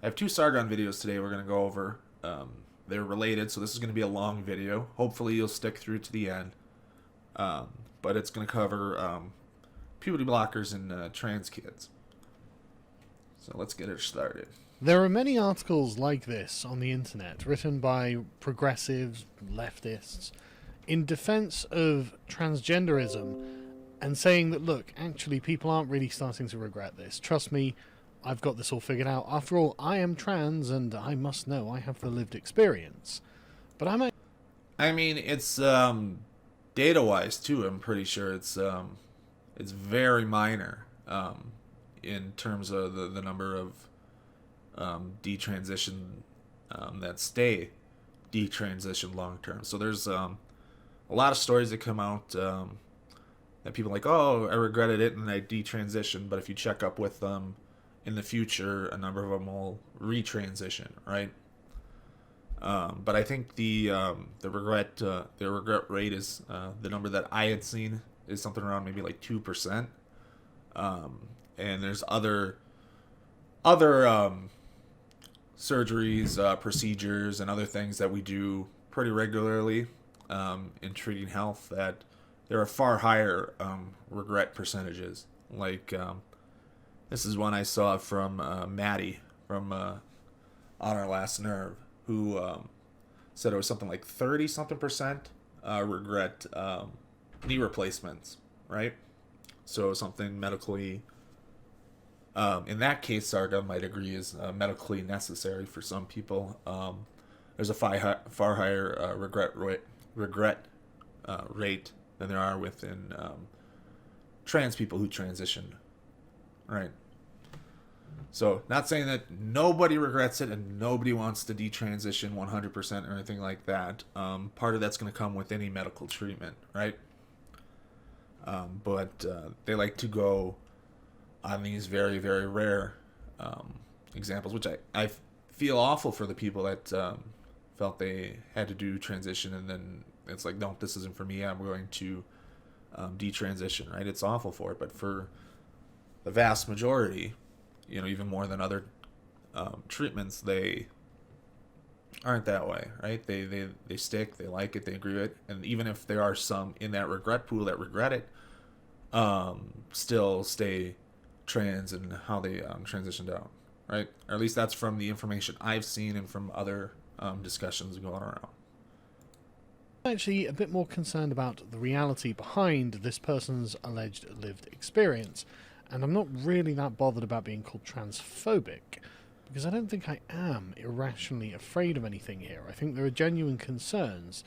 I have two Sargon videos today we're going to go over. They're related, so this is going to be a long video. Hopefully you'll stick through to the end. Um, but it's going to cover puberty blockers in trans kids. So let's get it started. There are many articles like this on the internet written by progressives, leftists, in defense of transgenderism and saying that, look, actually, people aren't really starting to regret this. Trust me, I've got this all figured out. After all, I am trans and I must know I have the lived experience. But I mean, it's data wise too. I'm pretty sure it's very minor in terms of the number of detransition that stay detransitioned long term. So there's a lot of stories that come out that people are like, oh, I regretted it and I detransitioned. But if you check up with them in the future, a number of them will retransition, right? But I think the regret rate is the number that I had seen is something around maybe like 2%. And there's other surgeries, procedures, and other things that we do pretty regularly in treating health that there are far higher regret percentages. Like this is one I saw from Maddie from On Our Last Nerve, who said it was something like 30 something percent regret knee replacements, right? So something medically, in that case, Sargon might agree is medically necessary for some people. There's a far higher regret rate than there are within trans people who transition, right? So, not saying that nobody regrets it and nobody wants to detransition 100% or anything like that. Part of that's going to come with any medical treatment, right? But they like to go on these very, very rare examples, which I feel awful for the people that felt they had to do transition and then it's like, no, this isn't for me. I'm going to detransition, right? It's awful for it. But for the vast majority, even more than other treatments, they aren't that way, right? They stick, they like it, they agree with it, and even if there are some in that regret pool that regret it, still stay trans and how they transitioned out, right? Or at least that's from the information I've seen and from other discussions going around. I'm actually a bit more concerned about the reality behind this person's alleged lived experience. And I'm not really that bothered about being called transphobic, because I don't think I am irrationally afraid of anything here. I think there are genuine concerns,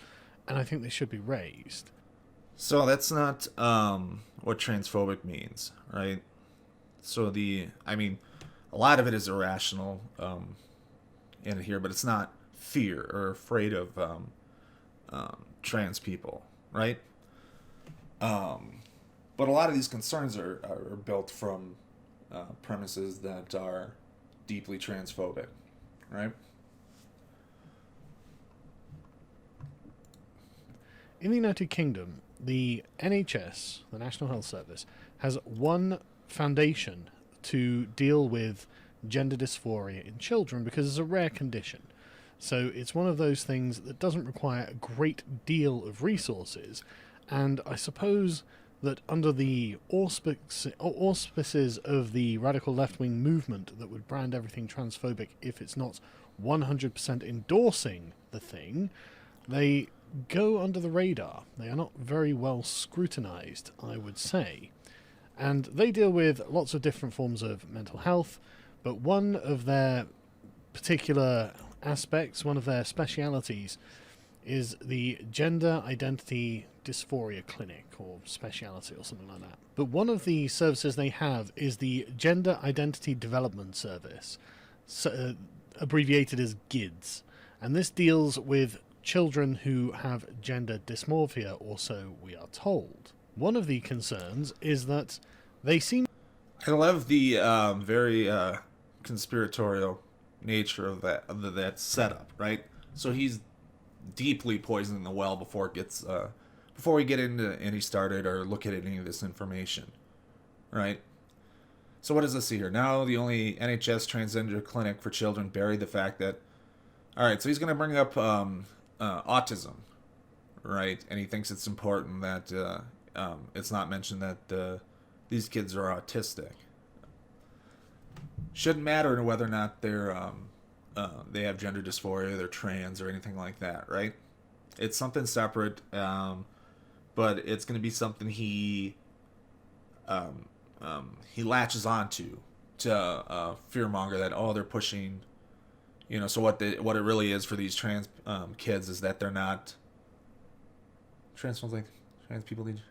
and I think they should be raised. So that's not what transphobic means, right? So I mean, a lot of it is irrational in here, but it's not fear or afraid of trans people, right? But a lot of these concerns are built from premises that are deeply transphobic, right? In the United Kingdom, the NHS, the National Health Service, has one foundation to deal with gender dysphoria in children because it's a rare condition. So it's one of those things that doesn't require a great deal of resources, and I suppose that under the auspices of the radical left-wing movement that would brand everything transphobic if it's not 100% endorsing the thing, they go under the radar. They are not very well scrutinized, I would say. And they deal with lots of different forms of mental health, but one of their particular aspects, one of their specialities, is the Gender Identity Dysphoria Clinic, or speciality, or something like that. But one of the services they have is the Gender Identity Development Service, abbreviated as GIDS. And this deals with children who have gender dysmorphia, or so we are told. One of the concerns is that they seem... I love the very conspiratorial nature of that setup, right? So he's deeply poisoning the well before it gets before we get into any started or look at any of this information, right? So what does this see here? Now the only NHS transgender clinic for children buried the fact that, all right, so he's going to bring up autism, right? And he thinks it's important that it's not mentioned that these kids are autistic. Shouldn't matter whether or not they have gender dysphoria, they're trans, or anything like that, right? It's something separate, but it's going to be something he latches onto to fearmonger that, oh, they're pushing, so what it really is for these trans kids is that they're not trans people need.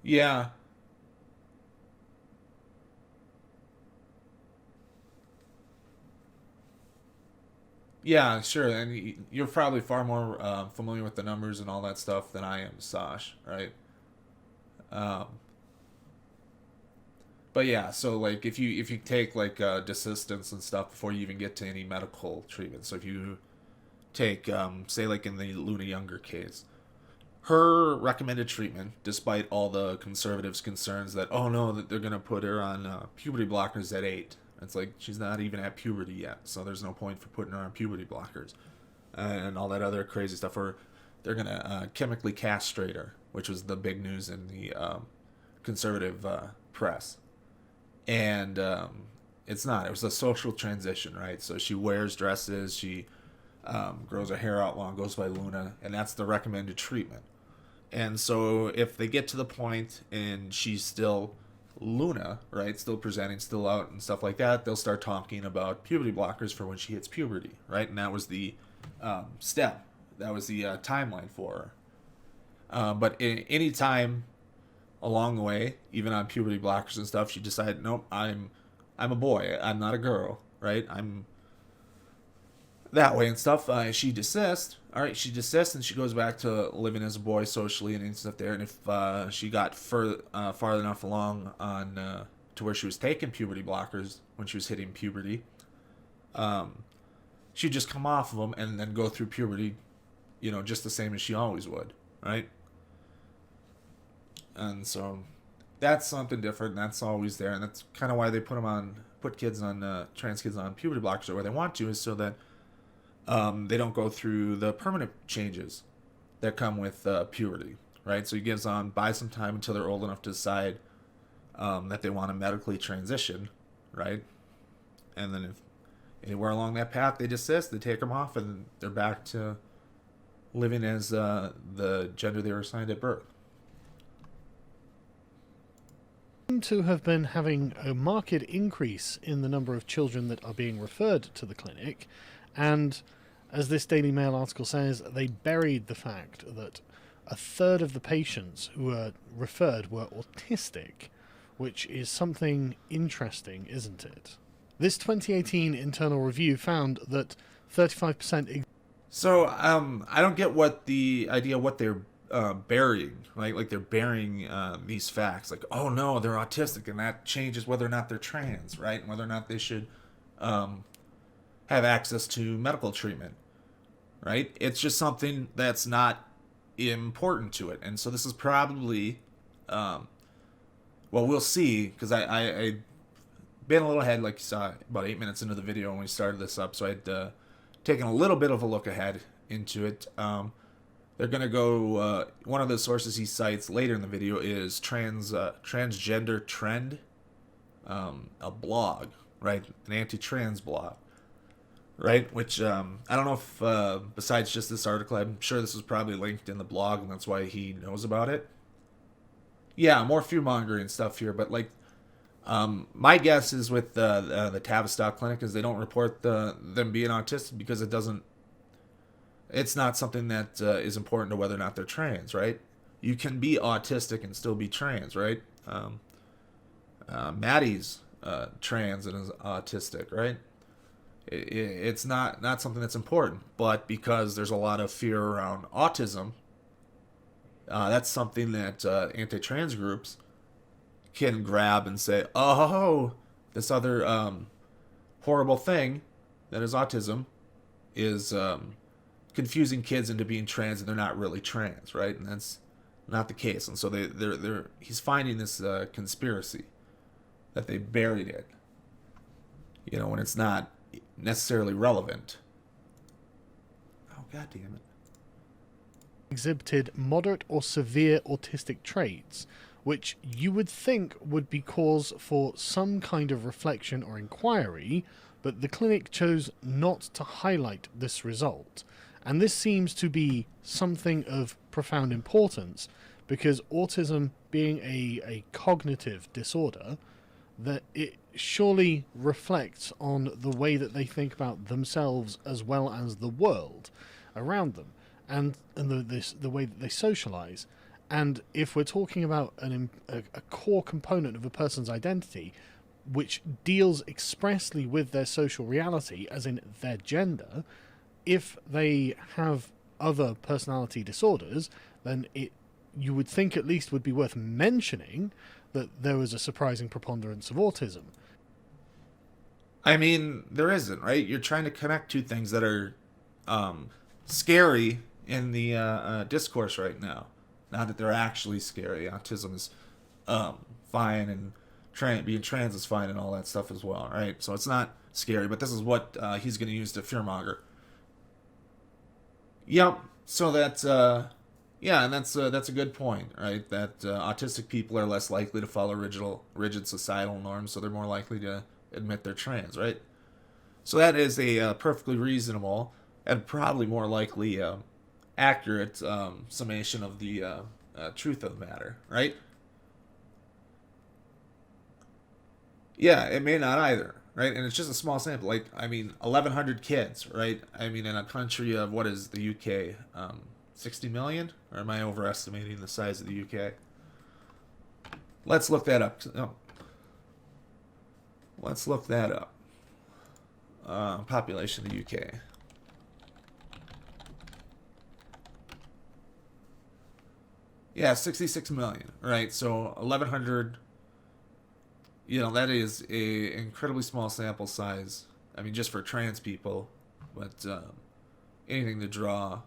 Yeah. Yeah, sure. And you're probably far more familiar with the numbers and all that stuff than I am, Sash, right? Um, but yeah, so like if you take like desistance and stuff before you even get to any medical treatment. So if you take say like in the Luna Younger case, her recommended treatment, despite all the conservatives' concerns that, oh no, that they're gonna put her on puberty blockers at 8. It's like she's not even at puberty yet, so there's no point for putting her on puberty blockers and all that other crazy stuff. Or they're gonna chemically castrate her, which was the big news in the conservative press. And it's not. It was a social transition, right? So she wears dresses, she grows her hair out long, goes by Luna, and that's the recommended treatment. And so if they get to the point and she's still Luna, right, still presenting, still out and stuff like that, they'll start talking about puberty blockers for when she hits puberty, right? And that was the step. That was the timeline for her. But any time along the way, even on puberty blockers and stuff, she decided, nope, I'm a boy. I'm not a girl, right? I'm that way and stuff. She desists. All right, she desists and she goes back to living as a boy socially and stuff there. And if she got far enough along on to where she was taking puberty blockers when she was hitting puberty, she'd just come off of them and then go through puberty, just the same as she always would, right? And so that's something different. And that's always there, and that's kind of why they put kids on trans kids on puberty blockers or where they want to, is so that they don't go through the permanent changes that come with puberty, right? So he gives on buy some time until they're old enough to decide that they want to medically transition, right? And then if anywhere along that path they desist, they take them off, and they're back to living as the gender they were assigned at birth. To have been having a marked increase in the number of children that are being referred to the clinic, and as this Daily Mail article says, they buried the fact that a third of the patients who were referred were autistic, which is something interesting, isn't it? This 2018 internal review found that 35%. So I don't get what they're burying, right? Like they're burying these facts. Like, oh no, they're autistic, and that changes whether or not they're trans, right? And whether or not they should have access to medical treatment, right? It's just something that's not important to it. And so this is probably, well, we'll see, because I been a little ahead, like you saw, about 8 minutes into the video when we started this up, so I'd taken a little bit of a look ahead into it. They're going to go, one of the sources he cites later in the video is Transgender Trend, a blog, right? An anti-trans blog, right? Which, I don't know if, besides just this article, I'm sure this was probably linked in the blog, and that's why he knows about it. Yeah, more fear-mongering stuff here, but like, my guess is with the Tavistock Clinic is they don't report them being autistic because it's not something that is important to whether or not they're trans, right? You can be autistic and still be trans, right? Maddie's trans and is autistic, right? It's not something that's important, but because there's a lot of fear around autism, that's something that anti-trans groups can grab and say, oh, this other horrible thing that is autism is confusing kids into being trans, and they're not really trans, right? And that's not the case. And so he's finding this conspiracy, that they buried it. When it's not necessarily relevant. Oh, God damn it. Exhibited moderate or severe autistic traits, which you would think would be cause for some kind of reflection or inquiry, but the clinic chose not to highlight this result. And this seems to be something of profound importance, because autism being a cognitive disorder, that it surely reflects on the way that they think about themselves as well as the world around them, and the way that they socialize. And if we're talking about a core component of a person's identity, which deals expressly with their social reality, as in their gender, if they have other personality disorders, then you would think at least would be worth mentioning that there was a surprising preponderance of autism. I mean, there isn't, right? You're trying to connect two things that are scary in the discourse right now. Not that they're actually scary. Autism is fine, and being trans is fine, and all that stuff as well, right? So it's not scary, but this is what he's going to use to fearmonger. Yep. So that's and that's a good point, right? That autistic people are less likely to follow rigid societal norms, so they're more likely to admit they're trans, right? So that is a perfectly reasonable and probably more likely accurate summation of the truth of the matter, right? Yeah, it may not either, right? And it's just a small sample. 1,100 kids, right? In a country of, what is the UK? 60 million? Or am I overestimating the size of the UK? Let's look that up. Oh. Let's look that up. Population of the UK. Yeah, 66 million, right? So 1,100, that is a incredibly small sample size. Just for trans people, but anything to draw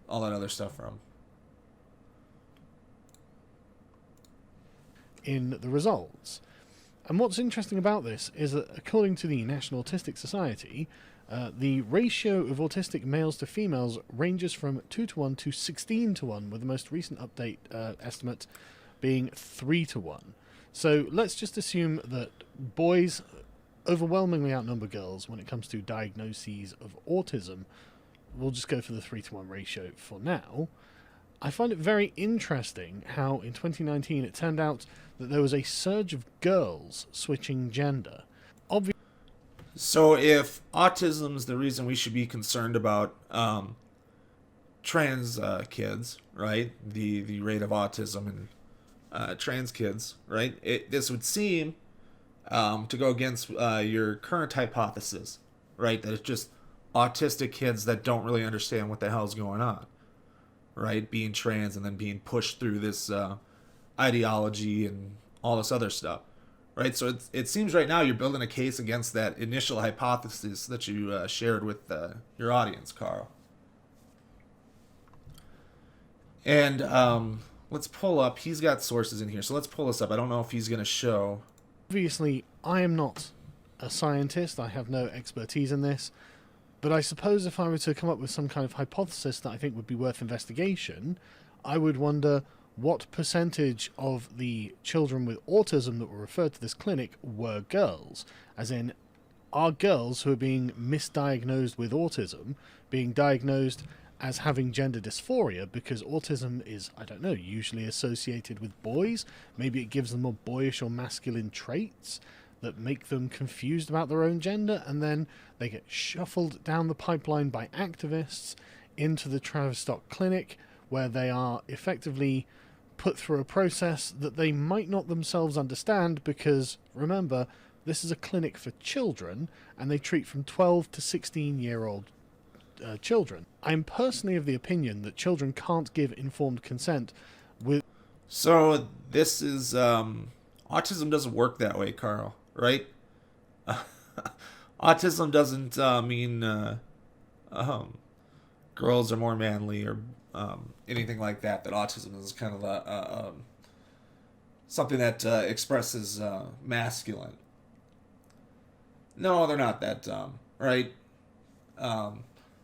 all that other stuff from. In the results. And what's interesting about this is that, according to the National Autistic Society, the ratio of autistic males to females ranges from 2:1 to 16:1, with the most recent update estimate being 3:1. So let's just assume that boys overwhelmingly outnumber girls when it comes to diagnoses of autism. We'll just go for the 3:1 ratio for now. I find it very interesting how in 2019 it turned out that there was a surge of girls switching gender. So if autism's the reason we should be concerned about trans kids, right? The rate of autism in trans kids, right? This would seem to go against your current hypothesis, right? That it's just autistic kids that don't really understand what the hell's going on, right? Being trans and then being pushed through this ideology and all this other stuff, right? So it seems right now you're building a case against that initial hypothesis that you shared with your audience, Carl. And let's pull up. He's got sources in here, so let's pull this up. I don't know if he's going to show. Obviously, I am not a scientist. I have no expertise in this. But I suppose if I were to come up with some kind of hypothesis that I think would be worth investigation, I would wonder what percentage of the children with autism that were referred to this clinic were girls. As in, are girls who are being misdiagnosed with autism being diagnosed as having gender dysphoria because autism is, I don't know, usually associated with boys? Maybe it gives them more boyish or masculine traits that make them confused about their own gender, and then they get shuffled down the pipeline by activists into the Tavistock Clinic, where they are effectively put through a process that they might not themselves understand, because, remember, this is a clinic for children, and they treat from 12 to 16-year-old children. I'm personally of the opinion that children can't give informed consent with... So this is... autism doesn't work that way, Carl. Right? Autism doesn't mean girls are more manly or anything like that. That autism is kind of something that expresses masculine. No, they're not that dumb, right? Um,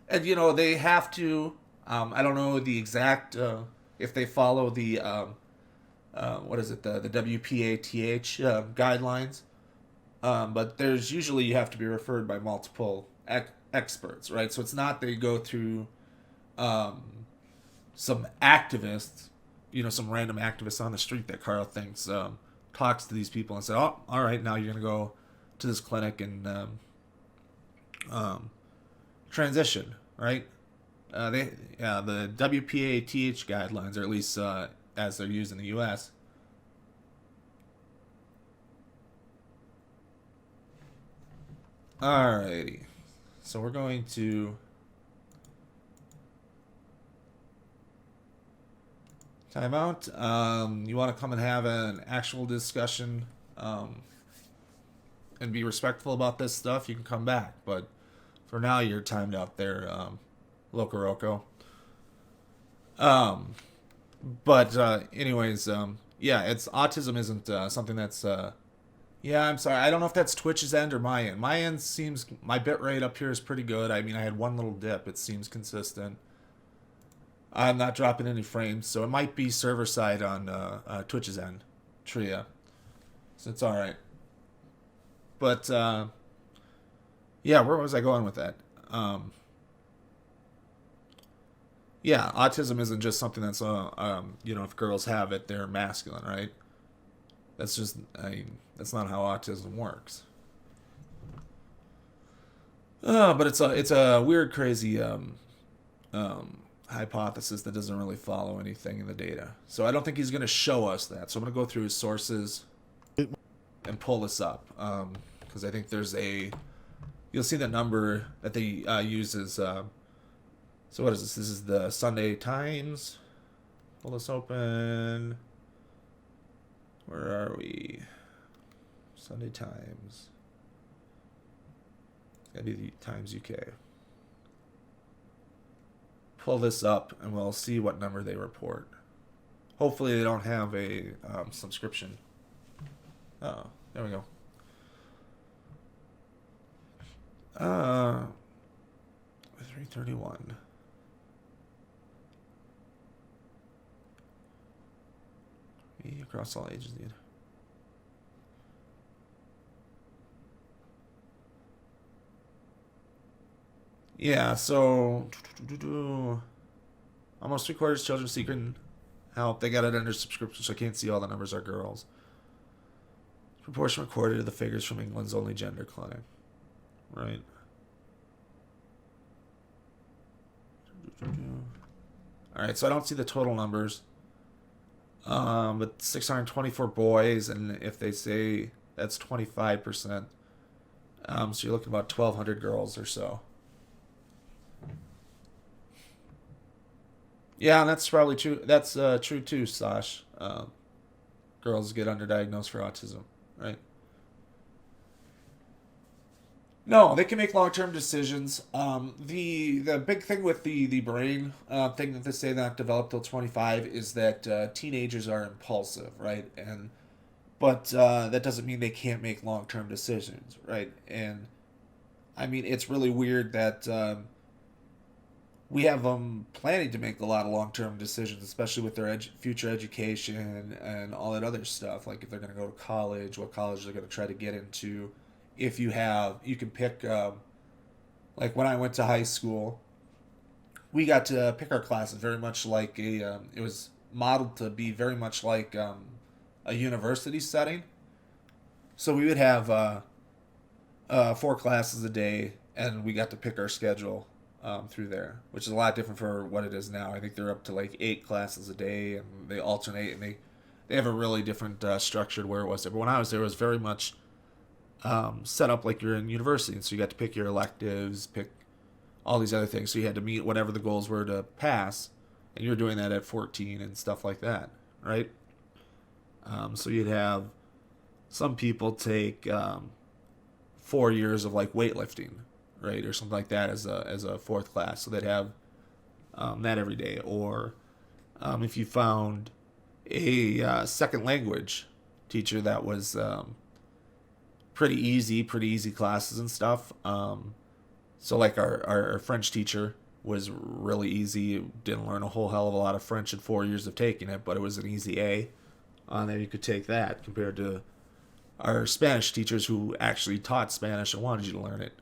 and they have to. I don't know the exact if they follow the what is it, the WPATH guidelines. But there's usually you have to be referred by multiple experts, right? So it's not they go through um, some activists, some random activists on the street that Carl thinks talks to these people and said, "Oh, all right, now you're gonna go to this clinic and um, transition," right? The WPATH guidelines, or at least as they're used in the U.S. Alrighty, so we're going to time out. You want to come and have an actual discussion and be respectful about this stuff, you can come back. But for now, you're timed out there, Locoroco. But anyways, yeah, it's autism isn't something that's. Yeah, I'm sorry. I don't know if that's Twitch's end or my end. My end seems my bit rate up here is pretty good. I mean, I had one little dip. It seems consistent. I'm not dropping any frames, so it might be server side on Twitch's end, Tria. So it's all right. But yeah, where was I going with that? Yeah, autism isn't just something that's if girls have it, they're masculine, right? That's just that's not how autism works. But it's a weird, crazy hypothesis that doesn't really follow anything in the data. So I don't think he's going to show us that. So I'm going to go through his sources and pull this up because I think you'll see the number that they use is. So what is this? This is the Sunday Times. Pull this open. Where are we? Sunday Times. It's gotta be the Times UK. Pull this up and we'll see what number they report. Hopefully they don't have a subscription. Oh, there we go. 331. Across all ages, dude. Yeah, so almost 3/4 children seeking help. They got it under subscription, so I can't see all the numbers are girls. Proportion recorded to the figures from England's only gender clinic. Right. Alright, so I don't see the total numbers. But 624 boys, and if they say that's 25%, so you're looking about 1,200 girls or so. Yeah, and that's probably true. That's true too, Sash. Girls get underdiagnosed for autism, right? No, they can make long-term decisions. The big thing with the brain thing that they say not developed till 25 is that teenagers are impulsive, right? But that doesn't mean they can't make long-term decisions, right? And I mean, it's really weird that we have them planning to make a lot of long-term decisions, especially with their future education and all that other stuff. Like if they're going to go to college, what college they're going to try to get into. If you can pick, like when I went to high school, we got to pick our classes very much like it was modeled to be very much like a university setting. So we would have 4 classes a day, and we got to pick our schedule through there, which is a lot different for what it is now. I think they're up to like 8 classes a day, and they alternate, and they have a really different structured where it was there. But when I was there, it was very much set up like you're in university, and so you got to pick your electives, pick all these other things. So you had to meet whatever the goals were to pass, and you were doing that at 14 and stuff like that, right? So you'd have some people take 4 years of like weightlifting, right, or something like that as a 4th class. So they'd have that every day, or if you found a second language teacher that was pretty easy classes and stuff. So like our French teacher was really easy. Didn't learn a whole hell of a lot of French in 4 years of taking it, but it was an easy A on there. You could take that compared to our Spanish teachers who actually taught Spanish and wanted you to learn it.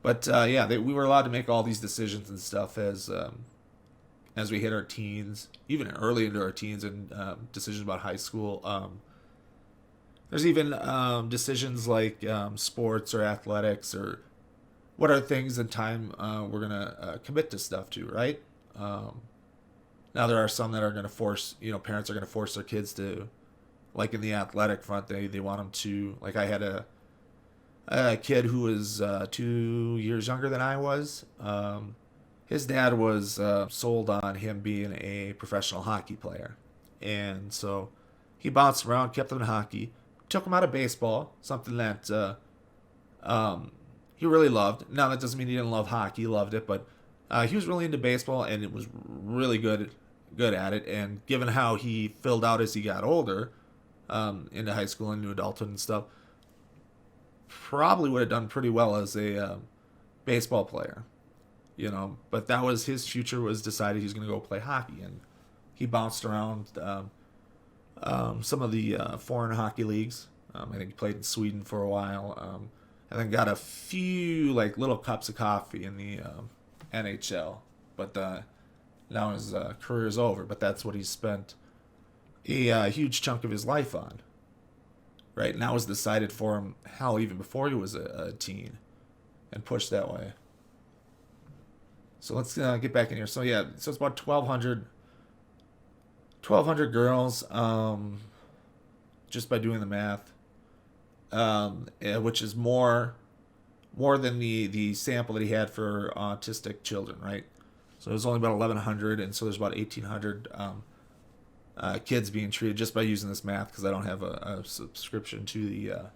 But we were allowed to make all these decisions and stuff as we hit our teens, even early into our teens, and decisions about high school. There's even decisions like sports or athletics or what are things and time we're gonna commit to stuff to, right? Now there are some that are gonna force, parents are gonna force their kids to, like in the athletic front, they want them to, like I had a kid who was 2 years younger than I was. His dad was sold on him being a professional hockey player, and so he bounced around, kept him in hockey, took him out of baseball, something that he really loved. Now that doesn't mean he didn't love hockey; he loved it, but he was really into baseball and it was really good at it. And given how he filled out as he got older, into high school and into adulthood and stuff, probably would have done pretty well as a baseball player, But that was his future. Was decided he's going to go play hockey, and he bounced around some of the foreign hockey leagues. I think he played in Sweden for a while, and then got a few like little cups of coffee in the NHL. But now his career is over. But that's what he spent a huge chunk of his life on. Right, and that was decided for him, hell, even before he was a teen, and pushed that way. So let's get back in here. So yeah, so it's about 1,200 girls, just by doing the math, which is more than the sample that he had for autistic children, right? So it was only about 1,100, and so there's about 1,800 kids being treated just by using this math, because I don't have a subscription to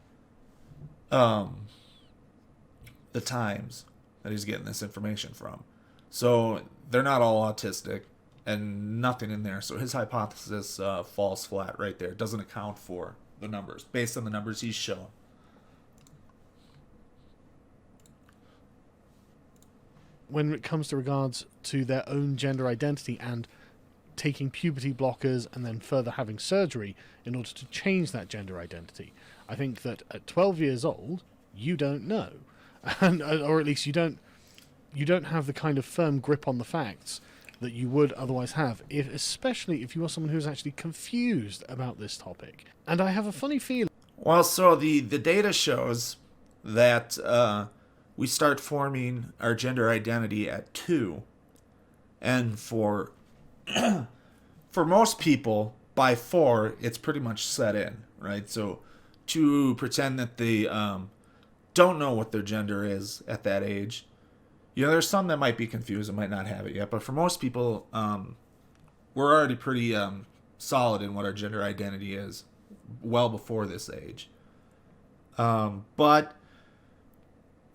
the Times that he's getting this information from. So they're not all autistic, and nothing in there. So his hypothesis falls flat right there. It doesn't account for the numbers based on the numbers he's shown. When it comes to regards to their own gender identity and taking puberty blockers and then further having surgery in order to change that gender identity, I think that at 12 years old, you don't know, or at least you don't have the kind of firm grip on the facts that you would otherwise have, especially if you are someone who's actually confused about this topic. And I have a funny feeling. Well, so the data shows that we start forming our gender identity at 2, and for most people, by 4, it's pretty much set in, right? So to pretend that they don't know what their gender is at that age, there's some that might be confused and might not have it yet, but for most people, we're already pretty solid in what our gender identity is well before this age. But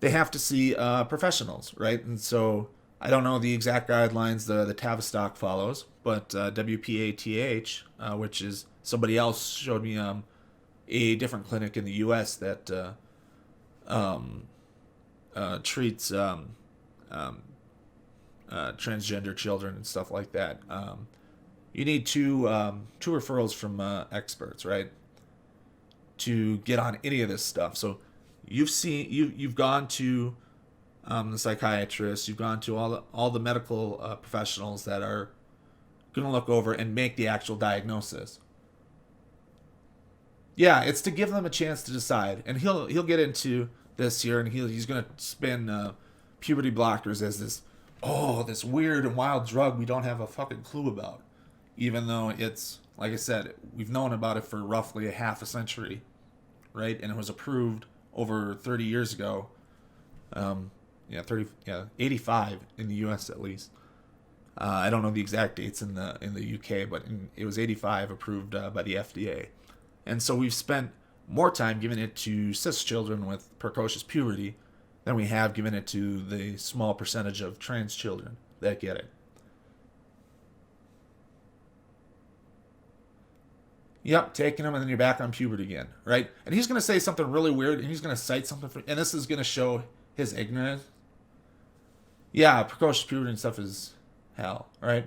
they have to see professionals, right? And so I don't know the exact guidelines the Tavistock follows, but WPATH, which is somebody else showed me a different clinic in the U.S. that treats transgender children and stuff like that. You need two referrals from experts, right, to get on any of this stuff. So you've gone to the psychiatrist, you've gone to all the medical professionals that are going to look over and make the actual diagnosis. Yeah, it's to give them a chance to decide, and he'll get into this here, and he's going to spin puberty blockers as this weird and wild drug we don't have a fucking clue about, even though it's, like I said, we've known about it for roughly a half a century, right? And it was approved over 30 years ago. 85 in the U.S. at least. I don't know the exact dates in the UK, but it was 85 approved by the FDA. And so we've spent more time giving it to cis children with precocious puberty than we have given it to the small percentage of trans children that get it. Yep, taking them, and then you're back on puberty again, right? And he's going to say something really weird, and he's going to cite something, and this is going to show his ignorance. Yeah, precocious puberty and stuff is hell, right?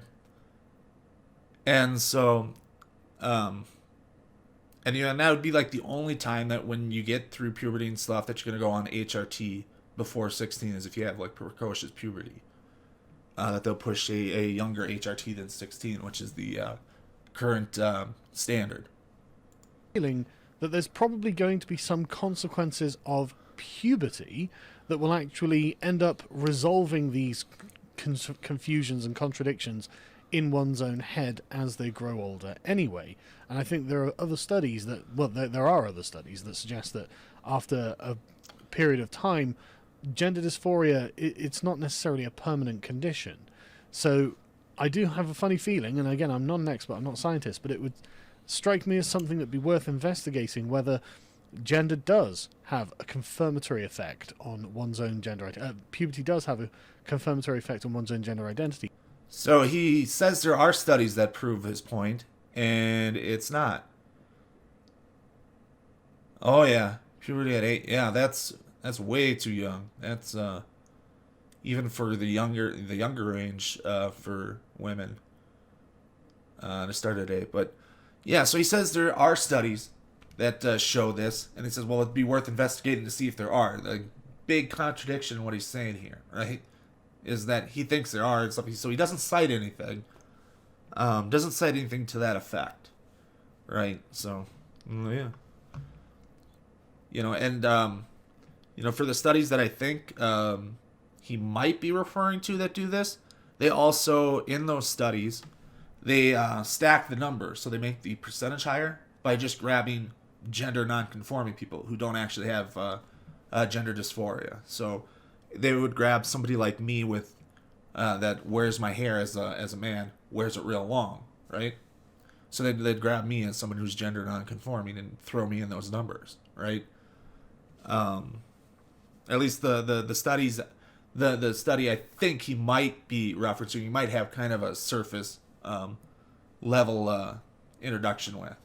And so, and that would be like the only time that when you get through puberty and stuff that you're going to go on HRT before 16 is if you have like precocious puberty. That they'll push a younger HRT than 16, which is the current standard. Feeling that there's probably going to be some consequences of puberty that will actually end up resolving these confusions and contradictions in one's own head as they grow older anyway. And I think there are other studies that, well, there are other studies that suggest that after a period of time, gender dysphoria, it's not necessarily a permanent condition. So I do have a funny feeling, and again, I'm not an expert, I'm not a scientist, but it would strike me as something that'd be worth investigating, whether gender does have a confirmatory effect on one's own gender identity. Puberty does have a confirmatory effect on one's own gender identity. So he says there are studies that prove his point, and it's not. Oh yeah, puberty at 8. Yeah, that's way too young. That's even for the younger range for women to start at 8. But yeah, so he says there are studies that show this, and he says, well, it'd be worth investigating to see if there are. The big contradiction in what he's saying here, right, is that he thinks there are and stuff. So he doesn't cite anything. Doesn't cite anything to that effect, right? So yeah, and for the studies that I think he might be referring to that do this, they also, in those studies, they stack the numbers, so they make the percentage higher by just grabbing gender non-conforming people who don't actually have gender dysphoria. So they would grab somebody like me with that wears my hair as a man, wears it real long, right? So they'd grab me as someone who's gender non-conforming and throw me in those numbers, right? At least the studies, the study I think he might be referencing, he might have kind of a surface level introduction with.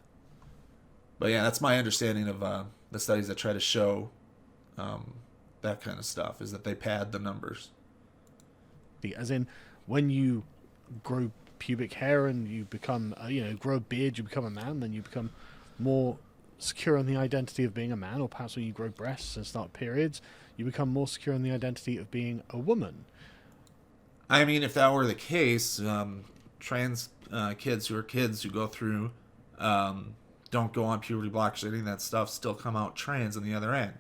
But yeah, that's my understanding of the studies that try to show that kind of stuff, is that they pad the numbers. As in, when you grow pubic hair and you become, grow a beard, you become a man, then you become more secure in the identity of being a man, or perhaps when you grow breasts and start periods, you become more secure in the identity of being a woman. I mean, if that were the case, trans kids who go through, don't go on puberty blockers or any of that stuff, still come out trans on the other end,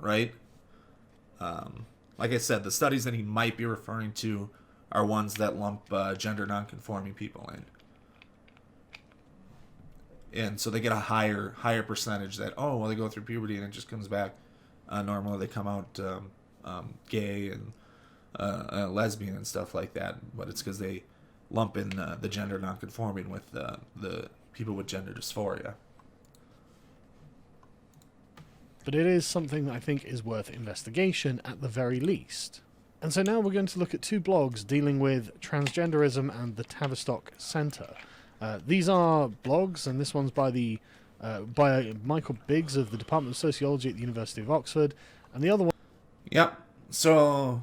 right? Like I said, the studies that he might be referring to are ones that lump gender non-conforming people in. And so they get a higher percentage that, they go through puberty and it just comes back normal. They come out gay and lesbian and stuff like that. But it's because they lump in the gender non-conforming with the people with gender dysphoria. But it is something that I think is worth investigation at the very least. And so now we're going to look at two blogs dealing with transgenderism and the Tavistock Centre. These are blogs, and this one's by Michael Biggs of the Department of Sociology at the University of Oxford, and the other one... Yep. So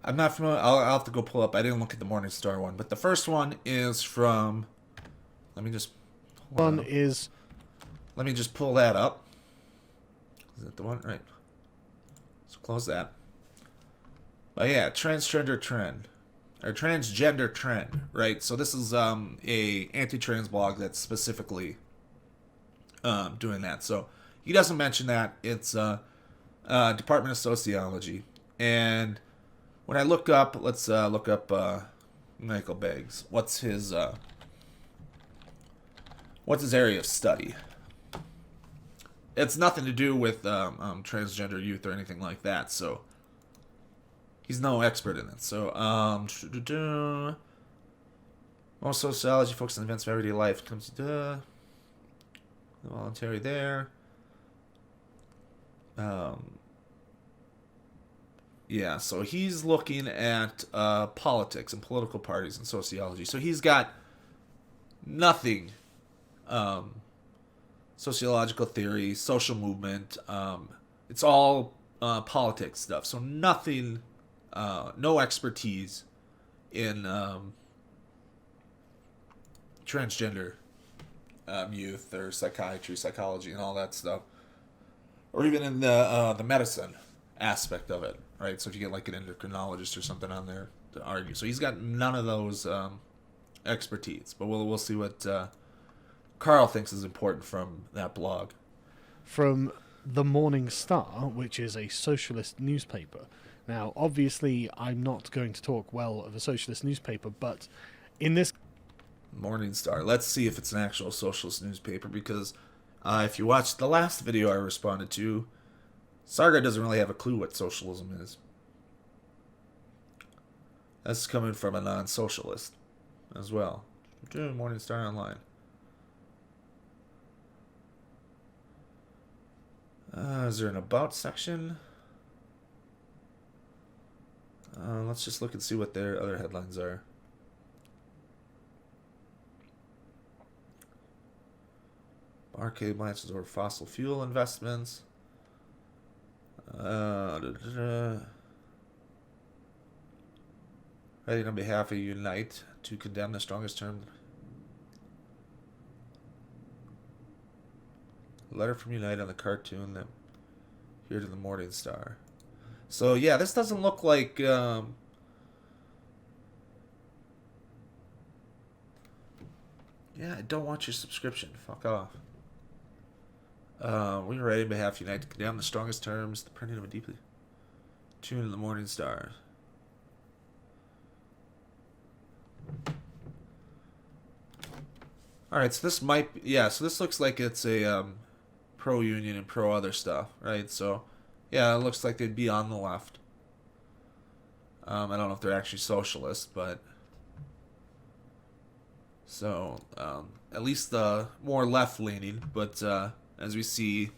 I'm not familiar. I'll have to go pull up. I didn't look at the Morningstar one, but the first one is from... Let me just pull that up. Is that the one? Right. Let's close that. But yeah, transgender trend, right? So this is a anti-trans blog that's specifically doing that. So he doesn't mention that. It's Department of Sociology. And when I look up, let's look up Michael Biggs. What's his area of study? It's nothing to do with transgender youth or anything like that. So he's no expert in it. So most sociology focuses on events of everyday life. Comes to the voluntary there. Yeah, so he's looking at politics and political parties and sociology. So he's got nothing um, sociological theory, social movement. It's all politics stuff. So nothing, no expertise in transgender youth or psychiatry, psychology, and all that stuff, or even in the medicine aspect of it, right? So if you get like an endocrinologist or something on there to argue, so he's got none of those expertise. But we'll see what Carl thinks is important from that blog. From the Morning Star, which is a socialist newspaper. Now, obviously, I'm not going to talk well of a socialist newspaper, but in this Morning Star. Let's see if it's an actual socialist newspaper, because if you watched the last video I responded to, Sargon doesn't really have a clue what socialism is. That's coming from a non-socialist as well. Morning Star Online. Is there an about section? Let's just look and see what their other headlines are. Arcade blanches over fossil fuel investments. Writing on behalf of Unite to condemn the strongest term. Letter from Unite on the cartoon that here to the Morning Star. So yeah, this doesn't look like yeah, I don't want your subscription. Fuck off. We write on behalf of Unite to condemn the strongest terms, the printing of a deeply tuned in the Morning Star. Alright, so this might be, yeah, so this looks like it's a pro-union and pro-other stuff, right? So, yeah, it looks like they'd be on the left. I don't know if they're actually socialists, but so, at least more left-leaning, but as we see,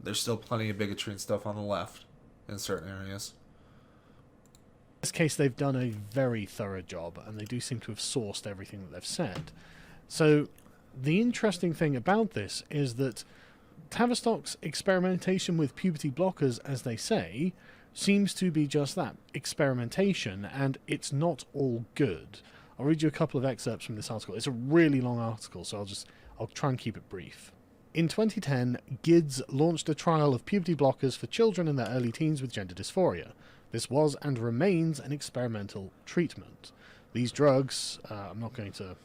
there's still plenty of bigotry and stuff on the left in certain areas. In this case, they've done a very thorough job, and they do seem to have sourced everything that they've said. So, the interesting thing about this is that Tavistock's experimentation with puberty blockers, as they say, seems to be just that, experimentation, and it's not all good. I'll read you a couple of excerpts from this article. It's a really long article, so I'll try and keep it brief. In 2010, GIDS launched a trial of puberty blockers for children in their early teens with gender dysphoria. This was and remains an experimental treatment. These drugs, I'm not going to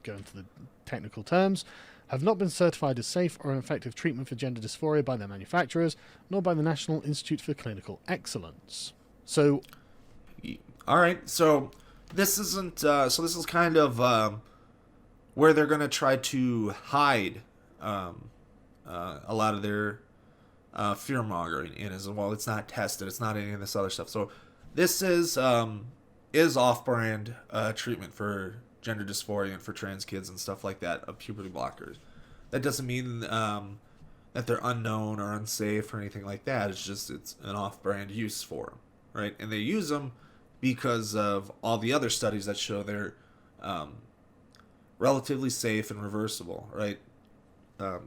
go into the technical terms, have not been certified as safe or an effective treatment for gender dysphoria by their manufacturers, nor by the National Institute for Clinical Excellence. So, all right, so this isn't. So this is kind of where they're going to try to hide a lot of their fear mongering in, as well. It's not tested. It's not any of this other stuff. So this is off-brand treatment for gender dysphoria and for trans kids and stuff like that of puberty blockers. That doesn't mean that they're unknown or unsafe or anything like that. It's just it's an off-brand use for them, right? And they use them because of all the other studies that show they're relatively safe and reversible, right?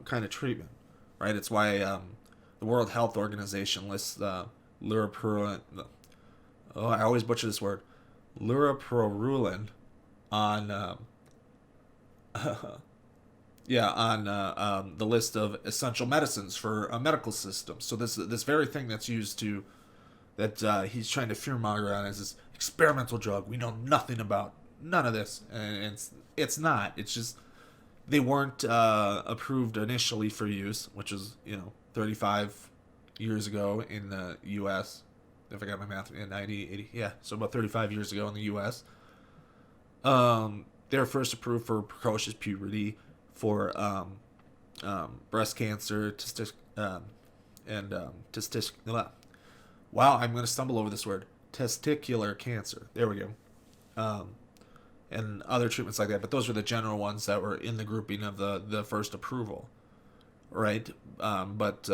Kind of treatment, right? It's why the World Health Organization lists liraprolin. Oh, I always butcher this word. Liraprolin on the list of essential medicines for a medical system. So this very thing that's used to that he's trying to fearmonger on is this experimental drug we know nothing about, none of this, and it's not. It's just they weren't approved initially for use, which is 35 years ago in the U.S. If I got my math in 90, 80, yeah, so about 35 years ago in the U.S. They were first approved for precocious puberty, for breast cancer, wow, I'm going to stumble over this word. Testicular cancer. There we go. And other treatments like that. But those were the general ones that were in the grouping of the first approval. Right? But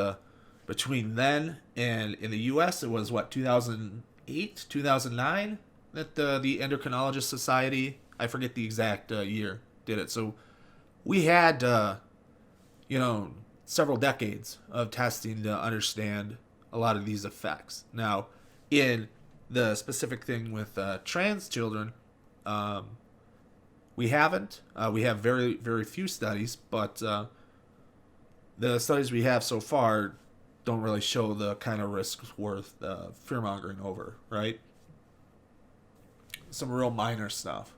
between then and in the U.S., it was, 2008, 2009 that the Endocrinologist Society, I forget the exact year, did it. So we had, you know, several decades of testing to understand a lot of these effects. Now, in the specific thing with trans children, we haven't. We have very, very few studies, but the studies we have so far don't really show the kind of risks worth fear-mongering over, right? Some real minor stuff.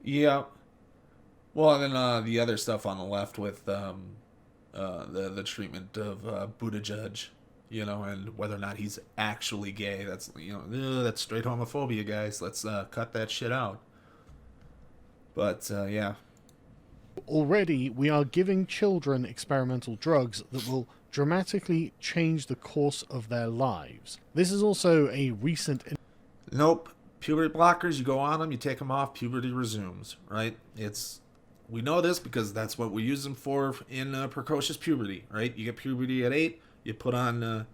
Yeah. Well, and then the other stuff on the left with the treatment of Buttigieg, you know, and whether or not he's actually gay. That's, you know, that's straight homophobia, guys. Let's cut that shit out. But yeah. Already, we are giving children experimental drugs that will dramatically change the course of their lives. This is also a recent... Nope. Puberty blockers, you go on them, you take them off, puberty resumes, right? We know this because that's what we use them for in precocious puberty, right? You get puberty at 8, you put on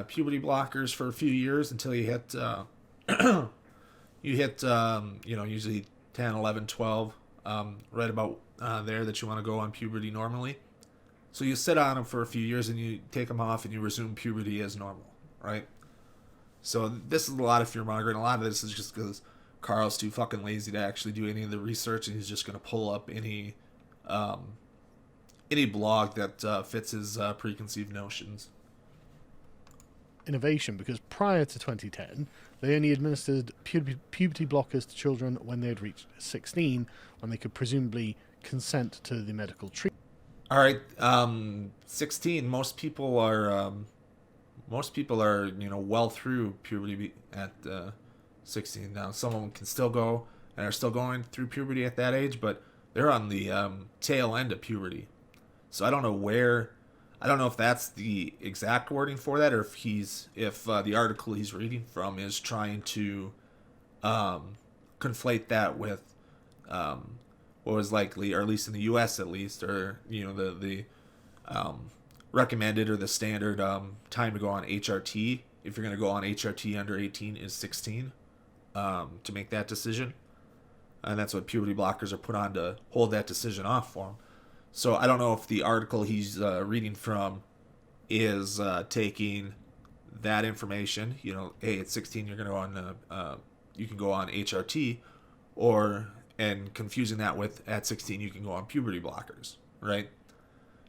puberty blockers for a few years until you hit, you know, usually 10, 11, 12, right about there that you want to go on puberty normally. So you sit on them for a few years and you take them off and you resume puberty as normal, right? So this is a lot of fear-mongering. A lot of this is just because Carl's too fucking lazy to actually do any of the research, and he's just going to pull up any blog that fits his preconceived notions. Innovation, because prior to 2010, they only administered puberty blockers to children when they had reached 16, when they could presumably consent to the medical treatment. All right, 16. Most people are, you know, well through puberty at 16 now. Some of them can still go and are still going through puberty at that age, but they're on the tail end of puberty. So I don't know if that's the exact wording for that, or if the article he's reading from is trying to conflate that with what was likely, or at least in the U.S. at least, or, you know, the recommended or the standard time to go on HRT, if you're going to go on HRT under 18, is 16 to make that decision. And that's what puberty blockers are put on to hold that decision off for them. So I don't know if the article he's reading from is taking that information, you know, hey, at 16 you're going to go on, you can go on HRT, and confusing that with at 16 you can go on puberty blockers, right?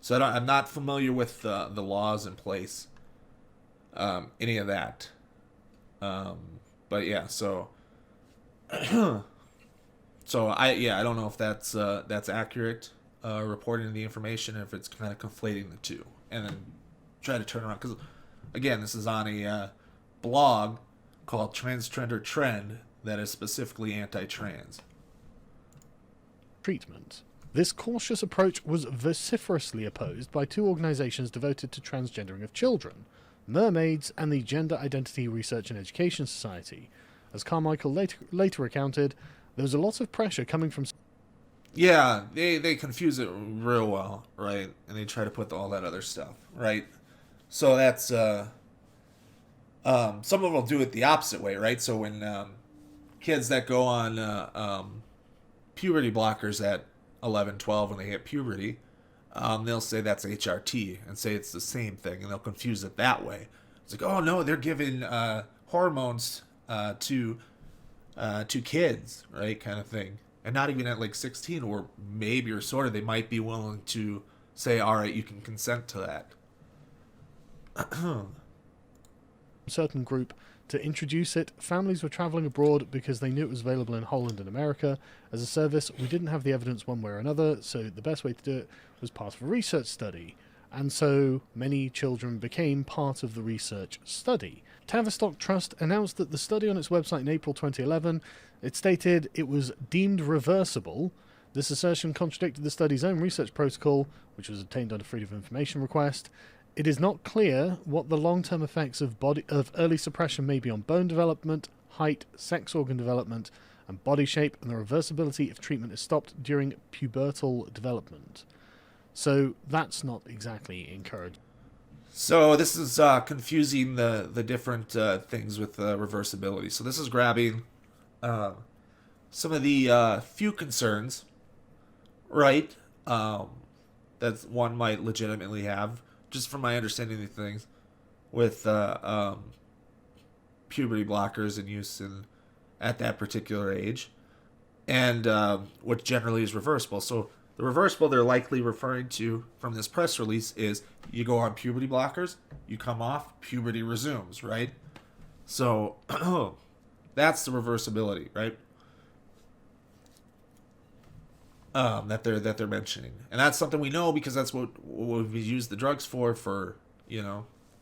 So I'm not familiar with the laws in place, any of that. But yeah, so I don't know if that's accurate reporting the information, if it's kind of conflating the two, and then try to turn around, because again, this is on a blog called Transtrender Trend that is specifically anti-trans. Treatment. This cautious approach was vociferously opposed by two organisations devoted to transgendering of children, Mermaids and the Gender Identity Research and Education Society. As Carmichael later recounted, there was a lot of pressure coming from... Yeah, they confuse it real well, right? And they try to put all that other stuff, right? So that's... some of them will do it the opposite way, right? So when kids that go on puberty blockers at 11, 12 when they hit puberty, they'll say that's HRT and say it's the same thing, and they'll confuse it that way. It's like, oh no, they're giving hormones to kids, right, kind of thing. And not even at like 16, or maybe or sort of, they might be willing to say, all right, you can consent to that. Certain group to introduce it. Families were travelling abroad because they knew it was available in Holland and America as a service. We didn't have the evidence one way or another, so the best way to do it was part of a research study. And so many children became part of the research study. Tavistock Trust announced that the study on its website in April 2011, it stated it was deemed reversible. This assertion contradicted the study's own research protocol, which was obtained under Freedom of Information request. It is not clear what the long-term effects of early suppression may be on bone development, height, sex organ development, and body shape, and the reversibility if treatment is stopped during pubertal development. So that's not exactly encouraging. So this is confusing the different things with reversibility. So this is grabbing some of the few concerns, right, that one might legitimately have, just from my understanding of things, with puberty blockers in use at that particular age, and what generally is reversible. So the reversible they're likely referring to from this press release is you go on puberty blockers, you come off, puberty resumes, right? So that's the reversibility, right? That they're mentioning, and that's something we know because that's what we've used the drugs for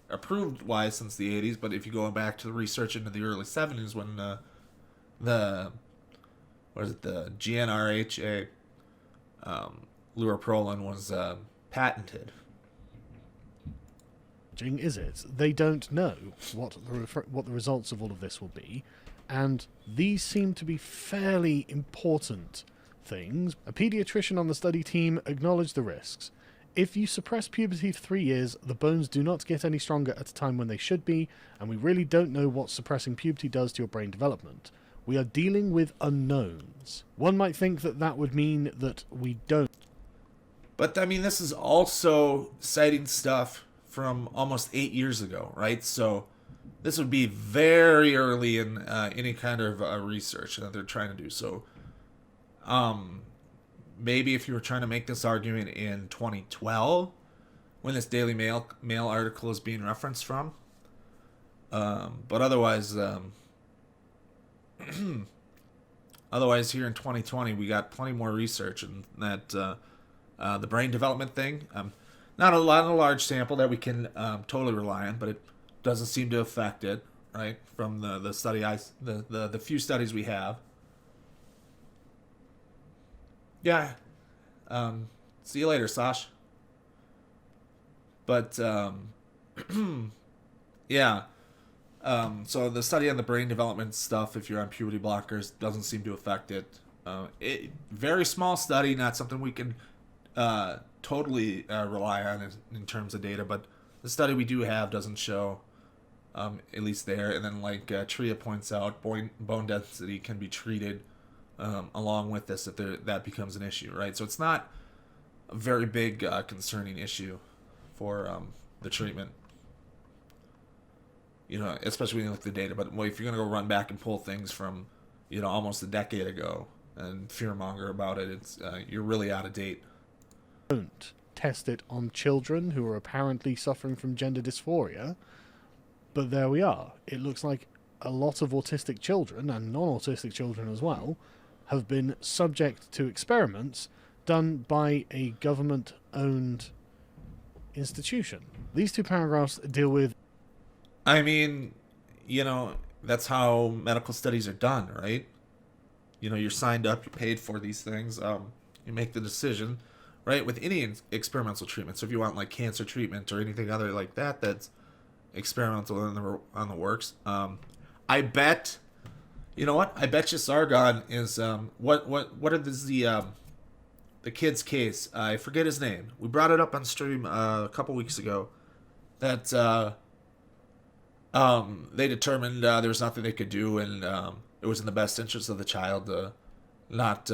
approved wise since the 80s. But if you go back to the research into the early 70s when the GnRHA leuroprolin was patented. Is it? They don't know what the results of all of this will be, and these seem to be fairly important things. A pediatrician on the study team acknowledged the risks. If you suppress puberty for 3 years, the bones do not get any stronger at a time when they should be, and we really don't know what suppressing puberty does to your brain development. We are dealing with unknowns. One might think that would mean that we don't. But, I mean, this is also citing stuff from almost 8 years ago, right? So this would be very early in any kind of research that they're trying to do. So maybe if you were trying to make this argument in 2012, when this Daily Mail article is being referenced from, but otherwise, otherwise here in 2020, we got plenty more research, and that the brain development thing, not a large sample that we can totally rely on, but it doesn't seem to affect it, right? From the study the few studies we have. Yeah. See you later, Sash. But, yeah. So the study on the brain development stuff, if you're on puberty blockers, doesn't seem to affect it. Very small study, not something we can totally rely on in terms of data, but the study we do have doesn't show, at least there. And then, like Tria points out, bone density can be treated along with this if that becomes an issue, right? So it's not a very big concerning issue for the treatment, especially when you look at the data. But if you're going to go run back and pull things from almost a decade ago and fearmonger about it, it's you're really out of date. Don't test it on children who are apparently suffering from gender dysphoria, but there we are. It looks like a lot of autistic children, and non-autistic children as well, have been subject to experiments done by a government-owned institution. These two paragraphs deal with... I mean, that's how medical studies are done, right? You're signed up, you're paid for these things, you make the decision, right? With any experimental treatment. So if you want, like, cancer treatment or anything other like that that's experimental on the works, I bet... You know what? I bet you Sargon is what is the kid's case? I forget his name. We brought it up on stream a couple weeks ago that they determined there was nothing they could do, and it was in the best interest of the child to not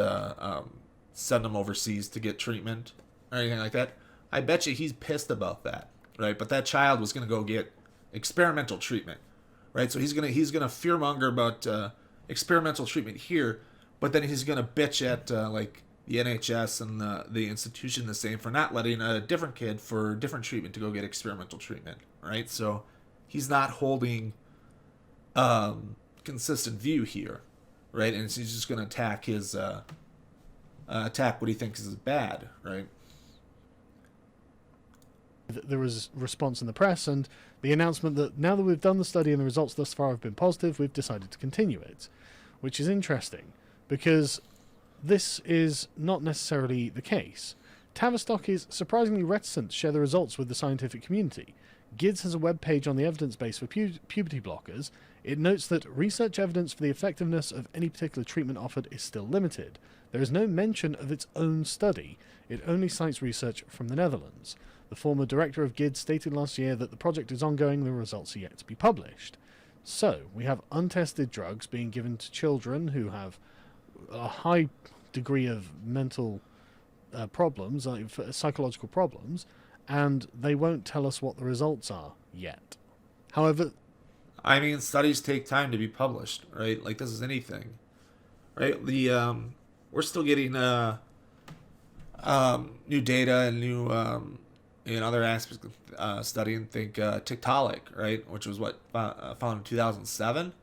send him overseas to get treatment or anything like that. I bet you he's pissed about that, right? But that child was going to go get experimental treatment, right? So he's gonna fearmonger about experimental treatment here, but then he's gonna bitch at like the NHS and the institution the same for not letting a different kid for different treatment to go get experimental treatment, right? So he's not holding consistent view here, right? And he's just gonna attack his attack what he thinks is bad, right? There was response in the press and the announcement that now that we've done the study and the results thus far have been positive, we've decided to continue it, which is interesting because this is not necessarily the case. Tavistock is surprisingly reticent to share the results with the scientific community. GIDS has a web page on the evidence base for puberty blockers. It notes that research evidence for the effectiveness of any particular treatment offered is still limited. There is no mention of its own study. It only cites research from the Netherlands. The former director of GIDS stated last year that the project is ongoing, the results are yet to be published. So, we have untested drugs being given to children who have a high degree of mental problems, like psychological problems, and they won't tell us what the results are yet. However, I mean, studies take time to be published, right? Like this is anything, right? We're still getting new data and new in other aspects of studying. Think Tiktaalik, right, which was what found in 2007.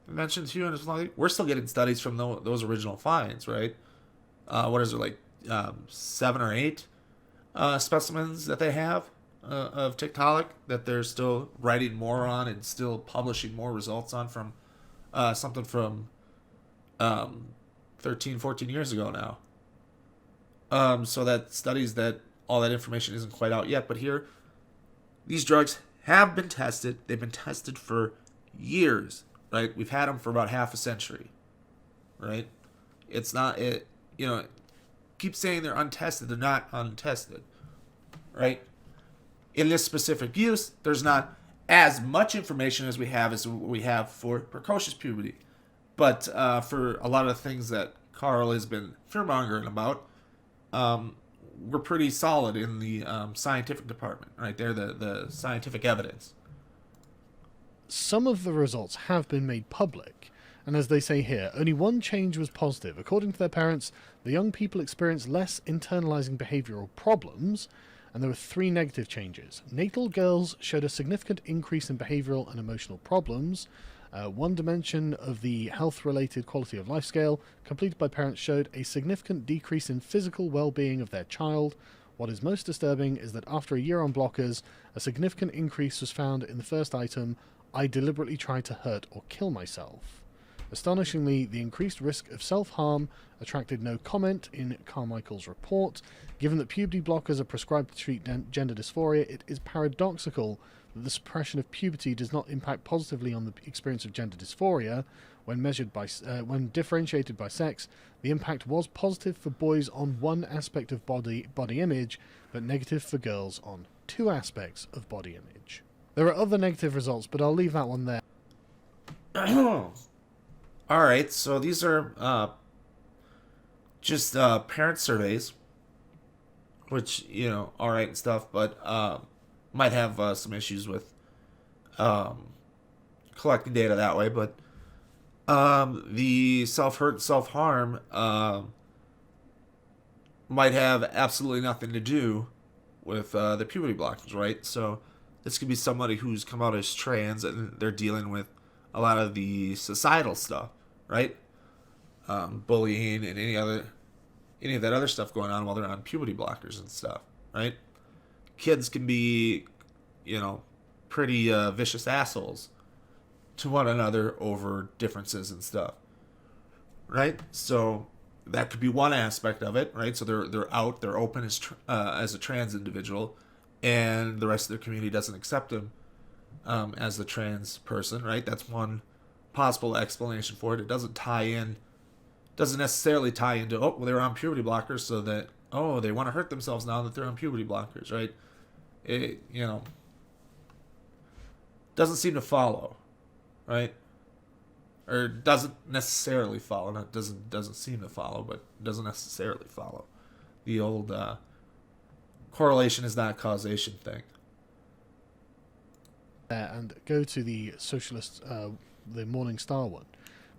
I mentioned to you, and it's like we're still getting studies from those original finds, right? What is it, like 7 or 8 specimens that they have of Tiktaalik that they're still writing more on and still publishing more results on from something from 13, 14 years ago now. So that studies that all that information isn't quite out yet. But here, these drugs have been tested. They've been tested for years, right? We've had them for about half a century, right? It's not, keep saying they're untested. They're not untested, right? In this specific use, there's not as much information as we have for precocious puberty. But for a lot of the things that Carl has been fearmongering about, we're pretty solid in the scientific department, right there, the scientific evidence. some of the results have been made public, and as they say here, only one change was positive. According to their parents, the young people experienced less internalizing behavioral problems, and there were 3 negative changes. Natal girls showed a significant increase in behavioral and emotional problems. One dimension of the health-related quality of life scale completed by parents showed a significant decrease in physical well-being of their child. What is most disturbing is that after a year on blockers, a significant increase was found in the first item, I deliberately tried to hurt or kill myself. Astonishingly, the increased risk of self-harm attracted no comment in Carmichael's report. Given that puberty blockers are prescribed to treat gender dysphoria, it is paradoxical that the suppression of puberty does not impact positively on the experience of gender dysphoria. When differentiated by sex, the impact was positive for boys on one aspect of body image, but negative for girls on 2 aspects of body image. There are other negative results, but I'll leave that one there. Alright, so these are just parent surveys, which, alright and stuff, but might have some issues with collecting data that way. But the self-hurt, self-harm might have absolutely nothing to do with the puberty blockers, right? So this could be somebody who's come out as trans and they're dealing with a lot of the societal stuff, right? Bullying and any of that other stuff going on while they're on puberty blockers and stuff, right? Kids can be, pretty vicious assholes to one another over differences and stuff, right? So that could be one aspect of it, right? So they're out, they're open as a trans individual, and the rest of their community doesn't accept them as the trans person, right? That's one possible explanation for it. It doesn't necessarily tie into, they were on puberty blockers, so that, they want to hurt themselves now that they're on puberty blockers, right? It, doesn't seem to follow, right? Or doesn't necessarily follow. Not doesn't seem to follow, but doesn't necessarily follow. The old correlation is not causation thing. And go to the socialist, the Morning Star one.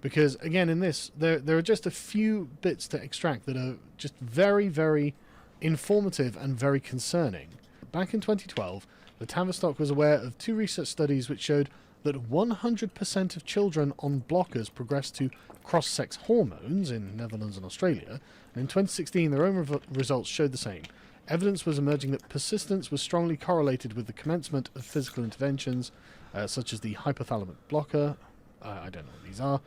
Because, again, in this, there are just a few bits to extract that are just very, very informative and very concerning. Back in 2012, the Tavistock was aware of 2 research studies which showed that 100% of children on blockers progressed to cross-sex hormones in Netherlands and Australia. And in 2016, their own results showed the same. Evidence was emerging that persistence was strongly correlated with the commencement of physical interventions, such as the hypothalamic blocker. I don't know what these are.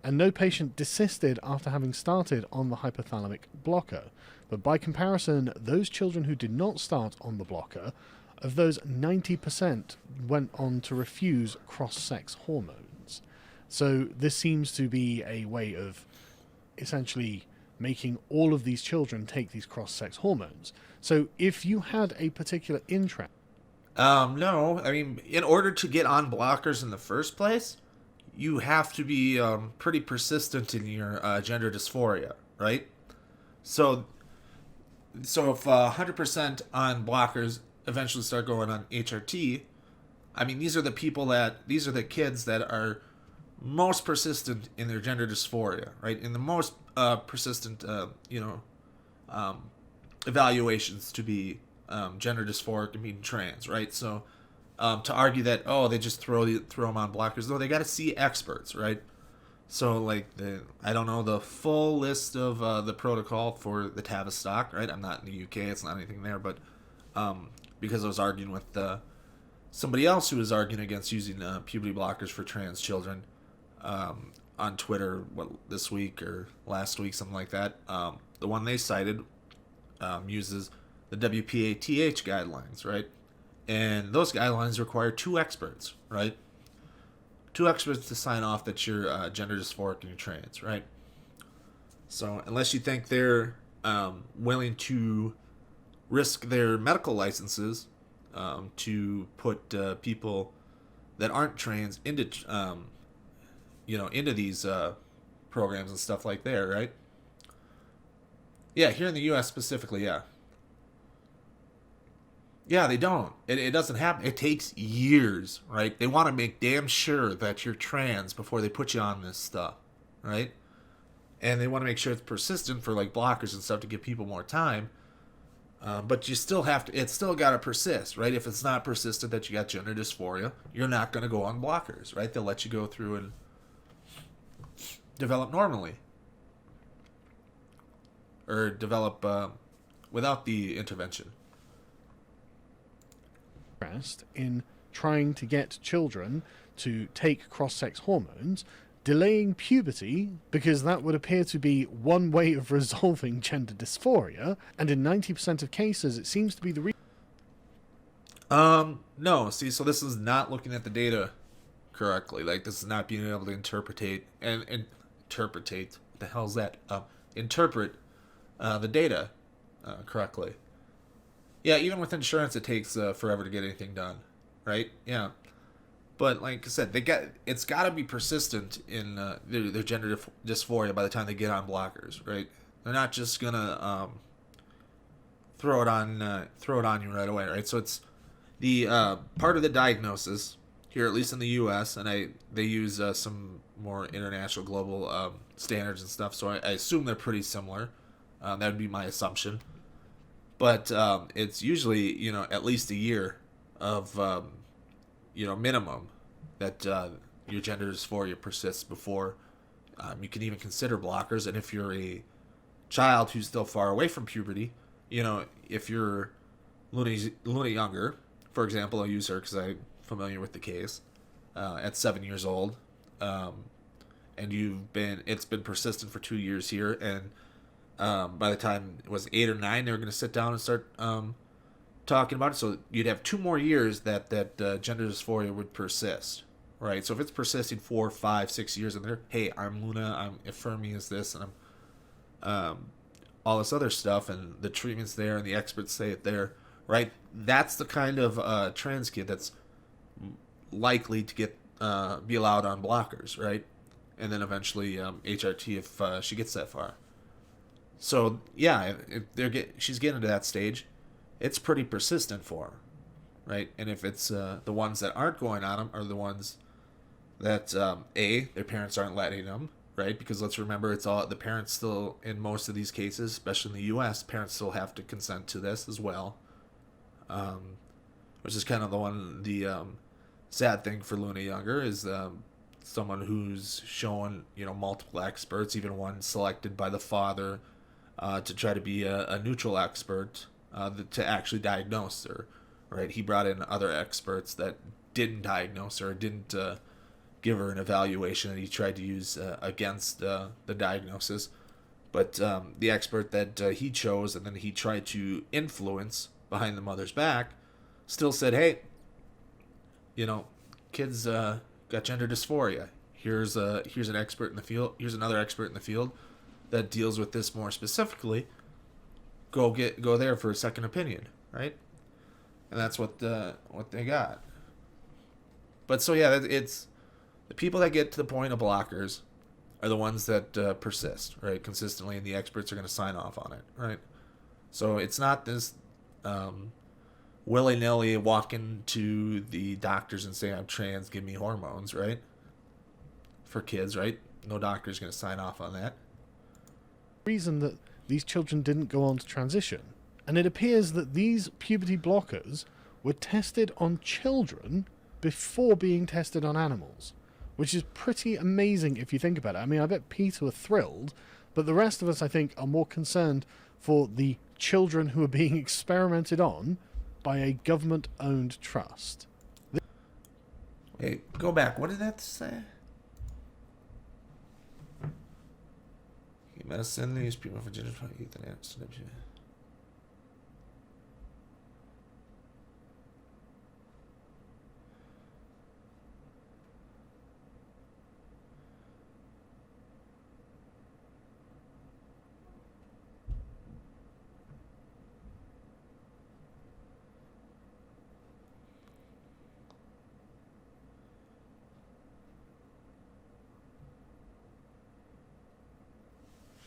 And no patient desisted after having started on the hypothalamic blocker. But by comparison, those children who did not start on the blocker, of those 90% went on to refuse cross-sex hormones. So this seems to be a way of essentially making all of these children take these cross-sex hormones. So if you had a particular interest... No. I mean, in order to get on blockers in the first place, you have to be pretty persistent in your gender dysphoria, right? So, if 100% on blockers eventually start going on HRT, I mean, these are the kids that are most persistent in their gender dysphoria, right? In the most persistent, evaluations to be gender dysphoric and being trans, right? So to argue that they just throw them on blockers, no, they got to see experts, right? So like I don't know the full list of the protocol for the Tavistock, right? I'm not in the UK, it's not anything there, but because I was arguing with somebody else who was arguing against using puberty blockers for trans children on Twitter, this week or last week, something like that. The one they cited uses the WPATH guidelines, right? And those guidelines require two experts, right? Two experts to sign off that you're gender dysphoric and you're trans, right? So unless you think they're willing to risk their medical licenses to put people that aren't trans into into these programs and stuff like that, right? Yeah, here in the U.S. specifically, yeah. Yeah, they don't. It doesn't happen. It takes years, right? They want to make damn sure that you're trans before they put you on this stuff, right? And they want to make sure it's persistent for like blockers and stuff to give people more time. But you still have to. It's still got to persist, right? If it's not persistent that you got gender dysphoria, you're not going to go on blockers, right? They'll let you go through and develop normally, or develop without the intervention. In trying to get children to take cross-sex hormones, delaying puberty, because that would appear to be one way of resolving gender dysphoria, and in 90% of cases it seems to be the No, see, so this is not looking at the data correctly. Like, this is not being able to interpret what the hell's that? Interpret the data correctly. Yeah, even with insurance, it takes forever to get anything done, right? Yeah, but like I said, it's got to be persistent in their gender dysphoria by the time they get on blockers, right? They're not just gonna throw it on you right away, right? So it's the part of the diagnosis here, at least in the U.S., and they use some more international global standards and stuff. So I assume they're pretty similar. That would be my assumption. But it's usually, at least a year of, minimum that your gender dysphoria persists before you can even consider blockers. And if you're a child who's still far away from puberty, if you're Luna Younger, for example, I'll use her because I'm familiar with the case, at 7 years old, and it's been persistent for 2 years here, and by the time it was 8 or 9, they were going to sit down and start talking about it. So you'd have 2 more years that gender dysphoria would persist, right? So if it's persisting 4, 5, 6 years, and they're, hey, I'm Luna, I'm affirming as this, and I'm all this other stuff, and the treatment's there, and the experts say it there, right? That's the kind of trans kid that's likely to get be allowed on blockers, right? And then eventually HRT if she gets that far. So yeah, if she's getting to that stage, it's pretty persistent for her, right? And if it's the ones that aren't going on them are the ones that their parents aren't letting them, right? Because let's remember, it's all the parents still, in most of these cases, especially in the U.S., parents still have to consent to this as well, which is kind of the sad thing for Luna Younger is someone who's shown multiple experts, even one selected by the father to try to be a neutral expert to actually diagnose her, right? He brought in other experts that didn't diagnose her, didn't give her an evaluation that he tried to use against the diagnosis. But the expert that he chose and then he tried to influence behind the mother's back still said, hey, kids got gender dysphoria. Here's an expert in the field. Here's another expert in the field that deals with this more specifically. Go there for a second opinion, right? And that's what they got. But so yeah, it's The people that get to the point of blockers are the ones that persist, right, consistently, and the experts are going to sign off on it, right? So it's not this willy-nilly walking to the doctors and saying, I'm trans, give me hormones, right? For kids, right? No doctor's going to sign off on that. Reason that these children didn't go on to transition. And it appears that these puberty blockers were tested on children before being tested on animals, which is pretty amazing if you think about it. I mean, I bet Peter were thrilled, but the rest of us, I think, are more concerned for the children who are being experimented on by a government-owned trust. Wait, go back. What did that say? Medicine, these people for gender euthanasia.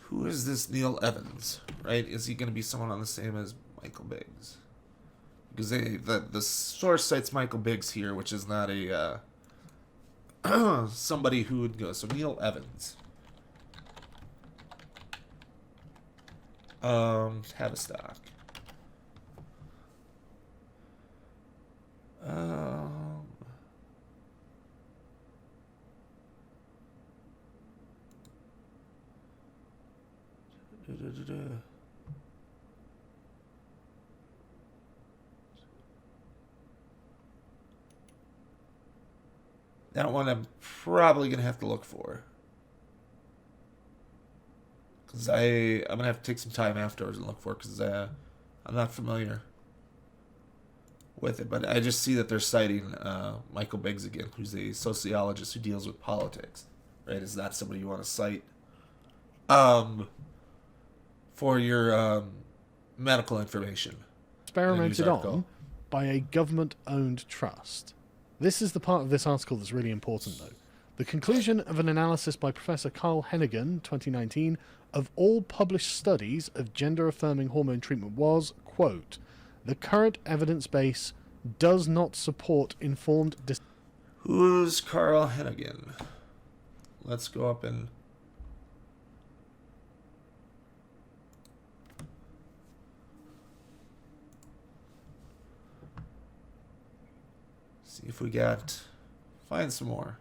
Who is this Neil Evans, right? Is he going to be someone on the same as Michael Biggs? Because the source cites Michael Biggs here, which is not a somebody who would go. So Neil Evans. Tavistock. That one I'm probably gonna have to look for, because I'm gonna have to take some time afterwards and look for it, because I'm not familiar with it. But I just see that they're citing Michael Biggs again, who's a sociologist who deals with politics. Right? Is that somebody you want to cite for your medical information? Experimented on by a government-owned trust. This is the part of this article that's really important, though. The conclusion of an analysis by Professor Carl Hennigan, 2019, of all published studies of gender-affirming hormone treatment was, quote, the current evidence base does not support informed... Who's Carl Hennigan? Let's go up and... see if we got... find some more.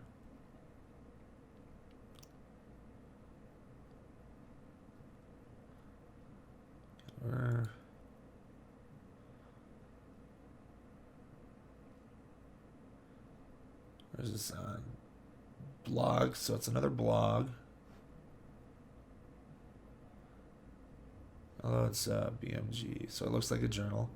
Where's this on? Blog, so it's another blog. Although it's BMG, so it looks like a journal.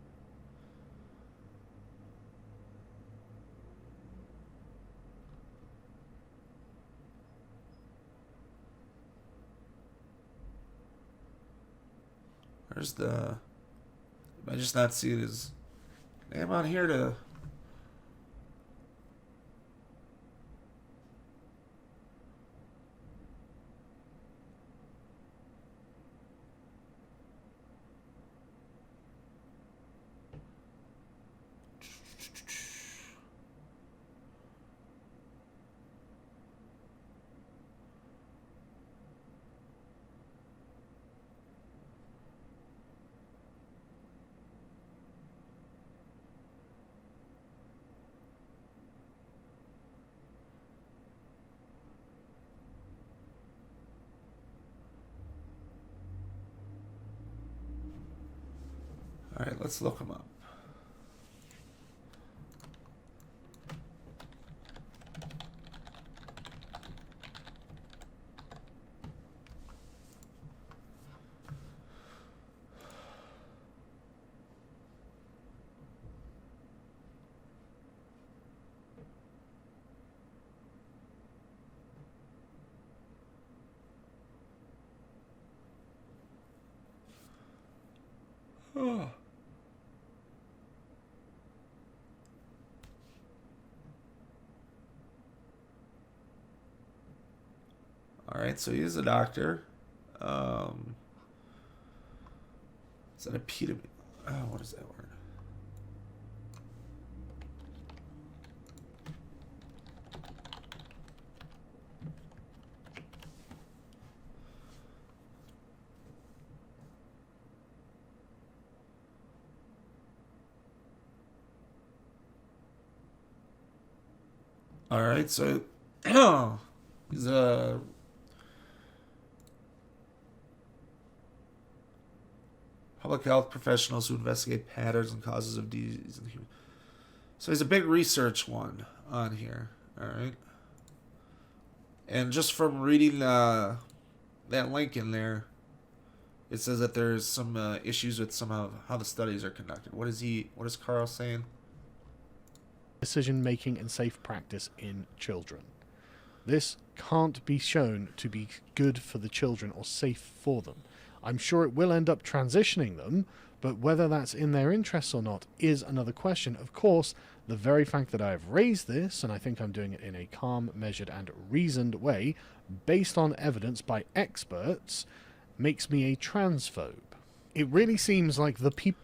Where's the... I just not see his name on here to... All right, let's look him up. Oh. right, so he is a doctor. Is that epidemic? Oh, what is that word? All right, so he's a public health professionals who investigate patterns and causes of disease in humans. So he's a big research one on here. All right, and just from reading that link in there, it says that there's some issues with some of how the studies are conducted. What is Carl saying? Decision making and safe practice in children. This can't be shown to be good for the children or safe for them. I'm sure it will end up transitioning them, but whether that's in their interests or not is another question. Of course, the very fact that I have raised this, and I think I'm doing it in a calm, measured, and reasoned way, based on evidence by experts, makes me a transphobe. It really seems like the people...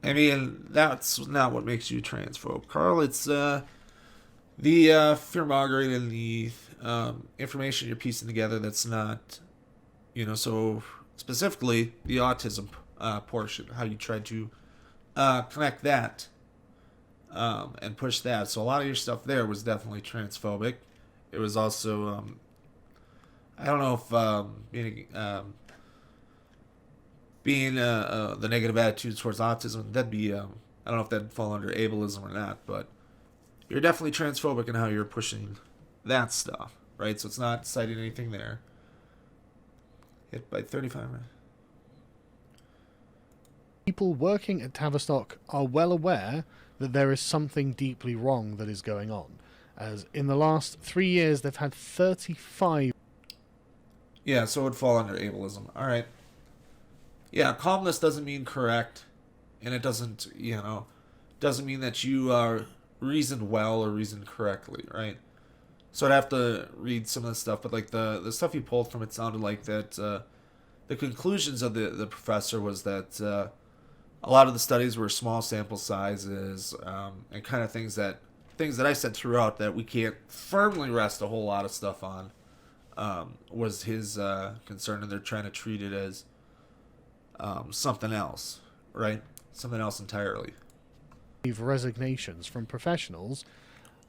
I mean, that's not what makes you transphobe, Carl. It's the fear-mongering and the information you're piecing together that's not, so specifically the autism portion, how you try to connect that and push that. So a lot of your stuff there was definitely transphobic. It was also, I don't know if being the negative attitude towards autism, that'd be, I don't know if that'd fall under ableism or not, but you're definitely transphobic in how you're pushing that stuff, right? So it's not citing anything there. Hit by 35 minutes. People working at Tavistock are well aware that there is something deeply wrong that is going on, as in the last 3 years they've had 35... Yeah, so it would fall under ableism. All right. Yeah, calmness doesn't mean correct, and it doesn't mean that you are reasoned well or reasoned correctly, right? So I'd have to read some of the stuff, but like the stuff you pulled from it sounded like that the conclusions of the professor was that a lot of the studies were small sample sizes and kind of things that I said throughout that we can't firmly rest a whole lot of stuff on was his concern, and they're trying to treat it as something else, right? Something else entirely. Resignations from professionals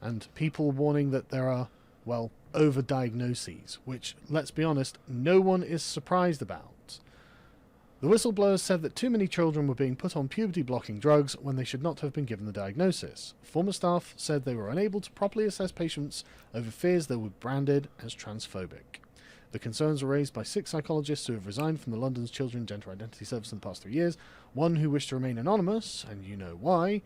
and people warning that there are, well, overdiagnoses, which, let's be honest, no one is surprised about. The whistleblowers said that too many children were being put on puberty-blocking drugs when they should not have been given the diagnosis. Former staff said they were unable to properly assess patients over fears they were branded as transphobic. The concerns were raised by 6 psychologists who have resigned from the London's Children's Gender Identity Service in the past 3 years, one who wished to remain anonymous, and you know why.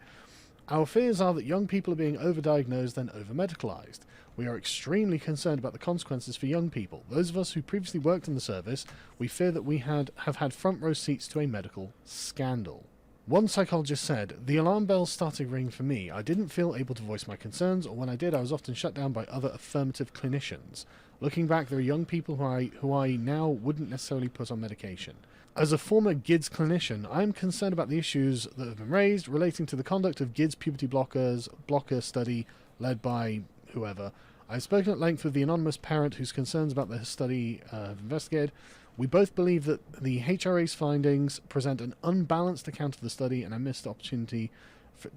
Our fears are that young people are being overdiagnosed and overmedicalised. We are extremely concerned about the consequences for young people. Those of us who previously worked in the service, we fear that we have had front row seats to a medical scandal. One psychologist said, "The alarm bells started ringing for me. I didn't feel able to voice my concerns, or when I did, I was often shut down by other affirmative clinicians. Looking back, there are young people who I now wouldn't necessarily put on medication. As a former GIDS clinician, I am concerned about the issues that have been raised relating to the conduct of GIDS puberty blocker study led by whoever. I've spoken at length with the anonymous parent whose concerns about the study have investigated. We both believe that the HRA's findings present an unbalanced account of the study and a missed opportunity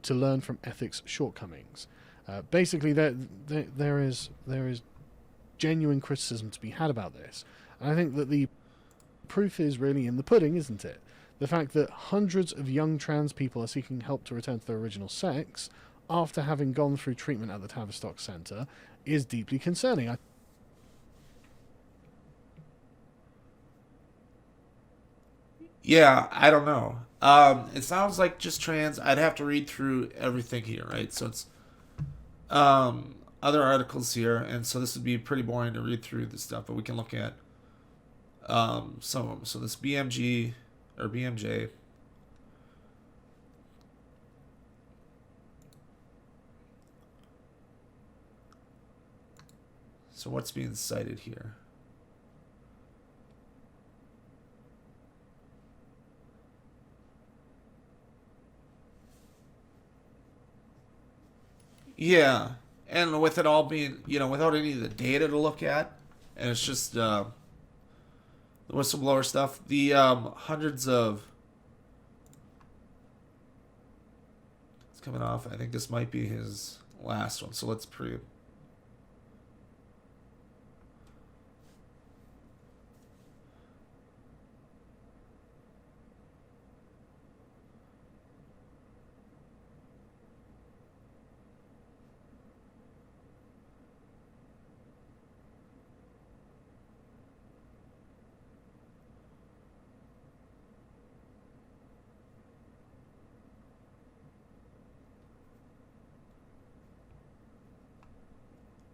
to learn from ethics shortcomings." Basically, there is genuine criticism to be had about this. And I think that the proof is really in the pudding, isn't it? The fact that hundreds of young trans people are seeking help to return to their original sex after having gone through treatment at the Tavistock Centre is deeply concerning. Yeah, I don't know. It sounds like just trans. I'd have to read through everything here, right? So it's other articles here, and so this would be pretty boring to read through this stuff, but we can look at some of them. So this BMG or BMJ. So what's being cited here? Yeah, and with it all being, without any of the data to look at, and it's just the whistleblower stuff, the hundreds of. It's coming off. I think this might be his last one, so let's pre.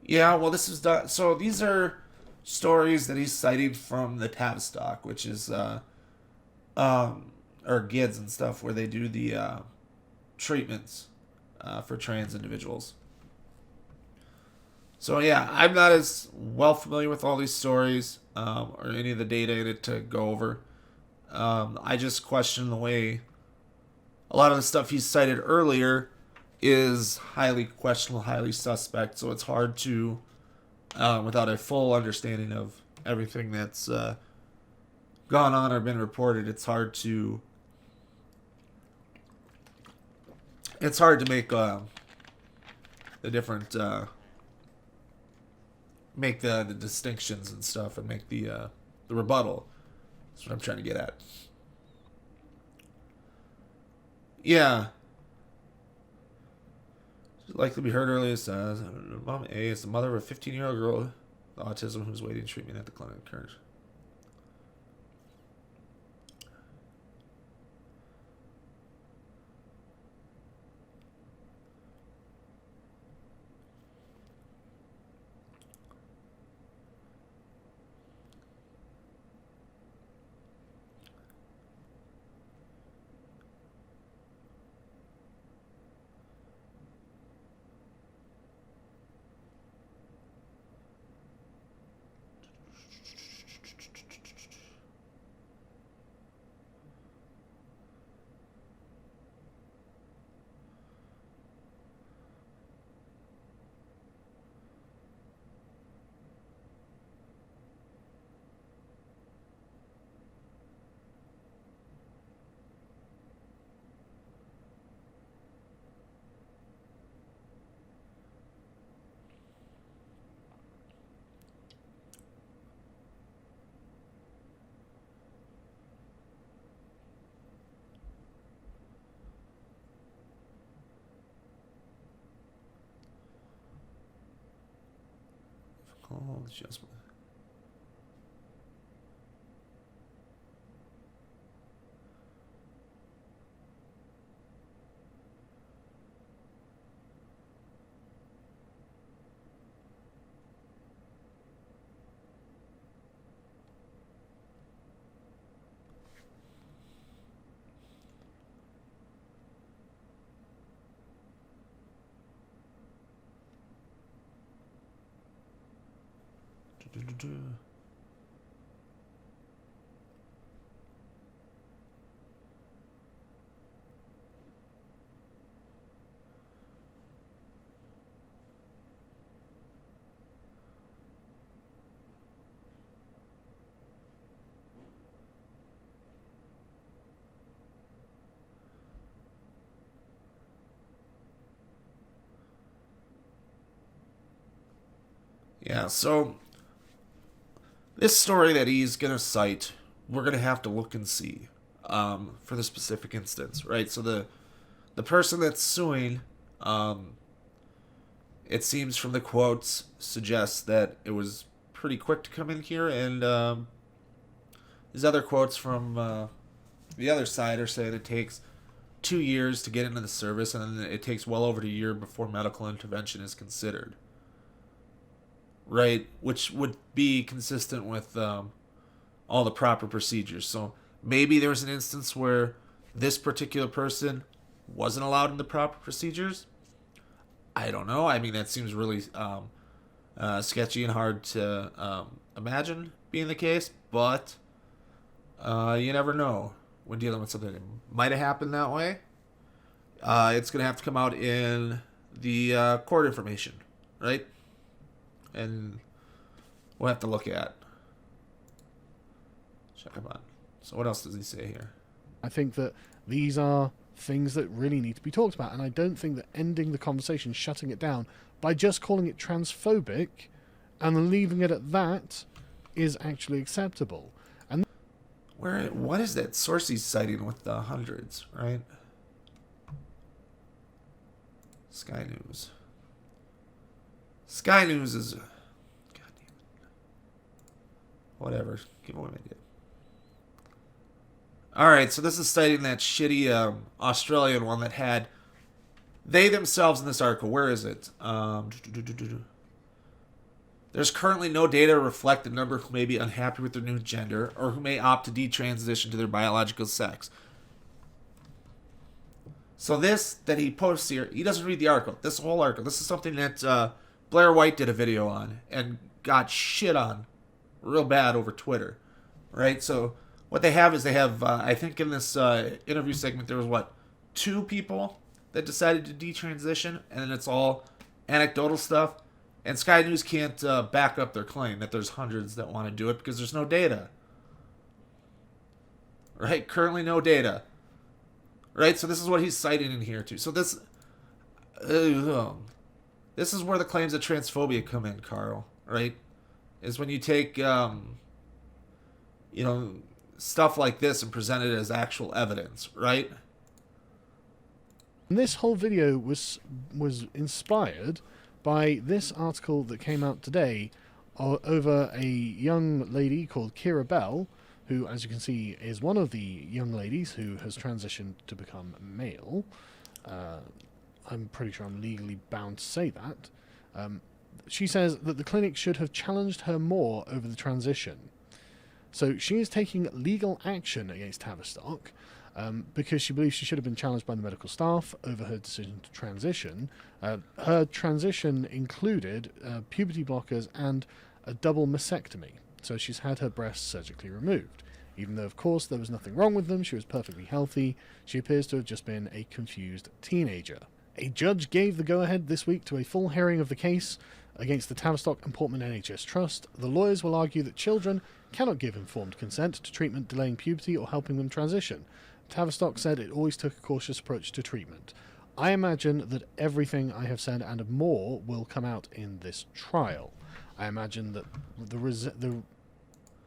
Yeah, well, this is done. So these are stories that he's citing from the Tavistock, which is or GIDS and stuff, where they do the treatments for trans individuals. So yeah, I'm not as well familiar with all these stories or any of the data in it to go over. I just question the way a lot of the stuff he cited earlier is highly questionable, highly suspect. So it's hard to, without a full understanding of everything that's gone on or been reported, it's hard to make the different make the distinctions and stuff and make the rebuttal. That's what I'm trying to get at. Yeah. Likely to be heard earlier says Mom A is the mother of a 15-year-old girl with autism who's waiting treatment at the clinic. Current. Oh, just. Yeah, so this story that he's going to cite, we're going to have to look and see for the specific instance, right? So the person that's suing, it seems from the quotes, suggests that it was pretty quick to come in here, and these other quotes from the other side are saying it takes 2 years to get into the service, and then it takes well over a year before medical intervention is considered. Right, which would be consistent with all the proper procedures. So maybe there was an instance where this particular person wasn't allowed in the proper procedures. I don't know. I mean, that seems really sketchy and hard to imagine being the case, but you never know when dealing with something that might have happened that way. It's going to have to come out in the court information, right? And we'll have to look at. Come on. So what else does he say here? I think that these are things that really need to be talked about, and I don't think that ending the conversation, shutting it down by just calling it transphobic and leaving it at that is actually acceptable. And what is that source he's citing with the hundreds, right? Sky News. Sky News is... God damn it. Whatever. Give away my idea. Alright, so this is citing that shitty Australian one that had they themselves in this article. Where is it? There's currently no data to reflect the number who may be unhappy with their new gender or who may opt to detransition to their biological sex. So this that he posts here, he doesn't read the article. This whole article. This is something that Blair White did a video on and got shit on real bad over Twitter. Right? So what they have is they have, I think in this interview segment, there was, 2 people that decided to detransition, and then it's all anecdotal stuff. And Sky News can't back up their claim that there's hundreds that want to do it because there's no data. Right? Currently no data. Right? So this is what he's citing in here, too. So this is where the claims of transphobia come in, Carl. Right? Is when you take, stuff like this and present it as actual evidence, right? And this whole video was inspired by this article that came out today over a young lady called Kira Bell, who, as you can see, is one of the young ladies who has transitioned to become male. I'm pretty sure I'm legally bound to say that. She says that the clinic should have challenged her more over the transition. So she is taking legal action against Tavistock because she believes she should have been challenged by the medical staff over her decision to transition. Her transition included puberty blockers and a double mastectomy. So she's had her breasts surgically removed. Even though, of course, there was nothing wrong with them, she was perfectly healthy, she appears to have just been a confused teenager. A judge gave the go-ahead this week to a full hearing of the case against the Tavistock and Portman NHS Trust. The lawyers will argue that children cannot give informed consent to treatment delaying puberty or helping them transition. Tavistock said it always took a cautious approach to treatment. I imagine that everything I have said and more will come out in this trial. I imagine that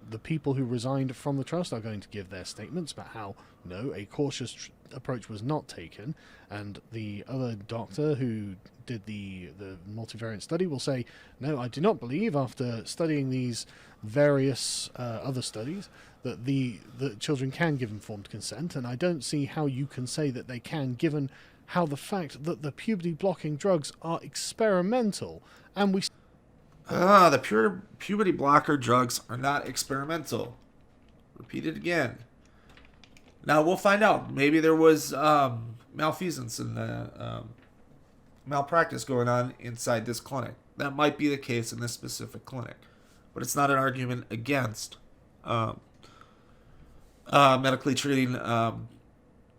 the people who resigned from the trust are going to give their statements about how, no, a cautious approach was not taken, and the other doctor who did the multivariate study will say, no, I do not believe, after studying these various other studies, that the children can give informed consent, and I don't see how you can say that they can, given how the fact that the puberty blocking drugs are experimental, and we... the puberty blocker drugs are not experimental. Repeat it again. Now, we'll find out. Maybe there was malfeasance and malpractice going on inside this clinic. That might be the case in this specific clinic. But it's not an argument against medically treating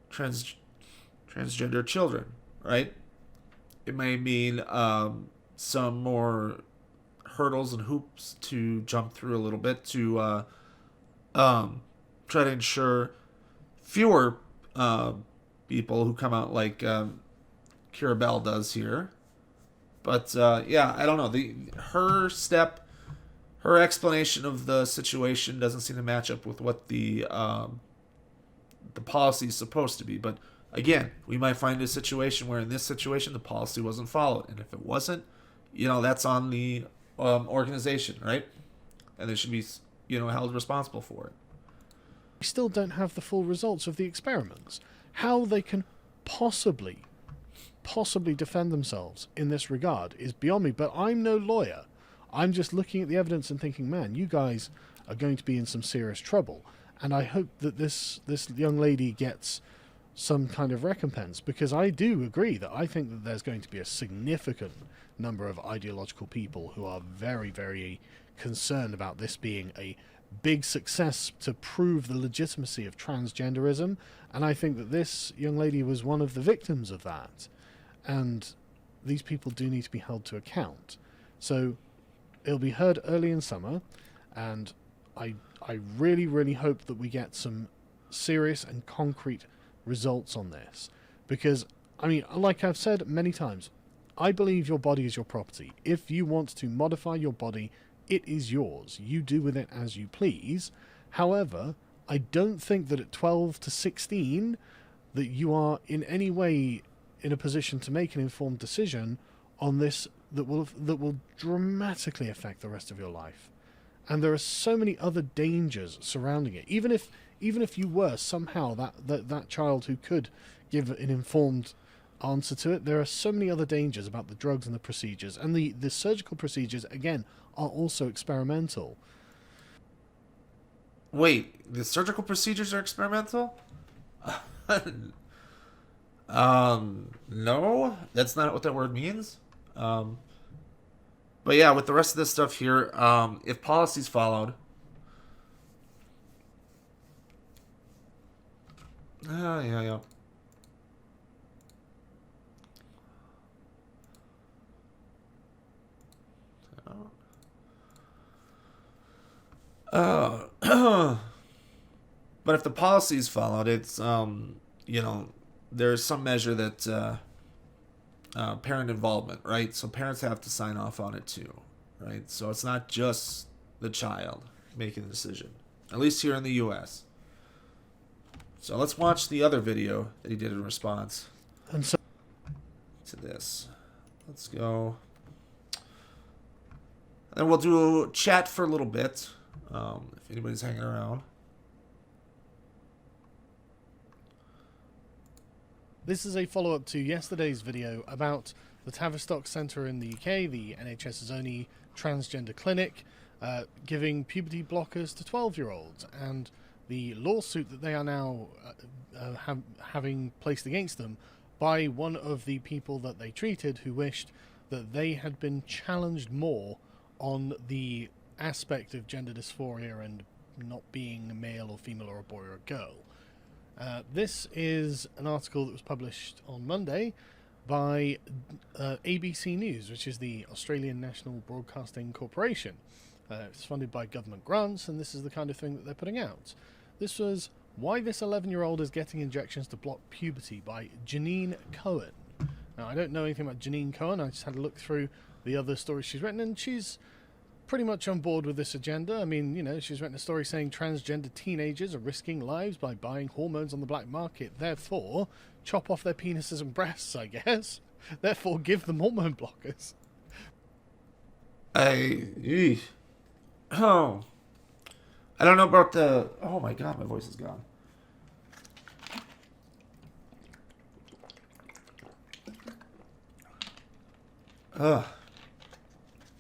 transgender children, right? It may mean some more hurdles and hoops to jump through a little bit to try to ensure fewer people who come out like Kira Bell does here. But yeah, I don't know. Her explanation of the situation doesn't seem to match up with what the policy is supposed to be. But again, we might find a situation where in this situation the policy wasn't followed, and if it wasn't, that's on the organization, right? And they should be, held responsible for it. We still don't have the full results of the experiments. How they can possibly defend themselves in this regard is beyond me, but I'm no lawyer. I'm just looking at the evidence and thinking, man, you guys are going to be in some serious trouble. And I hope that this young lady gets some kind of recompense, because I do agree that I think that there's going to be a significant number of ideological people who are very, very concerned about this being a big success to prove the legitimacy of transgenderism, and I think that this young lady was one of the victims of that. And these people do need to be held to account. So it'll be heard early in summer, and I really, really hope that we get some serious and concrete results on this. Because, I mean, like I've said many times, I believe your body is your property. If you want to modify your body, it is yours. You do with it as you please. However, I don't think that at 12 to 16 that you are in any way in a position to make an informed decision on this that will dramatically affect the rest of your life. And there are so many other dangers surrounding it. Even if you were somehow that child who could give an informed answer to it, there are so many other dangers about the drugs and the procedures. And the surgical procedures, again, are also experimental. Wait, the surgical procedures are experimental? No, that's not what that word means. But yeah, with the rest of this stuff here, if policy's followed, yeah. But if the policy is followed, it's there's some measure that parent involvement, right? So parents have to sign off on it too, right? So it's not just the child making the decision, at least here in the U.S. So let's watch the other video that he did in response to this. Let's go. And we'll do chat for a little bit, if anybody's hanging around. This is a follow-up to yesterday's video about the Tavistock Centre in the UK, the NHS's only transgender clinic, giving puberty blockers to 12-year-olds, and the lawsuit that they are now having placed against them by one of the people that they treated who wished that they had been challenged more on the aspect of gender dysphoria and not being a male or female or a boy or a girl. This is an article that was published on Monday by ABC News, which is the Australian National Broadcasting Corporation. It's funded by government grants, and this is the kind of thing that they're putting out. This was Why This 11-Year-Old is Getting Injections to Block Puberty by Janine Cohen. Now, I don't know anything about Janine Cohen. I just had a look through the other stories she's written, and she's pretty much on board with this agenda. I mean, she's written a story saying transgender teenagers are risking lives by buying hormones on the black market. Therefore, chop off their penises and breasts, I guess. Therefore, give them hormone blockers. I don't know about the... Oh my god, my voice is gone.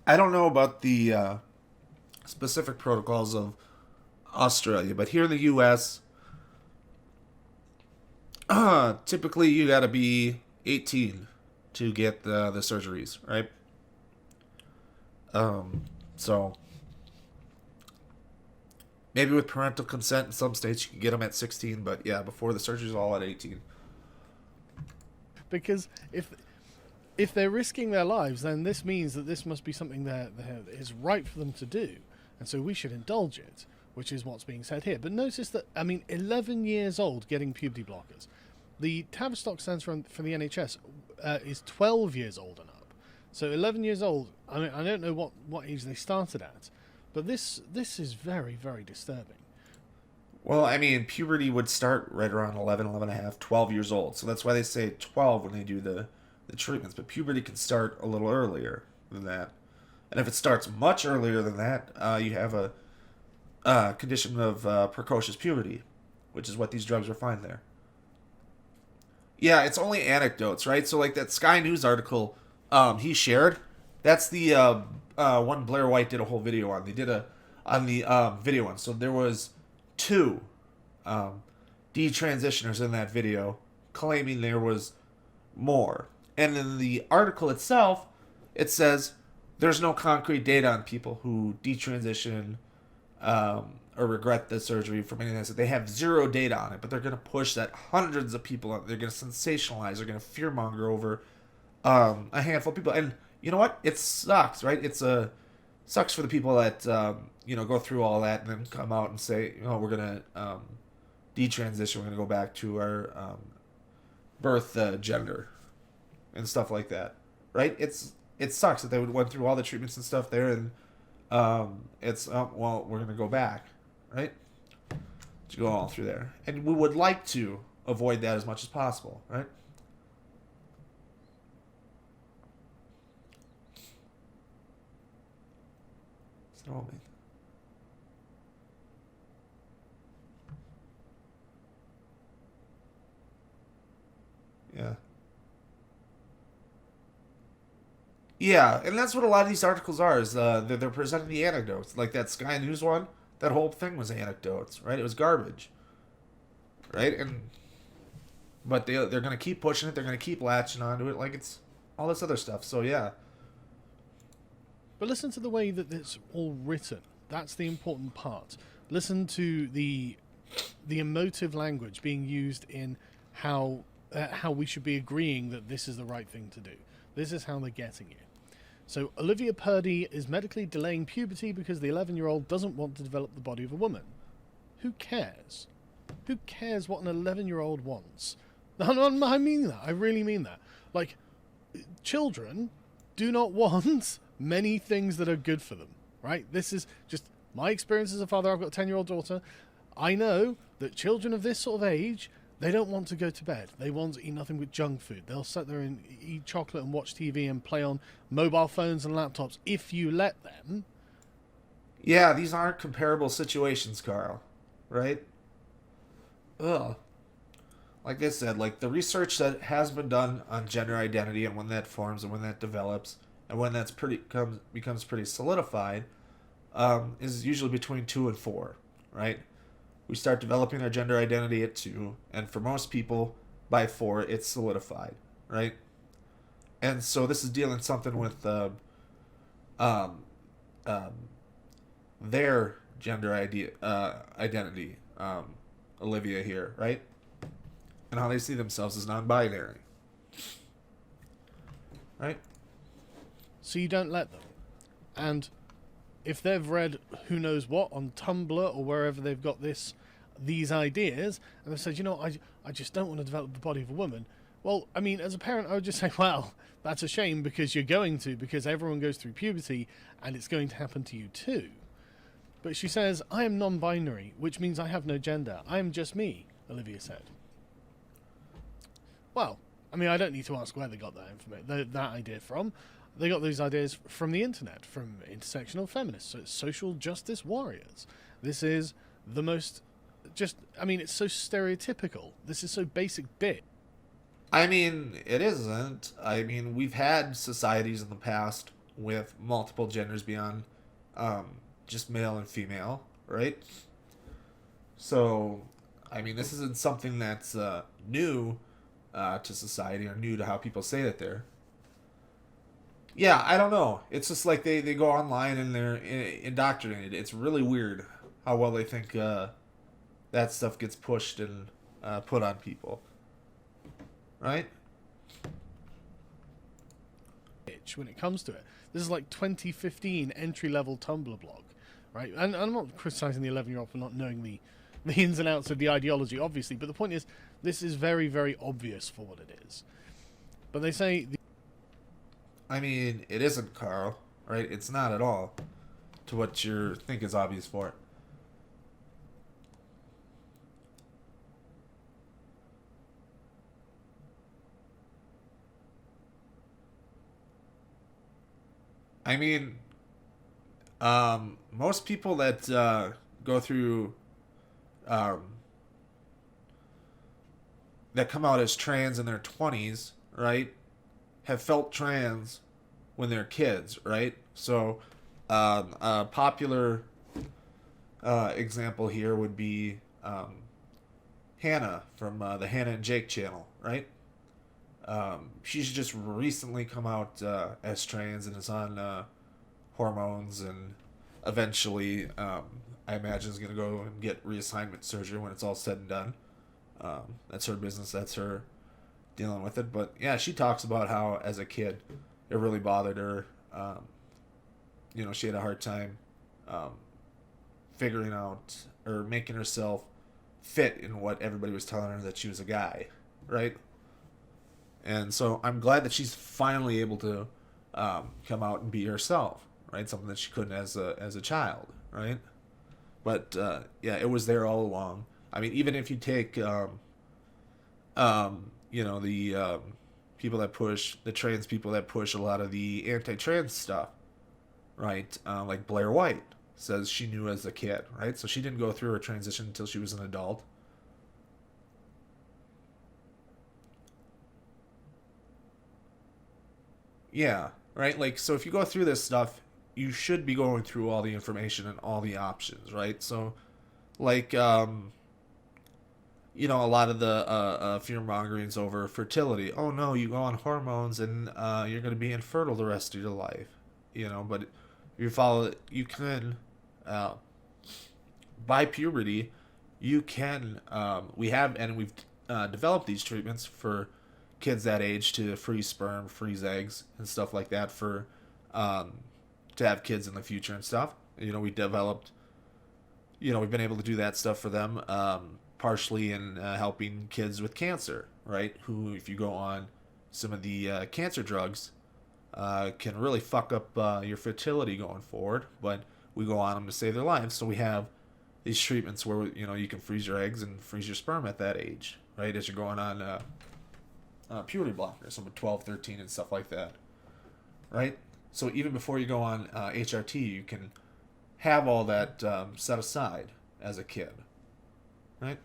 I don't know about the specific protocols of Australia, but here in the U.S., typically you gotta be 18 to get the surgeries, right? So maybe with parental consent in some states you can get them at 16, but yeah, before the surgery's all at 18. Because if they're risking their lives, then this means that this must be something that is right for them to do. And so we should indulge it, which is what's being said here. But notice that, 11 years old getting puberty blockers. The Tavistock Centre for the NHS is 12 years old and up. So 11 years old, I don't know what age they started at. But this is very, very disturbing. Well, puberty would start right around 11 and a half, 12 years old. So that's why they say 12 when they do the treatments, but puberty can start a little earlier than that. And if it starts much earlier than that, you have a condition of precocious puberty, which is what these drugs are fine there. Yeah, it's only anecdotes, right? So like that Sky News article he shared, that's the one Blair White did a whole video on. They did on the video one. So there was 2 detransitioners in that video claiming there was more. And in the article itself, it says there's no concrete data on people who detransition or regret the surgery from anything. So they have 0 data on it, but they're going to push that hundreds of people. They're going to sensationalize. They're going to fearmonger over a handful of people, and you know what? It sucks, right? Sucks for the people that go through all that and then come out and say, we're gonna detransition, we're gonna go back to our birth gender and stuff like that, right? It sucks that they would went through all the treatments and stuff there, and we're gonna go back, right? To go all through there, and we would like to avoid that as much as possible, right? Oh, man. Yeah. Yeah, and that's what a lot of these articles are. Is they're presenting the anecdotes, like that Sky News one. That whole thing was anecdotes, right? It was garbage, right? But they're gonna keep pushing it. They're gonna keep latching onto it, like it's all this other stuff. So yeah. But listen to the way that it's all written. That's the important part. Listen to the emotive language being used in how we should be agreeing that this is the right thing to do. This is how they're getting you. So Olivia Purdy is medically delaying puberty because the 11-year-old doesn't want to develop the body of a woman. Who cares? Who cares what an 11-year-old wants? No, I mean that. I really mean that. Like, children do not want many things that are good for them, right? This is just my experience as a father. I've got a 10-year-old daughter. I know that children of this sort of age, they don't want to go to bed. They want to eat nothing but junk food. They'll sit there and eat chocolate and watch TV and play on mobile phones and laptops if you let them. Yeah, these aren't comparable situations, Carl. Right? Ugh. Like I said, like the research that has been done on gender identity and when that forms and when that develops and when that's becomes pretty solidified, is usually between 2 and 4, right? We start developing our gender identity at 2, and for most people, by 4, it's solidified, right? And so this is dealing something with um, their gender identity, Olivia here, right? And how they see themselves as non-binary, right? So you don't let them. And if they've read who knows what on Tumblr or wherever they've got these ideas, and they've said, I just don't want to develop the body of a woman. Well, I mean, as a parent, I would just say, well, that's a shame because you're going to, because everyone goes through puberty and it's going to happen to you too. But she says, I am non-binary, which means I have no gender. I am just me, Olivia said. Well, I mean, I don't need to ask where they got that information, that idea from. They got these ideas from the internet, from intersectional feminists, so social justice warriors. This is the most, it's so stereotypical. This is so basic bit. I mean, it isn't. I mean, we've had societies in the past with multiple genders beyond just male and female, right? So, I mean, this isn't something that's new to society or new to how people say that they're. Yeah, I don't know. It's just like they go online and they're indoctrinated. It's really weird how well they think that stuff gets pushed and put on people. Right? When it comes to it. This is like 2015 entry-level Tumblr blog, right? And I'm not criticizing the 11-year-old for not knowing the ins and outs of the ideology, obviously, but the point is, this is very, very obvious for what it is. But they say... I mean, it isn't, Carl, right? It's not at all to what you think is obvious for it. I mean, most people that go through, that come out as trans in their 20s, right, have felt trans when they're kids, right? So, a popular example here would be Hannah from the Hannah and Jake channel, right? She's just recently come out as trans and is on hormones, and eventually, I imagine is going to go and get reassignment surgery when it's all said and done. That's her business. That's her dealing with it. But yeah, she talks about how as a kid it really bothered her. She had a hard time um, figuring out or making herself fit in what everybody was telling her that she was a guy, right? And so I'm glad that she's finally able to come out and be herself, right? Something that she couldn't as a child, right? But yeah, it was there all along. I mean, even if you take the people that push the trans people that push a lot of the anti-trans stuff, right? Like Blair White says she knew as a kid, right? So she didn't go through her transition until she was an adult. Yeah, right? Like, so if you go through this stuff, you should be going through all the information and all the options, right? So, like, a lot of the fear mongerings over fertility. Oh no, you go on hormones and you're going to be infertile the rest of your life. But if you follow it, you can, uh, by puberty, you can, we've developed these treatments for kids that age to freeze sperm, freeze eggs, and stuff like that for, um, to have kids in the future and stuff. We developed, we've been able to do that stuff for them, partially in helping kids with cancer, right? Who, if you go on some of the cancer drugs, can really fuck up your fertility going forward. But we go on them to save their lives. So we have these treatments where you can freeze your eggs and freeze your sperm at that age, right? As you're going on puberty blockers, some 12, 13, and stuff like that, right? So even before you go on HRT, you can have all that set aside as a kid, right?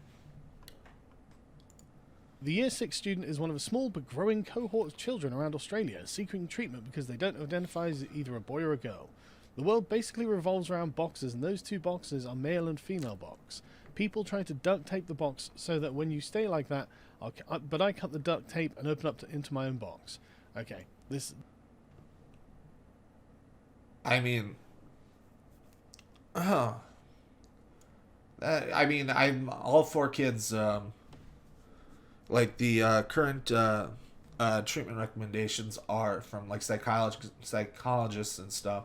The Year 6 student is one of a small but growing cohort of children around Australia seeking treatment because they don't identify as either a boy or a girl. The world basically revolves around boxes, and those two boxes are male and female box. People try to duct tape the box so that when you stay like that, but I cut the duct tape and open up into my own box. Okay, this... I mean, oh, I'm all for kids. Like the current treatment recommendations are from like psychologists and stuff.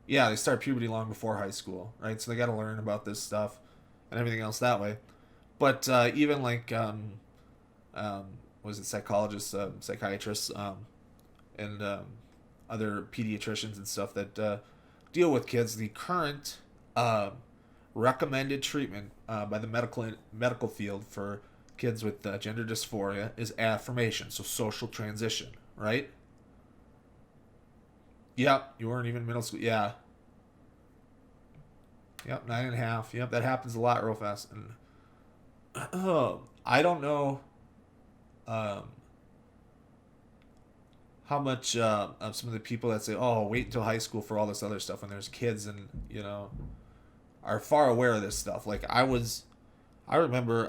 Yeah, they start puberty long before high school, right? So they got to learn about this stuff and everything else that way. But even like was it psychologists, psychiatrists, and other pediatricians and stuff that deal with kids, the current recommended treatment by the medical field for kids with gender dysphoria is affirmation, so social transition, right? Yep, you weren't even in middle school. Yeah. Yep, 9.5. Yep, that happens a lot real fast. And I don't know how much of some of the people that say, "Oh, wait until high school for all this other stuff," when there's kids and are far aware of this stuff. Like I remember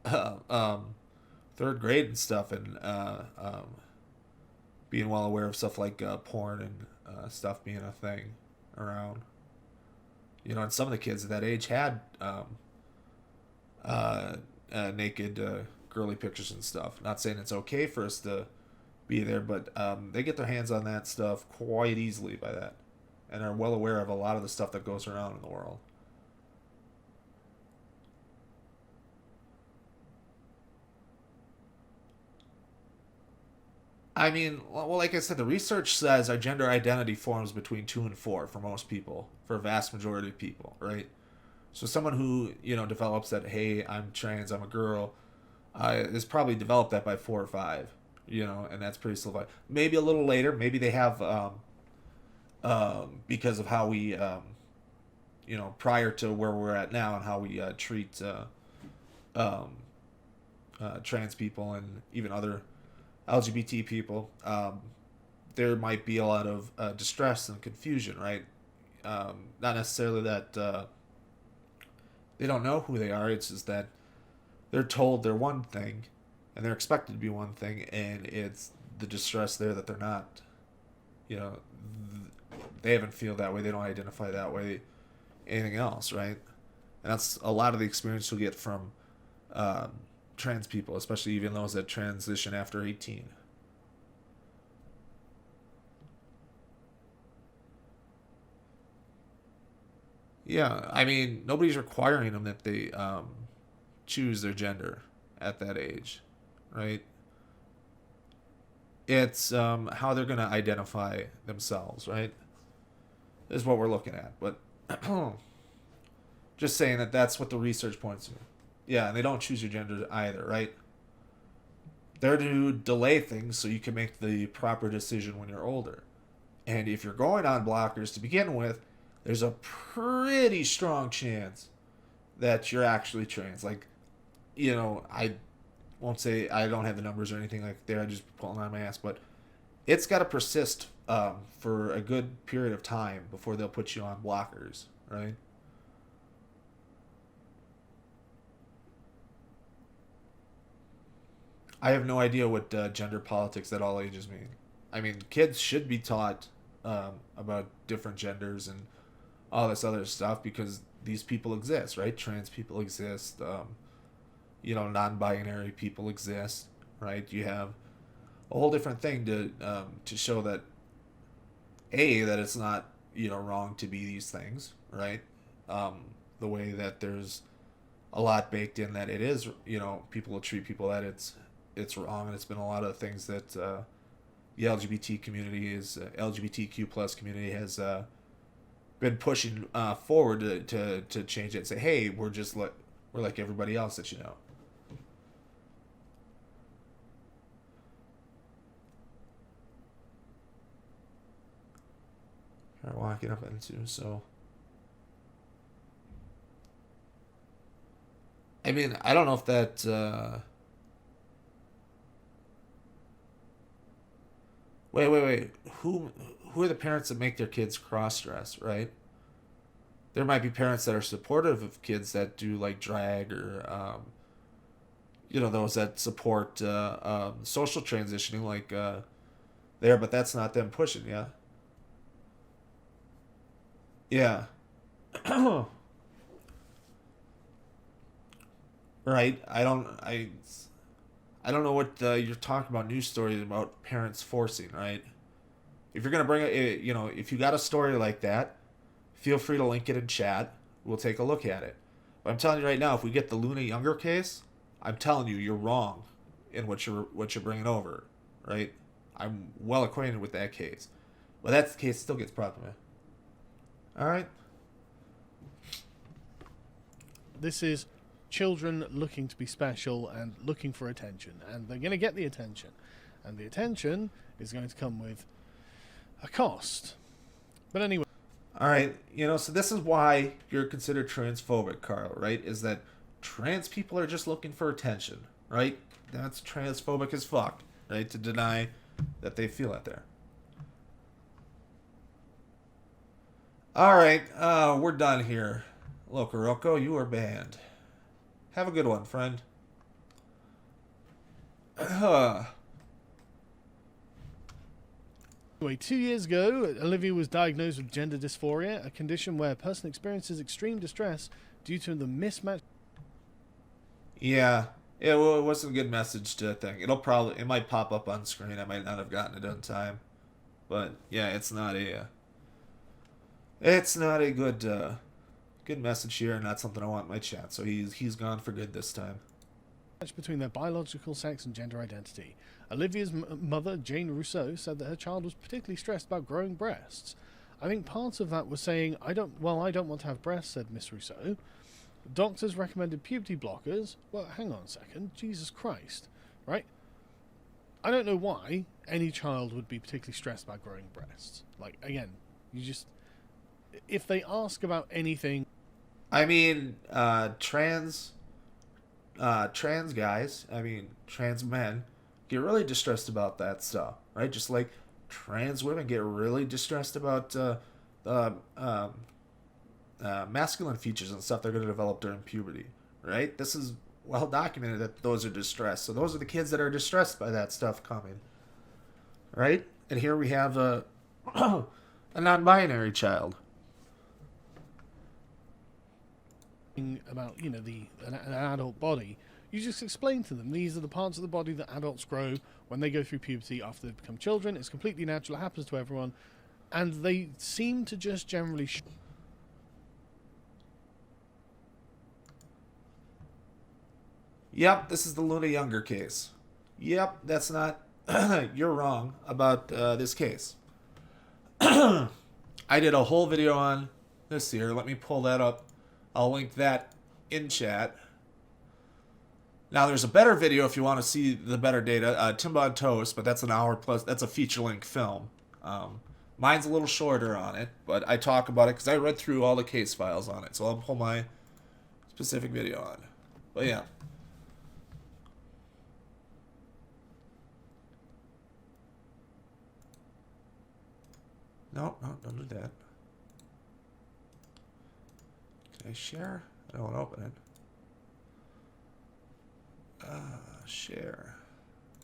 third grade and stuff, and being well aware of stuff like porn and stuff being a thing around. And some of the kids at that age had naked girly pictures and stuff. Not saying it's okay for us to be there, but they get their hands on that stuff quite easily by that, and are well aware of a lot of the stuff that goes around in the world. I mean, well, like I said, the research says our gender identity forms between 2 and 4 for most people, for a vast majority of people, right? So someone who develops that, hey, I'm trans, I'm a girl, is probably developed that by 4 or 5, and that's pretty simple. Maybe a little later, maybe they have, because of how we, prior to where we're at now and how we treat um, trans people and even other LGBT people, there might be a lot of distress and confusion, right? Not necessarily that they don't know who they are. It's just that they're told they're one thing, and they're expected to be one thing, and it's the distress there that they're not. They haven't feel that way. They don't identify that way. Anything else, right? And that's a lot of the experience you'll get from trans people, especially even those that transition after 18. Yeah, I mean, nobody's requiring them that they choose their gender at that age, right? It's how they're going to identify themselves, right? Is what we're looking at. But just saying that that's what the research points to. Yeah, and they don't choose your gender either, right? They're to delay things so you can make the proper decision when you're older. And if you're going on blockers to begin with, there's a pretty strong chance that you're actually trans. Like, I won't say I don't have the numbers or anything like that. I just pulling on my ass, but it's got to persist for a good period of time before they'll put you on blockers, right? I have no idea what gender politics at all ages mean. I mean, kids should be taught about different genders and all this other stuff because these people exist, right? Trans people exist. Non-binary people exist, right? You have a whole different thing to show that that it's not wrong to be these things, right? The way that there's a lot baked in that it is, people will treat people that it's wrong, and it's been a lot of things that the LGBTQ plus community has been pushing forward to change it and say, hey, we're like everybody else that you know. Are walking up into so. I mean, I don't know if that. Wait. Who are the parents that make their kids cross dress? Right. There might be parents that are supportive of kids that do like drag or those that support social transitioning like there, but that's not them pushing. Yeah. Yeah. Right. I don't know what you're talking about. News stories about parents forcing. Right. If you're gonna bring if you got a story like that, feel free to link it in chat. We'll take a look at it. But I'm telling you right now, if we get the Luna Younger case, I'm telling you, you're wrong in what you're bringing over. Right. I'm well acquainted with that case. But that case still gets brought to me. All right. This is children looking to be special and looking for attention, and they're going to get the attention, and the attention is going to come with a cost. But anyway. All right, so this is why you're considered transphobic, Carl, right? Is that trans people are just looking for attention, right? That's transphobic as fuck, right? To deny that they feel it there. All right, we're done here. Loco, you are banned. Have a good one, friend. Anyway, 2 years ago, Olivia was diagnosed with gender dysphoria, a condition where a person experiences extreme distress due to the mismatch. Yeah, it wasn't a good message to think. It might pop up on screen. I might not have gotten it on time, but yeah, it's not a good message here, and not something I want in my chat. So he's gone for good this time. Between their biological sex and gender identity. Olivia's mother, Jane Rousseau, said that her child was particularly stressed about growing breasts. I think part of that was saying, I don't want to have breasts, said Miss Rousseau. Doctors recommended puberty blockers. Well, hang on a second. Jesus Christ. Right? I don't know why any child would be particularly stressed about growing breasts. Like, again, if they ask about anything... I mean, trans guys, trans men, get really distressed about that stuff, right? Just like trans women get really distressed about masculine features and stuff they're going to develop during puberty, right? This is well documented that those are distressed. So those are the kids that are distressed by that stuff coming, right? And here we have a non-binary child. About an adult body, You just explain to them these are the parts of the body that adults grow when they go through puberty after they become children. It's completely natural. It happens to everyone. And they seem to just generally... Yep, this is the Luna Younger case. Yep, that's not... You're wrong about this case. I did a whole video on this here. Let me pull that up. I'll link that in chat. Now, there's a better video if you want to see the better data. Timba on Toast, but that's an hour plus. That's a feature-length film. Mine's a little shorter on it, but I talk about it because I read through all the case files on it. So I'll pull my specific video on. But yeah. No, don't do that. Can I share? I don't want to open it. Share.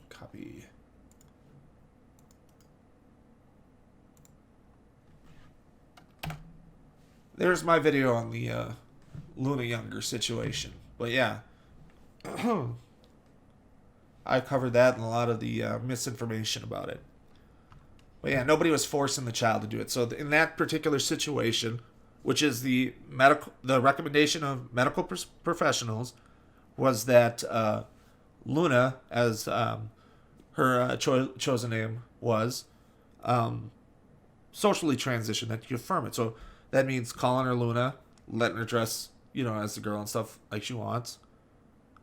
Copy. There's my video on the Luna Younger situation. But yeah. I covered that and a lot of the misinformation about it. But yeah, nobody was forcing the child to do it. So in that particular situation, which is the recommendation of medical professionals, was that Luna, as her chosen name was, socially transitioned, that you affirm it. So that means calling her Luna, letting her dress, as a girl and stuff like she wants,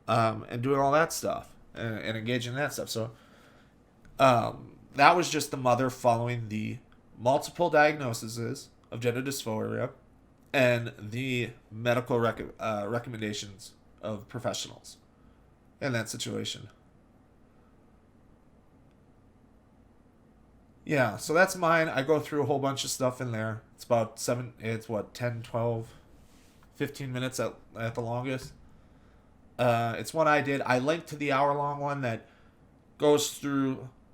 and doing all that stuff, and engaging in that stuff. So that was just the mother following the multiple diagnoses of gender dysphoria and the medical recommendations of professionals in that situation. Yeah, so that's mine. I go through a whole bunch of stuff in there. It's about 10, 12, 15 minutes at the longest. It's one I did. I linked to the hour-long one that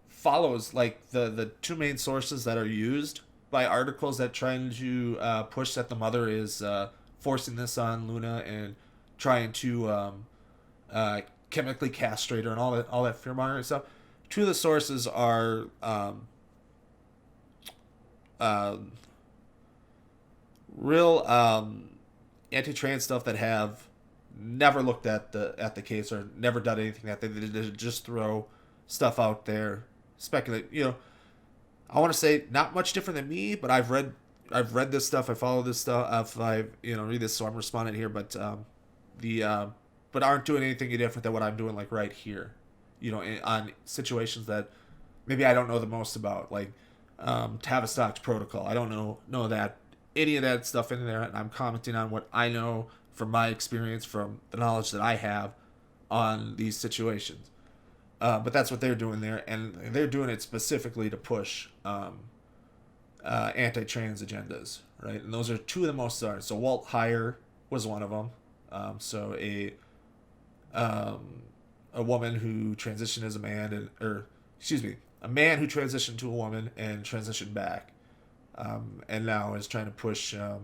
follows like the two main sources that are used by articles that trying to push that the mother is forcing this on Luna and trying to chemically castrate her and all that fear-mongering stuff. Two of the sources are real anti-trans stuff that have never looked at the case or never done anything that they just throw stuff out there, speculate. I want to say not much different than me, but I've read this stuff. I follow this stuff. I read this, so I'm responding here. But but aren't doing anything different than what I'm doing, like right here. On situations that maybe I don't know the most about, like Tavistock's protocol. I don't know that any of that stuff in there, and I'm commenting on what I know from my experience, from the knowledge that I have on these situations. But that's what they're doing there, and they're doing it specifically to push anti-trans agendas, right? And those are two of the most started. So Walt Heyer was one of them. So a woman who transitioned as a man, a man who transitioned to a woman and transitioned back, and now is trying to push the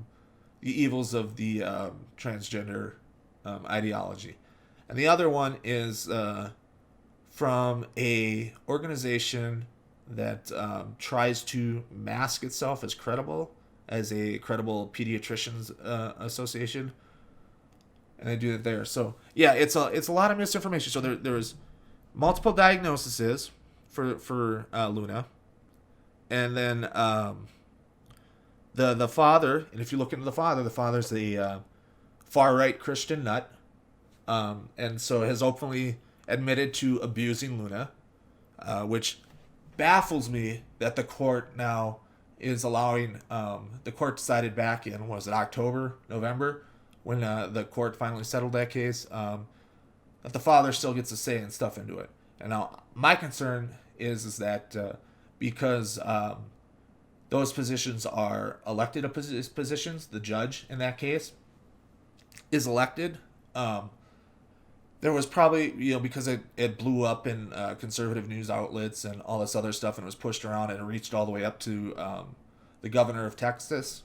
evils of the transgender ideology. And the other one is from a organization that tries to mask itself as a credible pediatricians association, and they do it there. So yeah, it's a lot of misinformation. So there's multiple diagnoses for Luna, and then the father. And if you look into the father's a far right Christian nut, and so has openly admitted to abusing Luna, which baffles me that the court now is allowing. The court decided back in, was it October, November, when the court finally settled that case, that the father still gets a say and stuff into it. And now my concern is that because those positions are elected positions, the judge in that case is elected. There was probably, because it blew up in conservative news outlets and all this other stuff, and it was pushed around, and it reached all the way up to the governor of Texas,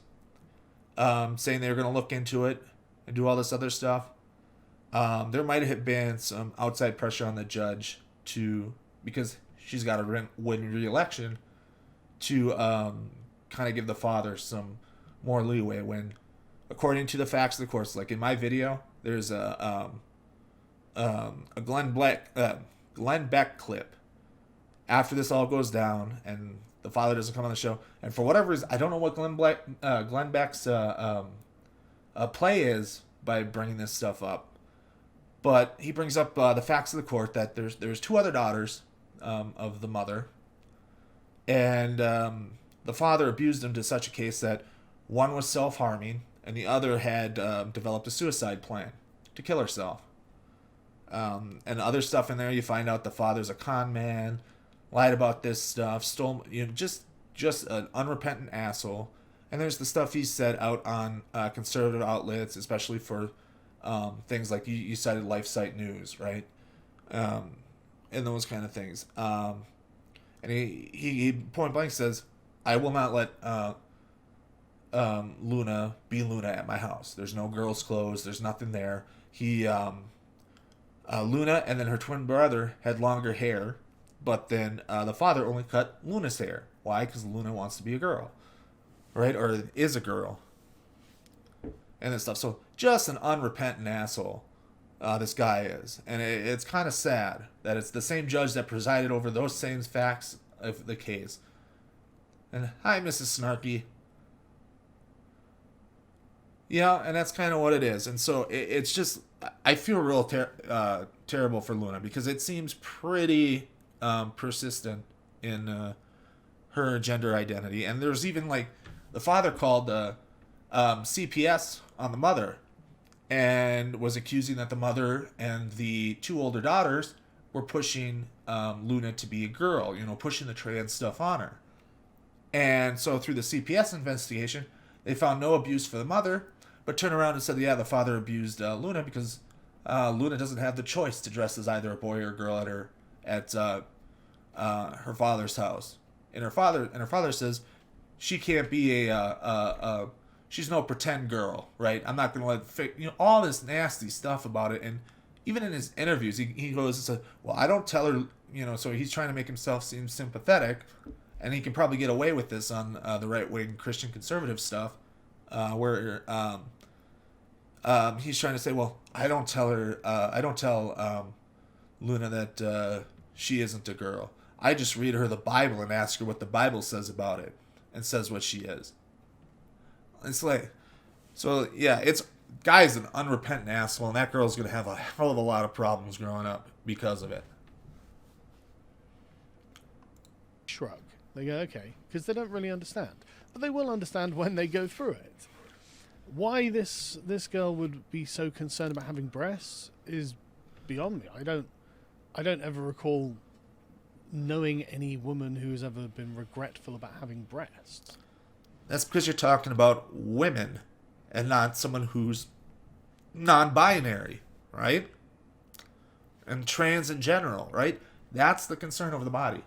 saying they were going to look into it and do all this other stuff. there might have been some outside pressure on the judge because she's got to win re-election to kind of give the father some more leeway when, according to the facts of the course, like in my video, there's a Glenn Beck clip after this all goes down and the father doesn't come on the show, and for whatever reason, I don't know what Glenn Beck's play is by bringing this stuff up, but he brings up the facts of the court that there's two other daughters of the mother, and the father abused them to such a case that one was self-harming and the other had developed a suicide plan to kill herself. And other stuff in there, you find out the father's a con man, lied about this stuff, stole, just an unrepentant asshole. And there's the stuff he said out on conservative outlets, especially for things like you cited LifeSite News, right? And those kind of things. And he point blank says, I will not let Luna be Luna at my house. There's no girls' clothes. There's nothing there. Luna and then her twin brother had longer hair, but then the father only cut Luna's hair. Why? Because Luna wants to be a girl, right? Or is a girl. And this stuff. So just an unrepentant asshole, this guy is. And it's kind of sad that it's the same judge that presided over those same facts of the case. And hi, Mrs. Snarky. Yeah, and that's kind of what it is. And so it's just, I feel real terrible for Luna because it seems pretty persistent in her gender identity. And there's even like, the father called CPS on the mother and was accusing that the mother and the two older daughters were pushing Luna to be a girl, pushing the trans stuff on her. And so through the CPS investigation, they found no abuse for the mother, but turned around and said, yeah, the father abused Luna because Luna doesn't have the choice to dress as either a boy or a girl at her father's house. And her father says she can't be she's no pretend girl, right? I'm not going to let all this nasty stuff about it. And even in his interviews, he goes and says, well, I don't tell her, so he's trying to make himself seem sympathetic. And he can probably get away with this on the right-wing Christian conservative stuff, where he's trying to say, well, I don't tell Luna that she isn't a girl. I just read her the Bible and ask her what the Bible says about it, and says what she is. It's like, so yeah, guy's an unrepentant asshole, and that girl's gonna have a hell of a lot of problems growing up because of it. Shrug. They go, okay, because they don't really understand. But they will understand when they go through it. Why this girl would be so concerned about having breasts is beyond me. I don't ever recall knowing any woman who's ever been regretful about having breasts. That's because you're talking about women and not someone who's non-binary, right? And trans in general, right? That's the concern over the body.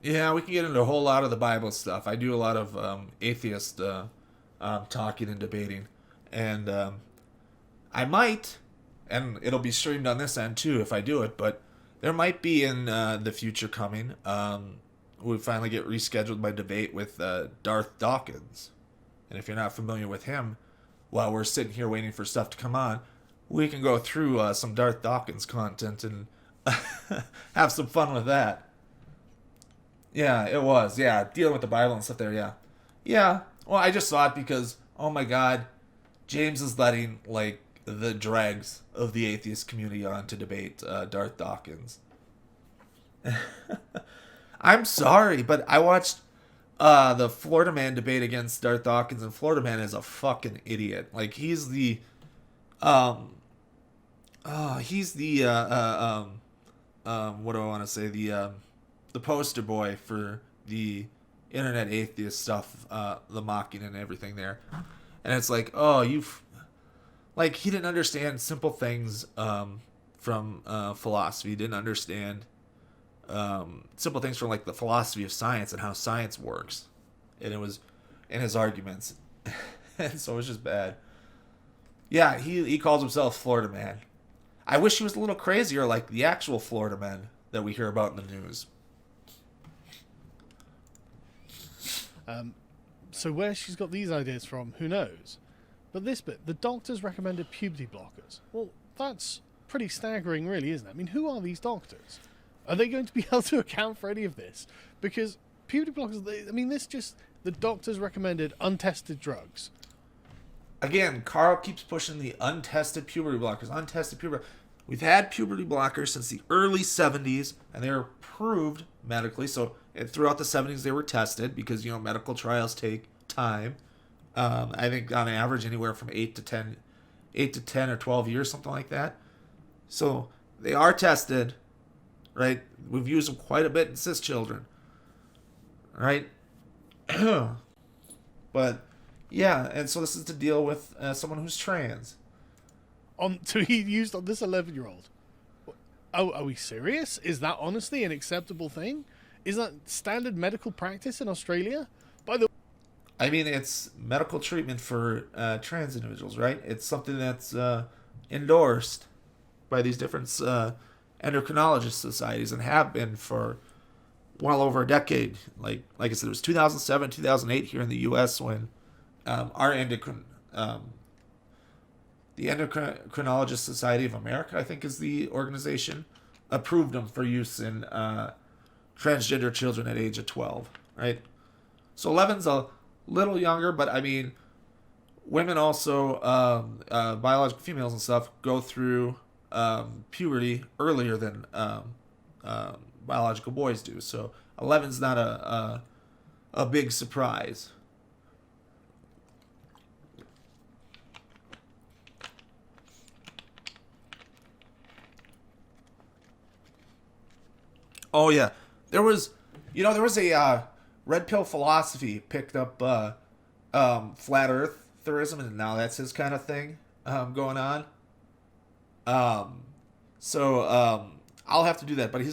Yeah, we can get into a whole lot of the Bible stuff. I do a lot of atheist talking and debating. And I might, and it'll be streamed on this end too if I do it, but there might be in the future coming, we finally get rescheduled my debate with Darth Dawkins. And if you're not familiar with him, while we're sitting here waiting for stuff to come on, we can go through some Darth Dawkins content and have some fun with that. Yeah, it was. Yeah, dealing with the Bible and stuff there, yeah. Yeah, well, I just saw it because, oh my God, James is letting, like, the dregs of the atheist community on to debate Darth Dawkins. I'm sorry, but I watched the Florida Man debate against Darth Dawkins, and Florida Man is a fucking idiot. Like, he's the... what do I want to say? The poster boy for the internet atheist stuff, the mocking and everything there. And it's like, oh, like, he didn't understand simple things from philosophy. He didn't understand simple things from, like, the philosophy of science and how science works. and it was in his arguments, and so it was just bad. Yeah, he calls himself Florida Man. I wish he was a little crazier like the actual Florida men that we hear about in the news. So where she's got these ideas from, who knows? But this bit, the doctors recommended puberty blockers. Well, that's pretty staggering, really, isn't it? I mean, who are these doctors? Are they going to be able to account for any of this? Because puberty blockers, the doctors recommended untested drugs. Again, Carl keeps pushing the untested puberty blockers. Untested puberty. We've had puberty blockers since the early 70s, and they were proved medically. So throughout the 70s, they were tested because, medical trials take time. I think on average anywhere from 8 to 10 or 12 years, something like that. So they are tested, right? We've used them quite a bit in cis children, right? But yeah, and so this is to deal with someone who's trans. So he used on this 11-year-old. Oh, are we serious? Is that honestly an acceptable thing? Is that standard medical practice in Australia? I mean, it's medical treatment for trans individuals, right? It's something that's endorsed by these different endocrinologist societies and have been for well over a decade. Like I said, it was 2007, 2008 here in the U.S. when the Endocrinologist Society of America, I think is the organization, approved them for use in transgender children at age of 12, right? So 11's a little younger, but I mean, women also, biological females and stuff, go through puberty earlier than biological boys do. So 11's not a big surprise. Oh yeah, there was a red pill philosophy picked up flat eartherism, and now that's his kind of thing going on. So I'll have to do that, but he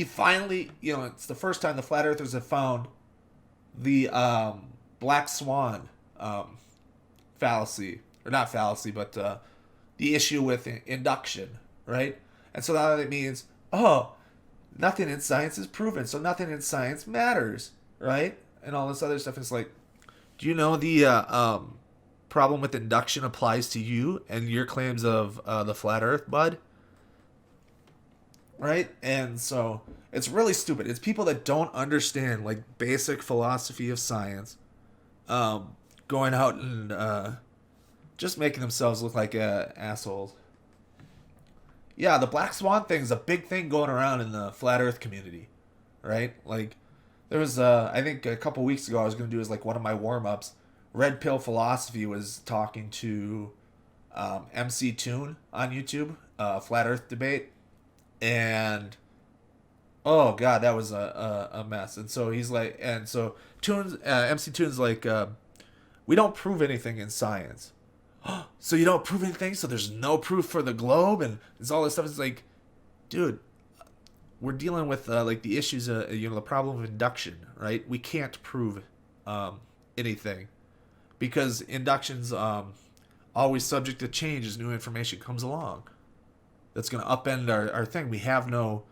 finally, it's the first time the flat earthers have found the black swan fallacy, or not fallacy, but the issue with induction, right? And so now that means, nothing in science is proven, so nothing in science matters, right? And all this other stuff. It's like, do you know the problem with induction applies to you and your claims of the flat earth, bud? Right? And so it's really stupid. It's people that don't understand basic philosophy of science going out and just making themselves look like assholes. Yeah, the black swan thing is a big thing going around in the flat earth community, right? There was, I think a couple weeks ago I was going to do as one of my warm-ups. Red Pill Philosophy was talking to MC Toon on YouTube, Flat Earth Debate, and oh god, that was a mess. And so MC Toon's we don't prove anything in science. So you don't prove anything, so there's no proof for the globe, and it's all this stuff. It's like, dude, we're dealing with the issues, the problem of induction, right? We can't prove anything because induction's always subject to change as new information comes along. That's going to upend our thing. We have no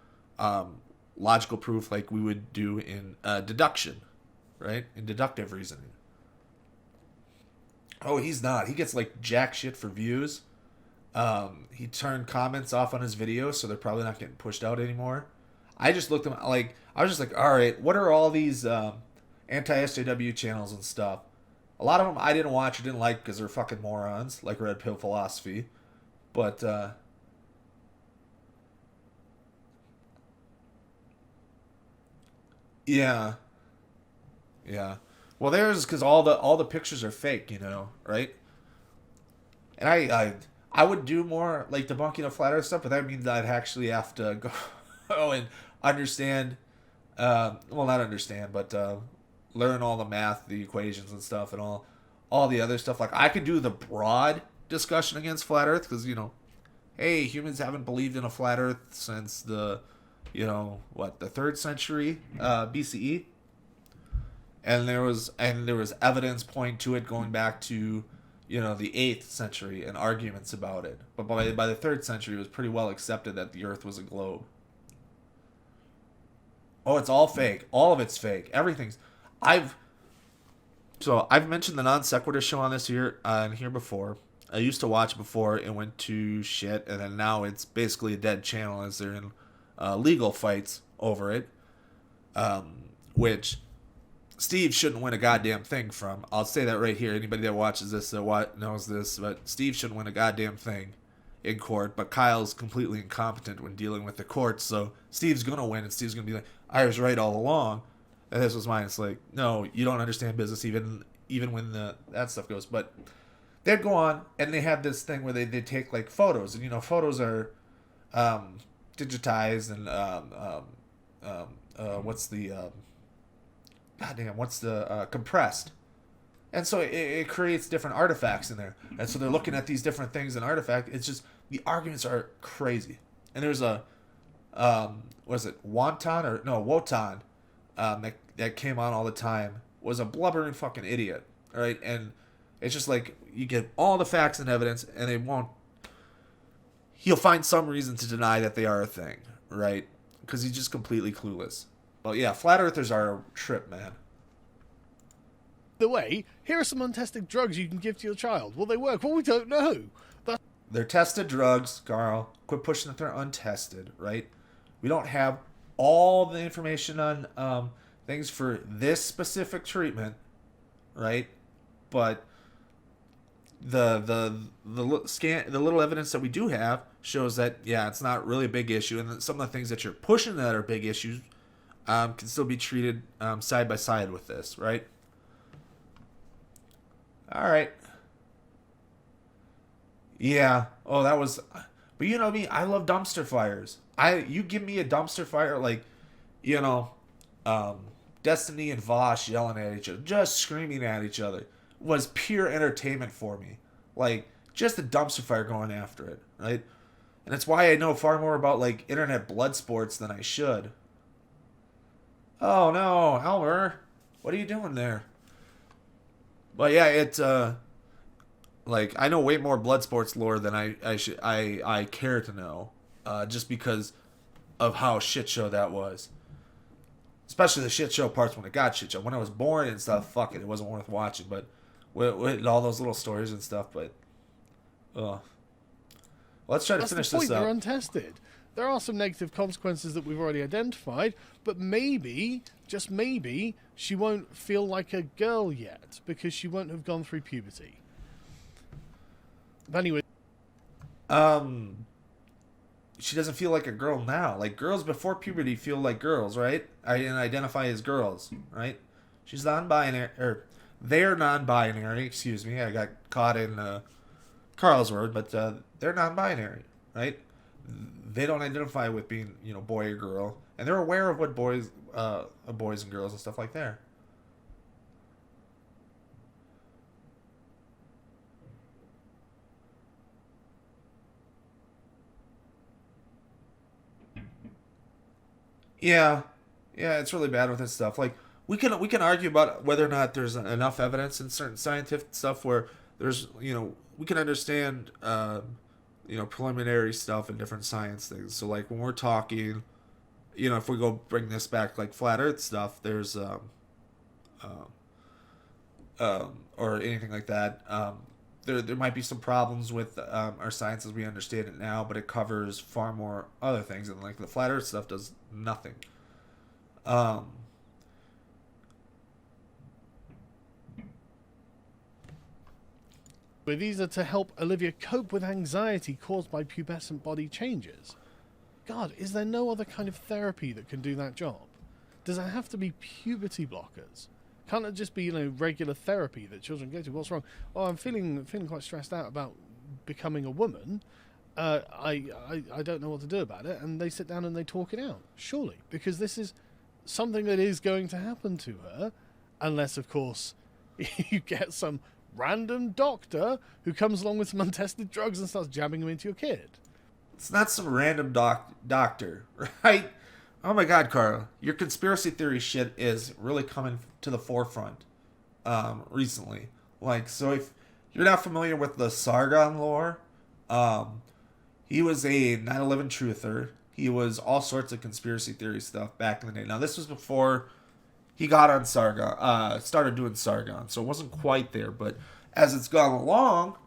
logical proof like we would do in deduction, right? In deductive reasoning. Oh, he's not. He gets jack shit for views. He turned comments off on his videos, so they're probably not getting pushed out anymore. I just looked at him, I was just all right, what are all these anti-SJW channels and stuff? A lot of them I didn't watch or didn't like because they're fucking morons, like Red Pill Philosophy. But yeah. Well, there's because all the pictures are fake, right? And I would do more debunking of flat Earth stuff, but that means I'd actually have to go and understand, well, not understand, but learn all the math, the equations and stuff, and all the other stuff. I could do the broad discussion against flat Earth because hey, humans haven't believed in a flat Earth since the 3rd century BCE. and there was evidence pointing to it going back to, the 8th century and arguments about it. But by the 3rd century, it was pretty well accepted that the Earth was a globe. Oh, it's all fake. All of it's fake. Everything's. I've mentioned the non sequitur show on this here before. I used to watch before it went to shit, and then now it's basically a dead channel as they're in legal fights over it, which Steve shouldn't win a goddamn thing from. I'll say that right here. Anybody that watches this knows this, but Steve shouldn't win a goddamn thing in court, but Kyle's completely incompetent when dealing with the courts, so Steve's gonna win, and Steve's gonna be like, I was right all along, and this was mine. It's like, no, you don't understand business even when that stuff goes. But they'd go on, and they had this thing where they take like photos, and photos are digitized, and compressed. And so it creates different artifacts in there. And so they're looking at these different things and artifacts. It's just, the arguments are crazy. And there's a, Wotan, that came on all the time, was a blubbering fucking idiot. Right? And it's just like, you get all the facts and evidence, and he'll find some reason to deny that they are a thing. Right? Because he's just completely clueless. But yeah, flat earthers are a trip, man. The way, here are some untested drugs you can give to your child. Will they work? Well, we don't know. They're tested drugs, Carl. Quit pushing that they're untested, right? We don't have all the information on things for this specific treatment, right? But the little evidence that we do have shows that, yeah, it's not really a big issue, and some of the things that you're pushing that are big issues can still be treated side by side with this, right? All right. Yeah. Oh, that was. But you know me, I love dumpster fires. You give me a dumpster fire like, Destiny and Vosh yelling at each other, just screaming at each other, was pure entertainment for me. Like, just a dumpster fire going after it, right? And that's why I know far more about like internet blood sports than I should. Oh no, Elmer, what are you doing there? But yeah, it's like, I know way more blood sports lore than I care to know, just because of how shit show that was. Especially the shit show parts when it got shit show. When I was born and stuff, fuck it wasn't worth watching. But with all those little stories and stuff, but let's try to finish the point. this up. They're untested. There are some negative consequences that we've already identified, but maybe, just maybe, she won't feel like a girl yet because she won't have gone through puberty. But anyway, she doesn't feel like a girl now. Like, girls before puberty feel like girls, right? And identify as girls, right? She's non-binary, or they're non-binary. Excuse me, I got caught in Carl's word, but they're non-binary, right? They don't identify with being, boy or girl, and they're aware of what boys and girls and stuff like that. Yeah, it's really bad with this stuff. Like, we can argue about whether or not there's enough evidence in certain scientific stuff where there's, we can understand, preliminary stuff and different science things. So like when we're talking, if we go bring this back, like flat Earth stuff, there's or anything like that. There might be some problems with our science as we understand it now, but it covers far more other things, and like the flat Earth stuff does nothing. these are to help Olivia cope with anxiety caused by pubescent body changes. God, is there no other kind of therapy that can do that job? Does it have to be puberty blockers? Can't it just be, regular therapy that children go to? What's wrong? Oh, I'm feeling quite stressed out about becoming a woman. I don't know what to do about it. And they sit down and they talk it out. Surely. Because this is something that is going to happen to her. Unless, of course, you get some random doctor who comes along with some untested drugs and starts jabbing them into your kid. It's not some random doctor, right? Oh my God, Carl, your conspiracy theory shit is really coming to the forefront recently. Like, so if you're not familiar with the Sargon lore, um, he was a 9/11 truther. He was all sorts of conspiracy theory stuff back in the day. Now, this was before he got on Sargon, started doing Sargon, so it wasn't quite there. But as it's gone along,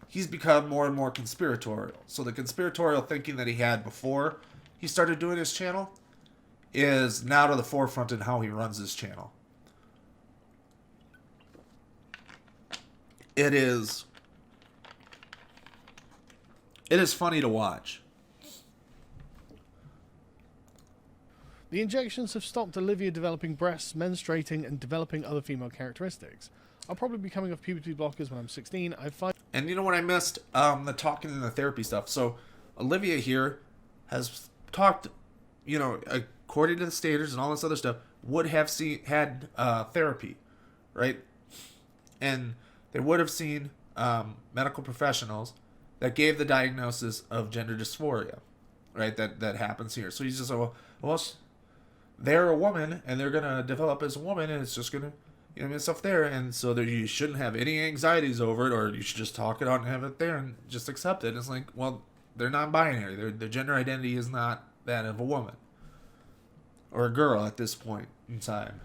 he's become more and more conspiratorial. So the conspiratorial thinking that he had before he started doing his channel is now to the forefront in how he runs his channel. It is funny to watch. The injections have stopped Olivia developing breasts, menstruating, and developing other female characteristics. I'll probably be coming off puberty blockers when I'm 16. I find. And you know what I missed? The talking and the therapy stuff. So Olivia here has talked, according to the standards and all this other stuff, would have had therapy, right? And they would have seen medical professionals that gave the diagnosis of gender dysphoria, right? That happens here. So he's just like, well, they're a woman and they're gonna develop as a woman, and it's just gonna, stuff there, and so that you shouldn't have any anxieties over it, or you should just talk it out and have it there and just accept it. And it's like, well, they're non-binary. Their gender identity is not that of a woman or a girl at this point in time.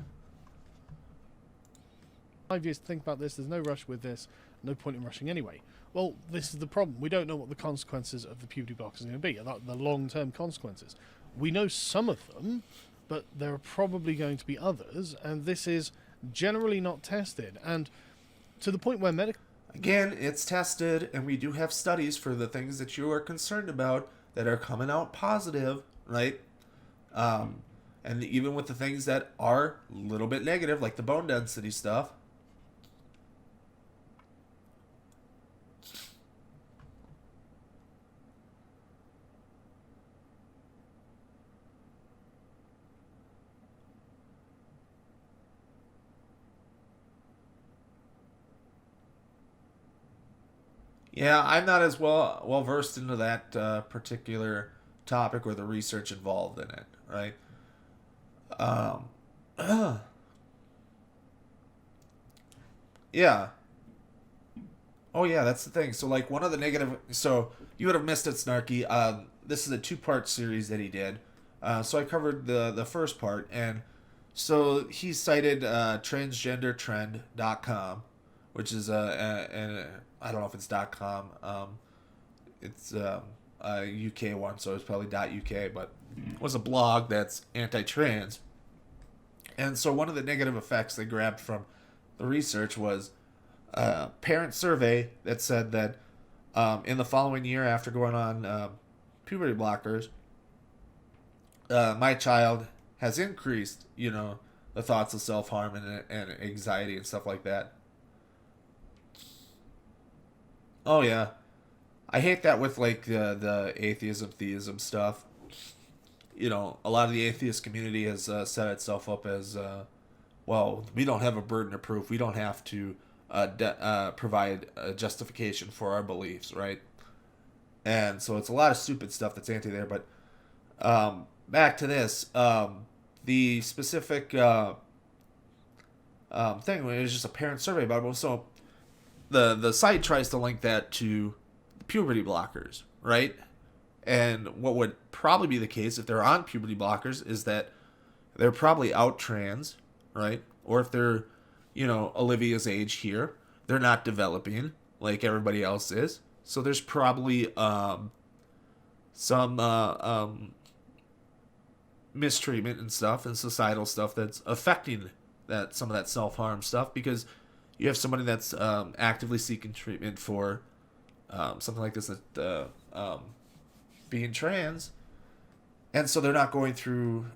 5 years to think about this. There's no rush with this. No point in rushing anyway. Well, this is the problem. We don't know what the consequences of the puberty blockers are going to be, the long-term consequences. We know some of them, but there are probably going to be others, and this is generally not tested. And to the point where medical... Again, it's tested, and we do have studies for the things that you are concerned about that are coming out positive, right? And even with the things that are a little bit negative, like the bone density stuff. Yeah, I'm not as well versed into that particular topic or the research involved in it, right? Um, yeah. Oh yeah, that's the thing. So like one of the negative. So you would have missed it, Snarky. This is a two-part series that he did. So I covered the first part, and so he cited transgendertrend.com, which is I don't know if it's .com. It's a UK one, so it's probably .uk, but it was a blog that's anti-trans. And so one of the negative effects they grabbed from the research was a parent survey that said that in the following year after going on puberty blockers, my child has increased, the thoughts of self-harm and anxiety and stuff like that. Oh yeah, I hate that with like the atheism, theism stuff. A lot of the atheist community has set itself up as, well, we don't have a burden of proof. We don't have to provide a justification for our beliefs, right? And so it's a lot of stupid stuff that's anti there. But back to this, the specific thing it was just a parent survey about it. So the site tries to link that to puberty blockers, right? And what would probably be the case if they're on puberty blockers is that they're probably out trans, right? Or if they're, Olivia's age here, they're not developing like everybody else is. So there's probably some mistreatment and stuff and societal stuff that's affecting some of that self-harm stuff, because you have somebody that's actively seeking treatment for something like this, that being trans, and so they're not going through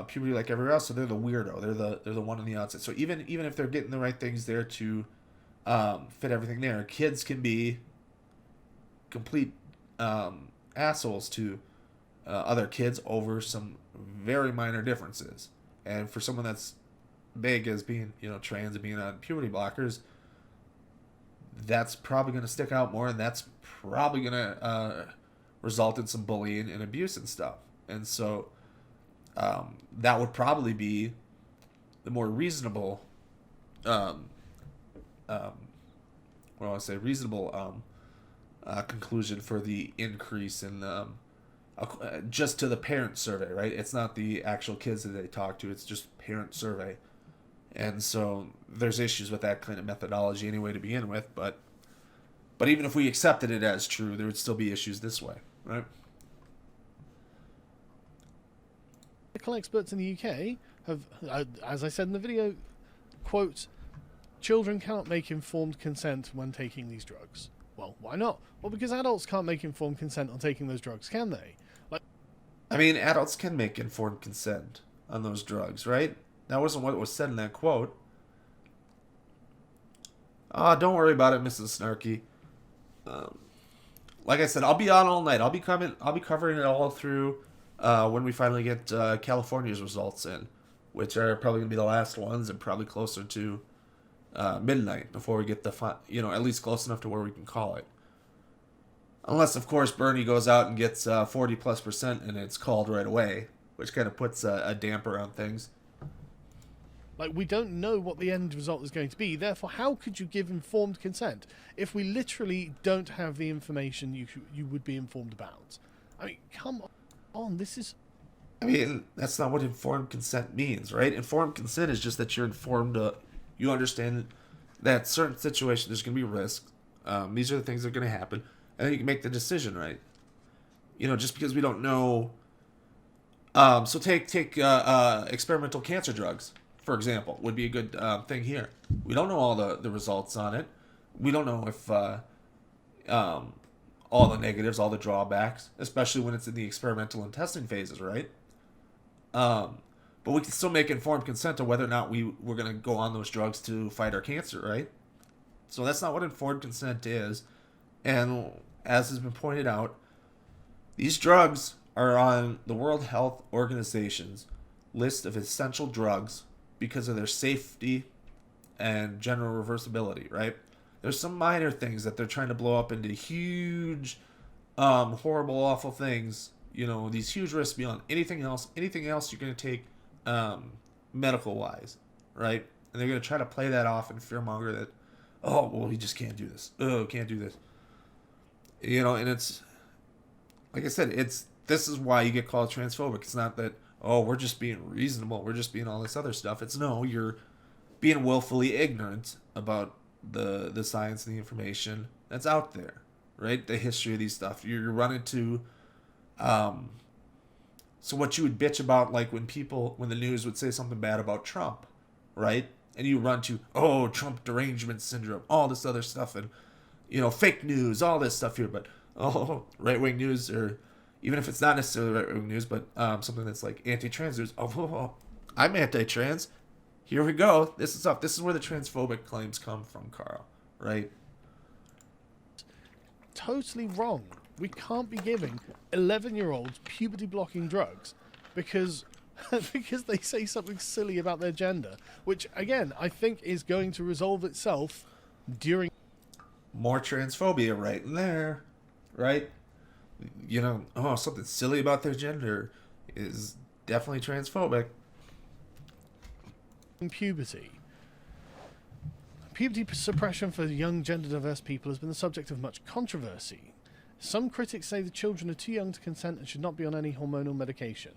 puberty like everywhere else. So they're the weirdo. They're the one on the outside. So even if they're getting the right things there to fit everything there, kids can be complete assholes to other kids over some very minor differences. And for someone that's big as being trans and being on puberty blockers, that's probably going to stick out more, and that's probably going to result in some bullying and abuse and stuff. And so that would probably be the more reasonable, um, um, what do I want to say, reasonable conclusion for the increase in just to the parent survey, right? It's not the actual kids that they talk to; it's just parent survey, and so there's issues with that kind of methodology anyway to begin with. But even if we accepted it as true, there would still be issues this way, right? Medical experts in the UK have, as I said in the video, quote, children cannot make informed consent when taking these drugs. Well, why not? Well, because adults can't make informed consent on taking those drugs, can they? I mean, adults can make informed consent on those drugs, right? That wasn't what was said in that quote. Don't worry about it, Mrs. Snarky. Like I said, I'll be on all night. I'll be covering it all through when we finally get California's results in, which are probably gonna be the last ones and probably closer to midnight before we get at least close enough to where we can call it. Unless, of course, Bernie goes out and gets 40+% and it's called right away, which kind of puts a damper on things. Like, we don't know what the end result is going to be. Therefore, how could you give informed consent if we literally don't have the information you would be informed about? I mean, come on, this is... I mean, that's not what informed consent means, right? Informed consent is just that you're informed, you understand that certain situations there's going to be risk. These are the things that are going to happen. And then you can make the decision, right? Just because we don't know... so take experimental cancer drugs, for example, would be a good thing here. We don't know all the results on it. We don't know if all the negatives, all the drawbacks, especially when it's in the experimental and testing phases, right? But we can still make informed consent on whether or not we're going to go on those drugs to fight our cancer, right? So that's not what informed consent is. And as has been pointed out, these drugs are on the World Health Organization's list of essential drugs because of their safety and general reversibility, right? There's some minor things that they're trying to blow up into huge, horrible, awful things. These huge risks beyond anything else you're going to take medical-wise, right? And they're going to try to play that off and fearmonger that, oh, well, we just can't do this. Oh, can't do this. And it's, like I said, this is why you get called transphobic. It's not that, oh, we're just being reasonable, we're just being all this other stuff. It's no, you're being willfully ignorant about the science and the information that's out there, right? The history of these stuff. You're running to, so what you would bitch about, like when the news would say something bad about Trump, right? And you run to, oh, Trump derangement syndrome, all this other stuff, and fake news, all this stuff here, but right-wing news, or even if it's not necessarily right-wing news, but something that's like anti-trans news. Oh, I'm anti-trans. Here we go. This is up. This is where the transphobic claims come from, Carl. Right? Totally wrong. We can't be giving 11-year-olds puberty-blocking drugs because they say something silly about their gender, which, again, I think is going to resolve itself during... More transphobia right in there, right? Something silly about their gender is definitely transphobic. Puberty. Puberty suppression for young gender-diverse people has been the subject of much controversy. Some critics say the children are too young to consent and should not be on any hormonal medication.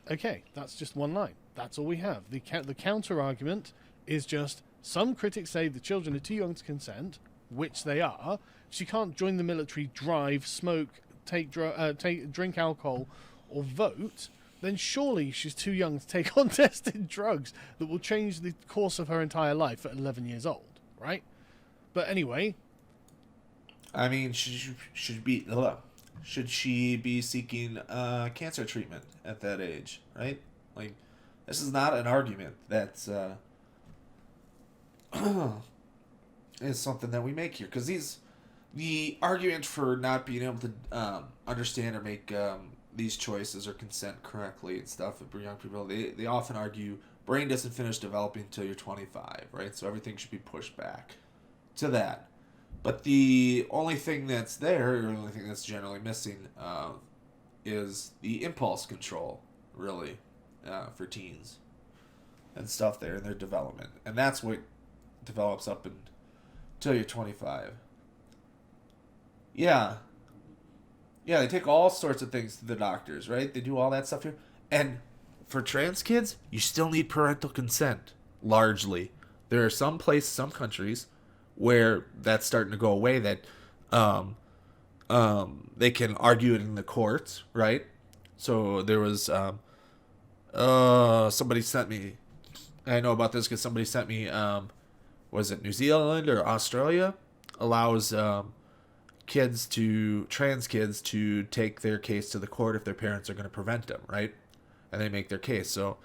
Okay, that's just one line. That's all we have. The counter-argument is just, some critics say the children are too young to consent, which they are. She can't join the military, drive, smoke, drink alcohol, or vote. Then surely she's too young to take untested drugs that will change the course of her entire life at 11 years old, right? But anyway, I mean, should she be seeking cancer treatment at that age, right? Like, this is not an argument that's is something that we make here, because the argument for not being able to understand or make these choices or consent correctly and stuff for young people, they often argue brain doesn't finish developing until you're 25, right? So everything should be pushed back to that. But the only thing that's there, or the only thing that's generally missing, is the impulse control, really, for teens and stuff there in their development. And that's what develops up until you're 25. Yeah. Yeah, they take all sorts of things to the doctors, right? They do all that stuff here. And for trans kids, you still need parental consent, largely. There are some places, some countries, where that's starting to go away, that they can argue it in the courts, right? So there was somebody sent me, I know about this because somebody sent me, was it New Zealand or Australia, allows trans kids to take their case to the court if their parents are going to prevent them, right? And they make their case. So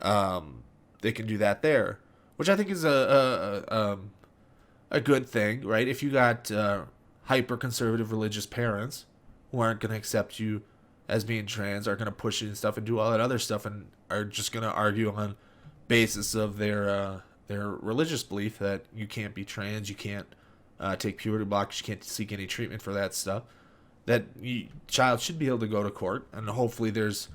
they can do that there, which I think is a good thing, right? If you got hyper-conservative religious parents who aren't going to accept you as being trans, are going to push you and stuff and do all that other stuff, and are just going to argue on basis of their religious belief that you can't be trans, you can't take puberty blockers, you can't seek any treatment for that stuff, that child should be able to go to court, and hopefully there's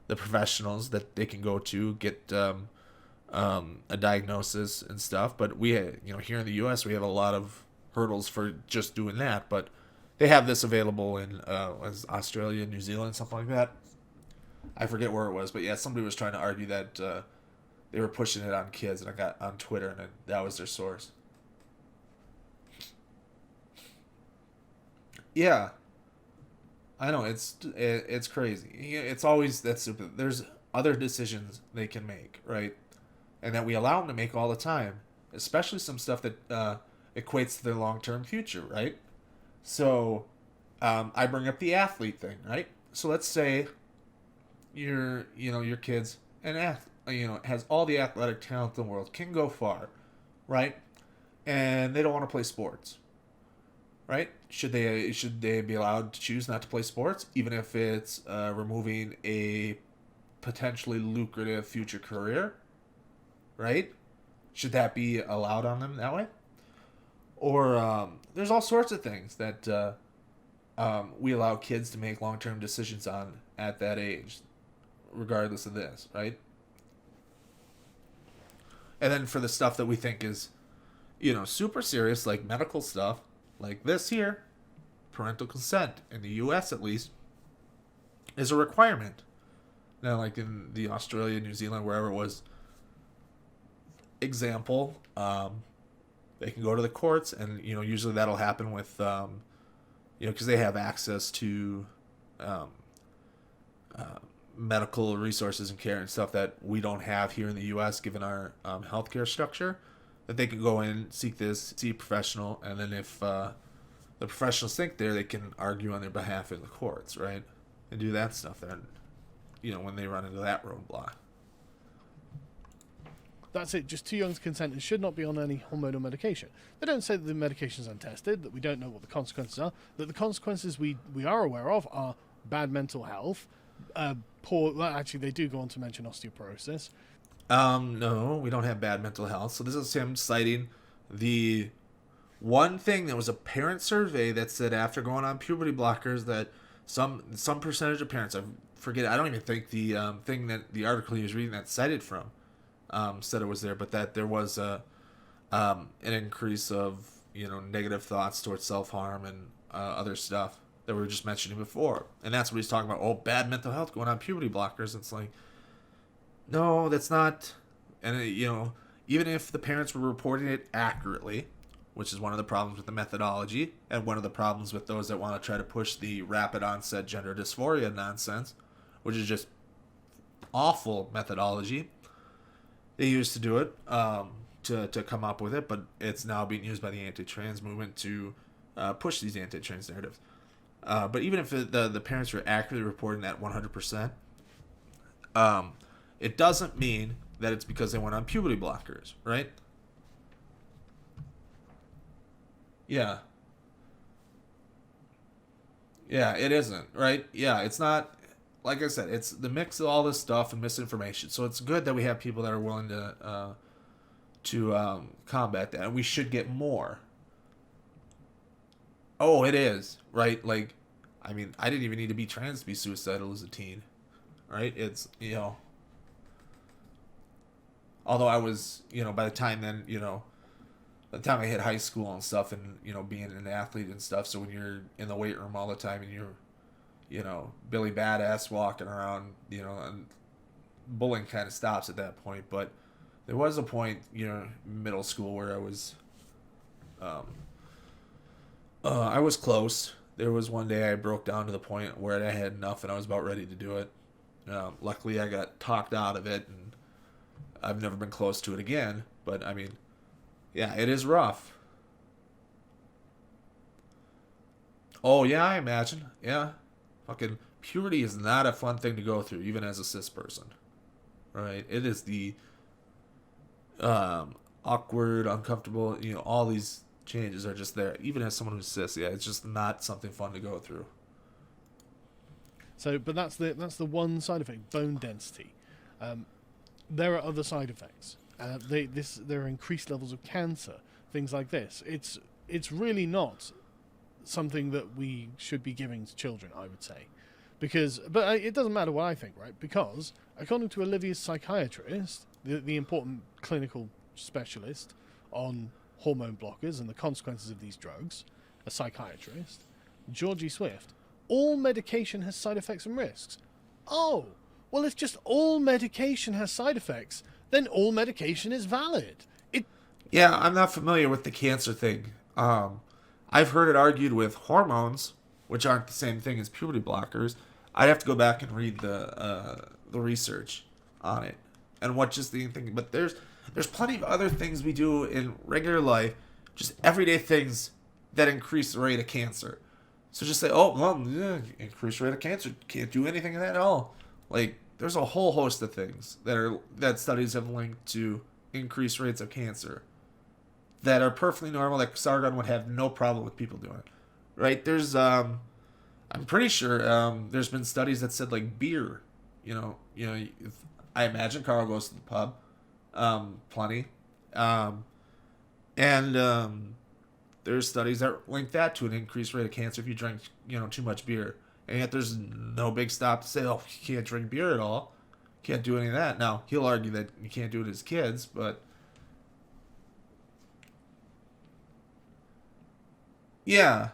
the professionals that they can go to get a diagnosis and stuff. But we, here in the U.S., we have a lot of hurdles for just doing that. But they have this available in Australia, New Zealand, something like that. I forget where it was, but yeah, somebody was trying to argue that they were pushing it on kids, and I got on Twitter, and that was their source. Yeah, I know, it's crazy. It's always that stupid. There's other decisions they can make, right? And that we allow them to make all the time, especially some stuff that equates to their long-term future, right? So I bring up the athlete thing, right? So let's say your kid's has all the athletic talent in the world, can go far, right? And they don't want to play sports, right? Should they be allowed to choose not to play sports, even if it's removing a potentially lucrative future career, right? Should that be allowed on them that way? Or there's all sorts of things that we allow kids to make long-term decisions on at that age, regardless of this, right? And then for the stuff that we think is, super serious, like medical stuff, like this here, parental consent, in the U.S. at least, is a requirement. Now, like in the Australia, New Zealand, wherever it was, example, they can go to the courts, and usually that'll happen with because they have access to medical resources and care and stuff that we don't have here in the U.S. given our healthcare structure, that they can go in, see a professional, and then if the professionals think they can argue on their behalf in the courts, right, and do that stuff then, when they run into that roadblock. That's it, just too young to consent and should not be on any hormonal medication. They don't say that the medication's untested, that we don't know what the consequences are, that the consequences we are aware of are bad mental health, actually they do go on to mention osteoporosis. No, we don't have bad mental health. So this is him citing the one thing that was a parent survey that said after going on puberty blockers that some percentage of parents, I don't even think the thing that the article he was reading that cited from said it was there, but that there was an increase of negative thoughts towards self-harm and other stuff that we were just mentioning before. And that's what he's talking about. Oh, bad mental health going on puberty blockers. It's like, no, that's not. And even if the parents were reporting it accurately, which is one of the problems with the methodology, and one of the problems with those that want to try to push the rapid onset gender dysphoria nonsense, which is just awful methodology they used to do it to come up with it, but it's now being used by the anti-trans movement to push these anti-trans narratives. But even if the parents were accurately reporting that 100%, it doesn't mean that it's because they went on puberty blockers, right? Yeah. Yeah, it isn't, right? Yeah, it's not, like I said, it's the mix of all this stuff and misinformation. So it's good that we have people that are willing to combat that, and we should get more. Oh, it is, right? Like, I mean, I didn't even need to be trans to be suicidal as a teen. right? It's, although I was, by the time then, by the time I hit high school and stuff, and, being an athlete and stuff, so when you're in the weight room all the time and you're, Billy Badass walking around, and bullying kind of stops at that point. But there was a point, middle school, where I was close. There was one day I broke down to the point where I had enough and I was about ready to do it. Luckily, I got talked out of it, and I've never been close to it again. But, I mean, yeah, it is rough. Oh, yeah, I imagine. Yeah. Fucking puberty is not a fun thing to go through, even as a cis person. Right? It is the awkward, uncomfortable, all these changes are just there. Even as someone who's cis, yeah, it's just not something fun to go through. So, but that's the one side effect, bone density. There are other side effects. There are increased levels of cancer, things like this. It's really not something that we should be giving to children, I would say, but it doesn't matter what I think, right? Because according to Olivia's psychiatrist, the important clinical specialist on hormone blockers and the consequences of these drugs, a psychiatrist, Georgie Swift, all medication has side effects and risks. Oh, well, if just all medication has side effects, then all medication is valid. Yeah, I'm not familiar with the cancer thing. I've heard it argued with hormones, which aren't the same thing as puberty blockers. I'd have to go back and read the research on it and what just the thing. But there's plenty of other things we do in regular life, just everyday things that increase the rate of cancer. So just say, oh, well, yeah, increased rate of cancer, can't do anything of that at all. Like, there's a whole host of things that studies have linked to increased rates of cancer that are perfectly normal, like Sargon would have no problem with people doing it. Right? There's, I'm pretty sure there's been studies that said, like, beer, I imagine Carl goes to the pub, plenty. There's studies that link that to an increased rate of cancer if you drink, too much beer. And yet there's no big stop to say, oh, you can't drink beer at all. Can't do any of that. Now, he'll argue that you can't do it as kids, but yeah,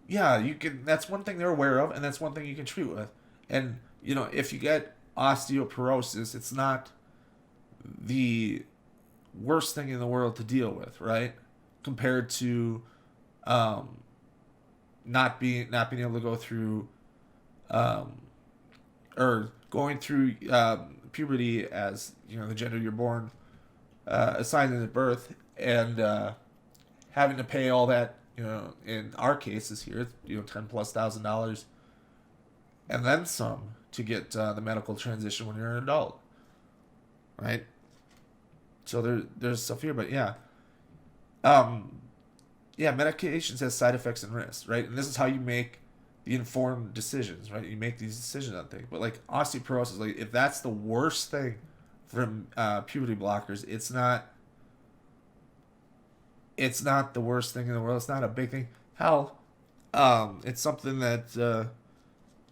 you can. That's one thing they're aware of, and that's one thing you can treat with. And, if you get osteoporosis, it's not the worst thing in the world to deal with, right? Compared to not being able to go through or going through puberty as the gender you're born assigned at birth, and having to pay all that, in our cases here, $10,000+ and then some to get the medical transition when you're an adult, right? So there's stuff here, but yeah. Medications has side effects and risks, right? And this is how you make the informed decisions, right? You make these decisions on things. But like osteoporosis, like if that's the worst thing from puberty blockers, it's not the worst thing in the world. It's not a big thing. Hell, it's something that a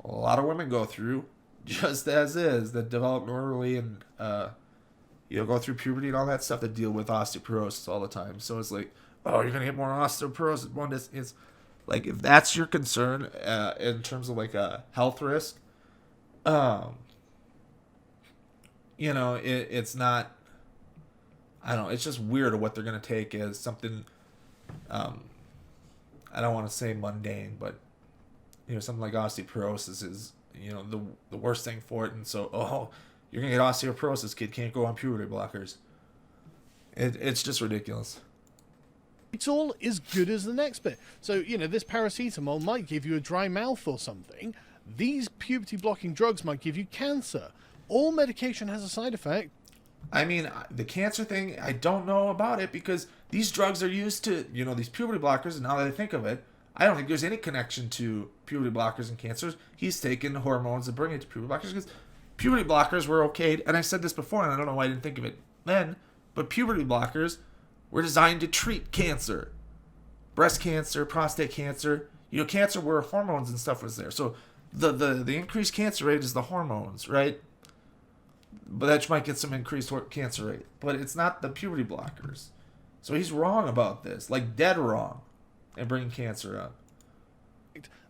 lot of women go through, just as is, that develop normally and go through puberty and all that stuff, that deal with osteoporosis all the time. So it's like, oh, you're gonna get more osteoporosis. It's like, if that's your concern in terms of like a health risk, it's not. I don't know. It's just weird what they're gonna take as something. I don't want to say mundane, but something like osteoporosis is the worst thing for it, and so you're gonna get osteoporosis, kid, can't go on puberty blockers. It's just ridiculous. It's all as good as the next bit. So, this paracetamol might give you a dry mouth or something. These puberty-blocking drugs might give you cancer. All medication has a side effect. I mean, the cancer thing, I don't know about it, because these drugs are used to, these puberty blockers, and now that I think of it, I don't think there's any connection to puberty blockers and cancers. He's taken hormones and bringing it to puberty blockers, because puberty blockers were okayed, and I said this before, and I don't know why I didn't think of it then, but puberty blockers were designed to treat cancer. Breast cancer, prostate cancer, cancer where hormones and stuff was there. So the increased cancer rate is the hormones, right? but that might get some increased cancer rate. But it's not the puberty blockers. So he's wrong about this, like dead wrong, and bringing cancer up.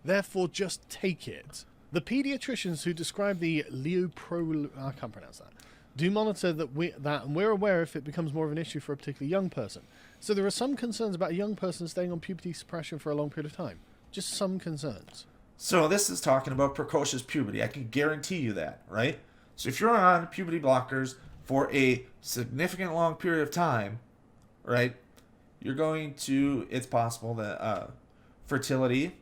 Therefore, just take it. The pediatricians who describe the I can't pronounce that, do monitor and we're aware if it becomes more of an issue for a particularly young person. So there are some concerns about a young person staying on puberty suppression for a long period of time. Just some concerns. So this is talking about precocious puberty. I can guarantee you that, right? So if you're on puberty blockers for a significant long period of time, right, it's possible that fertility.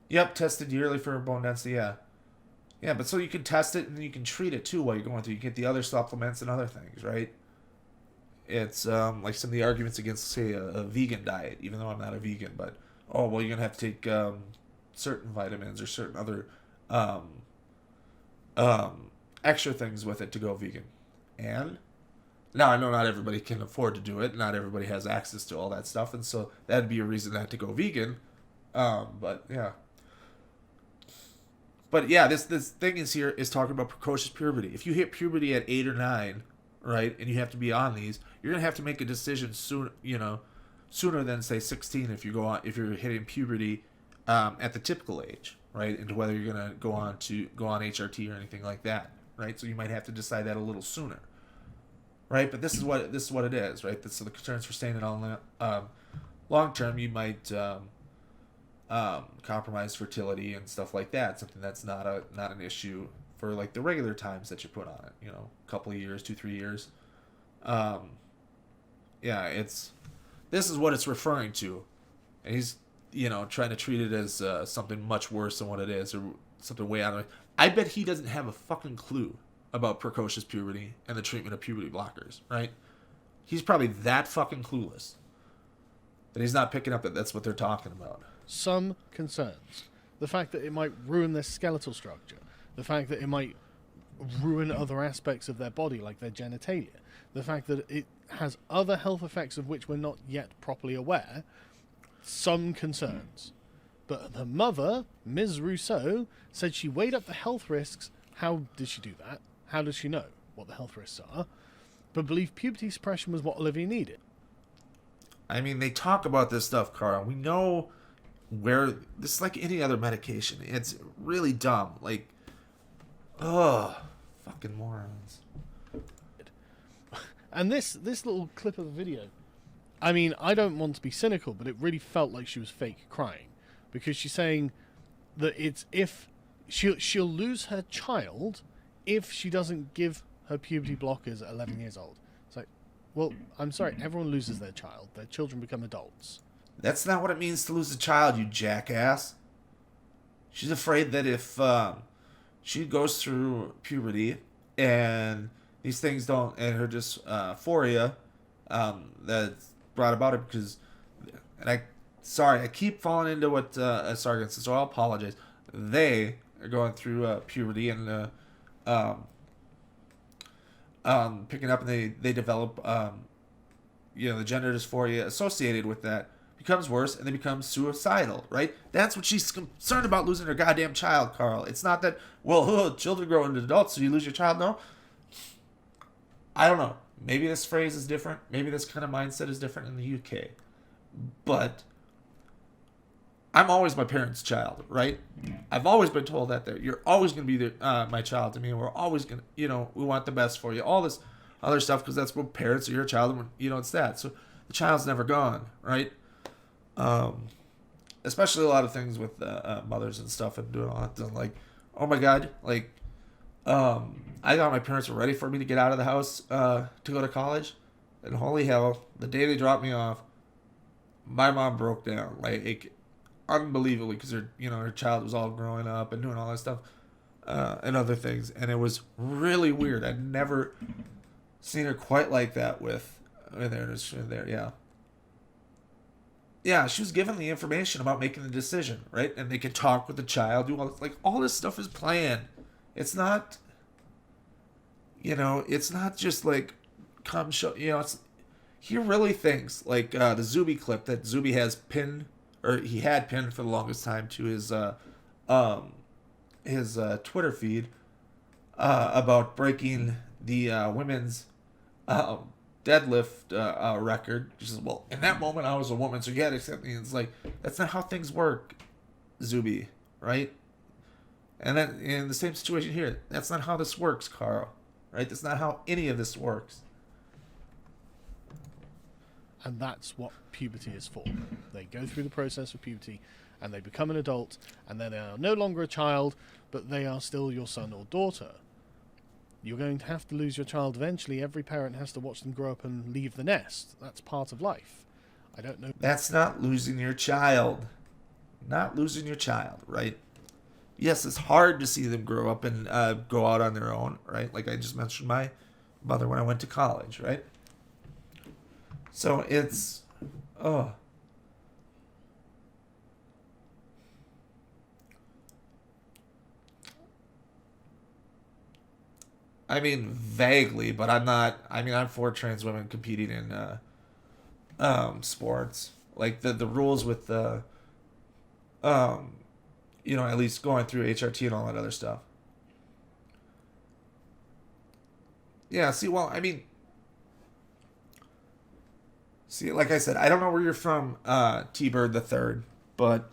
Yep, tested yearly for bone density, yeah. Yeah, but so you can test it and then you can treat it too while you're going through. You get the other supplements and other things, right? It's like some of the arguments against, say, a vegan diet, even though I'm not a vegan, but, oh, well, you're going to have to take certain vitamins or certain other extra things with it to go vegan. And now I know not everybody can afford to do it. Not everybody has access to all that stuff, and so that'd be a reason not to go vegan. But yeah. But yeah, this thing is talking about precocious puberty. If you hit puberty at 8 or 9, right, and you have to be on these, you're gonna have to make a decision soon. Sooner than say 16 if you're hitting puberty at the typical age, right, into whether you're gonna go on HRT or anything like that, right. So you might have to decide that a little sooner, right. But this is what it is, right. So the concerns for staying in on long term, you might compromise fertility and stuff like that. Something that's not an issue for like the regular times that you put on it. A couple of years, 2-3 years. This is what it's referring to, and he's trying to treat it as something much worse than what it is, or something way out of it. I bet he doesn't have a fucking clue about precocious puberty and the treatment of puberty blockers, right? He's probably that fucking clueless that he's not picking up that that's what they're talking about. Some concerns. The fact that it might ruin their skeletal structure. The fact that it might ruin other aspects of their body, like their genitalia. The fact that it has other health effects of which we're not yet properly aware. Some concerns. But the mother, Ms. Rousseau, said she weighed up the health risks. How did she do that? How does she know what the health risks are? But believed puberty suppression was what Olivia needed. I mean, they talk about this stuff, Carl. We know where this is like any other medication. It's really dumb. Like, fucking morons. And this little clip of the video, I mean, I don't want to be cynical, but it really felt like she was fake crying, because she's saying that it's if she'll lose her child if she doesn't give her puberty blockers at 11 years old. It's like, well, I'm sorry, everyone loses their child. Their children become adults. That's not what it means to lose a child, you jackass. She's afraid that if she goes through puberty and these things don't, and her dysphoria that's brought about it because, and I keep falling into what Sargon says, so I'll apologize. They are going through puberty and picking up, and they develop the gender dysphoria associated with that becomes worse, and they become suicidal, right? That's what she's concerned about, losing her goddamn child, Carl. It's not that, children grow into adults, so you lose your child. No. I don't know. Maybe this phrase is different. Maybe this kind of mindset is different in the UK. But I'm always my parents' child, right? I've always been told that you're always going to be my child to me, and we're always going to, we want the best for you. All this other stuff, because that's what parents are, your child, and, it's that. So the child's never gone, right? Especially a lot of things with mothers and stuff and doing all that. Like, oh my God, like, I thought my parents were ready for me to get out of the house to go to college, and holy hell, the day they dropped me off, my mom broke down, like, unbelievably, because her child was all growing up and doing all that stuff and other things, and it was really weird. I'd never seen her quite like that with there, yeah. Yeah, she was given the information about making the decision, right? And they can talk with the child, do all this stuff is planned. It's not, it's not just like, come show, he really thinks, like the Zuby clip that Zuby has pinned, or he had pinned for the longest time to his Twitter feed, about breaking the women's deadlift record. She says, "Well, in that moment, I was a woman, so you had to accept me." It's like that's not how things work, Zuby, right? And then in the same situation here, that's not how this works, Carl. Right? That's not how any of this works. And that's what puberty is for. They go through the process of puberty, and they become an adult, and then they are no longer a child, but they are still your son or daughter. You're going to have to lose your child eventually. Every parent has to watch them grow up and leave the nest. That's part of life. I don't know. That's not losing your child. Not losing your child, right? Yes, it's hard to see them grow up and go out on their own, right? Like I just mentioned my mother when I went to college, right? So it's, oh. I mean, vaguely, but I'm not. I mean, I'm for trans women competing in sports. Like the rules with the, at least going through HRT and all that other stuff. Yeah, see, well, I mean, see, like I said, I don't know where you're from, T-Bird the Third, but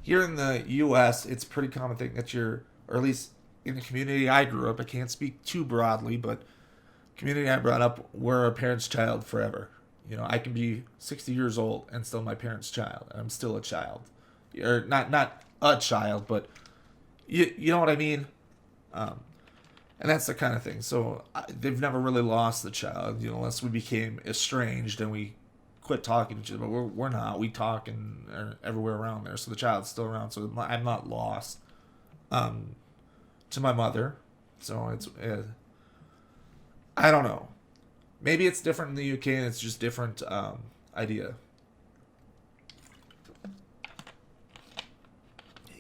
here in the U.S., it's a pretty common thing that you're, or at least in the community I grew up, I can't speak too broadly, but community I brought up, we're a parent's child forever. I can be 60 years old and still my parent's child, and I'm still a child. Or not a child, but you know what I mean? And that's the kind of thing. So they've never really lost the child, unless we became estranged and we quit talking to each other. But we're not. We talk and are everywhere around there. So the child's still around. So I'm not lost to my mother. So it's I don't know. Maybe it's different in the UK and it's just different idea.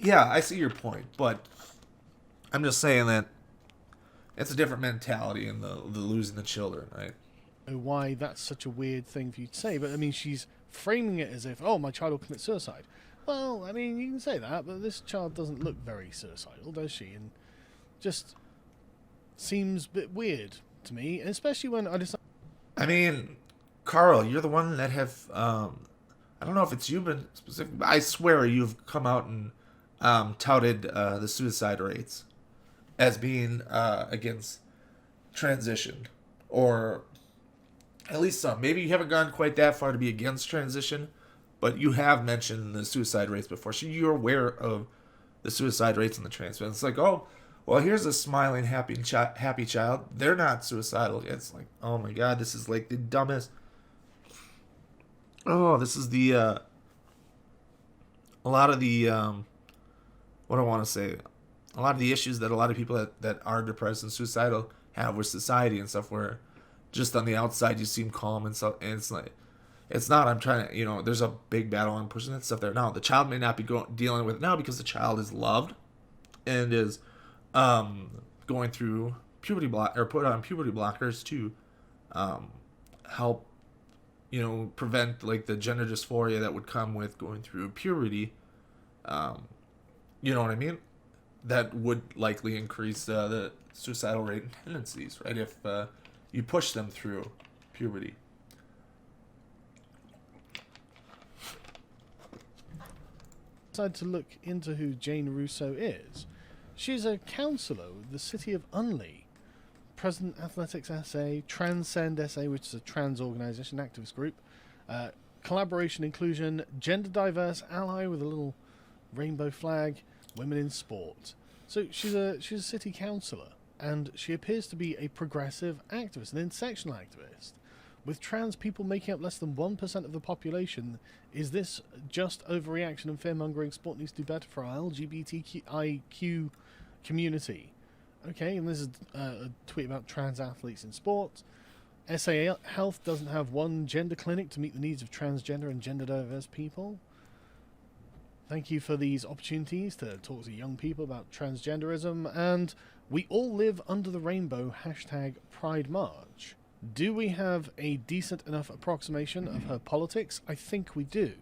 Yeah, I see your point, but I'm just saying that it's a different mentality in the losing the children, right? Why that's such a weird thing for you to say, but I mean, she's framing it as if, oh, my child will commit suicide. Well, I mean, you can say that, but this child doesn't look very suicidal, does she? And just seems a bit weird to me, especially when I decide. I mean, Carl, you're the one that have, I don't know if it's you, but specific, but I swear you've come out and touted the suicide rates as being against transition, or at least some. Maybe you haven't gone quite that far to be against transition, but you have mentioned the suicide rates before, so you're aware of the suicide rates in the trans. It's like, oh, well, here's a smiling, happy child. They're not suicidal. It's like, oh my god, this is like the dumbest. Oh, this is the a lot of the what I want to say. A lot of the issues that a lot of people that are depressed and suicidal have with society and stuff, where just on the outside you seem calm and stuff, and it's like, it's not. I'm trying to, there's a big battle on pushing that stuff there. Now the child may not be dealing with it now because the child is loved and is going through puberty or put on puberty blockers to help prevent like the gender dysphoria that would come with going through puberty. You know what I mean? That would likely increase the suicidal rate and tendencies, right? If you push them through puberty. Decided to look into who Jane Russo is. She's a councillor with the city of Unley, President Athletics SA, Transcend SA, which is a trans organisation, activist group, collaboration, inclusion, gender diverse ally with a little rainbow flag, women in sport. So she's a city councillor, and she appears to be a progressive activist, an intersectional activist. With trans people making up less than 1% of the population, is this just overreaction and fear-mongering? Sport needs to do better for our LGBTIQ community. Okay, and this is a tweet about trans athletes in sport. SA Health doesn't have one gender clinic to meet the needs of transgender and gender diverse people. Thank you for these opportunities to talk to young people about transgenderism, and we all live under the rainbow, #Pride March. Do we have a decent enough approximation of her politics? I think we do.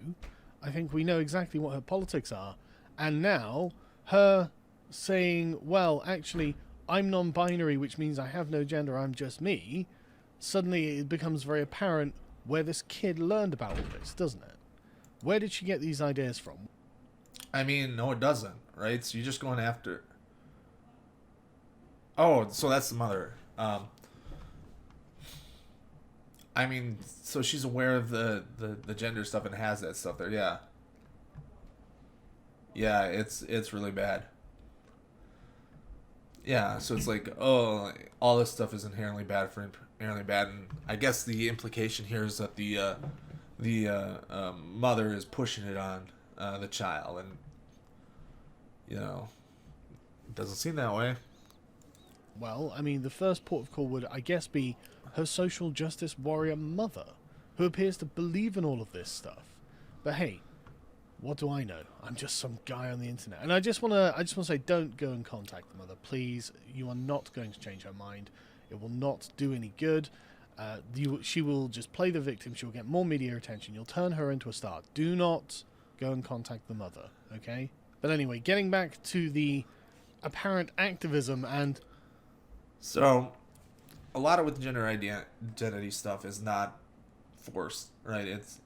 I think we know exactly what her politics are. And now, her saying, well, actually, I'm non-binary, which means I have no gender, I'm just me, suddenly it becomes very apparent where this kid learned about all this, doesn't it? Where did she get these ideas from? I mean, no, it doesn't, right? So you're just going after. Oh, so that's the mother. I mean, so she's aware of the gender stuff and has that stuff there. Yeah. Yeah, it's really bad. Yeah, so it's like, oh, all this stuff is inherently bad, and I guess the implication here is that the mother is pushing it on the child, and it doesn't seem that way. Well, I mean, the first port of call would, I guess, be her social justice warrior mother, who appears to believe in all of this stuff. But hey, what do I know? I'm just some guy on the internet. And I just want to say, don't go and contact the mother, please. You are not going to change her mind. It will not do any good. She will just play the victim. She will get more media attention. You'll turn her into a star. Do not go and contact the mother, okay? But anyway, getting back to the apparent activism and... So, a lot of with gender identity stuff is not forced, right? It's,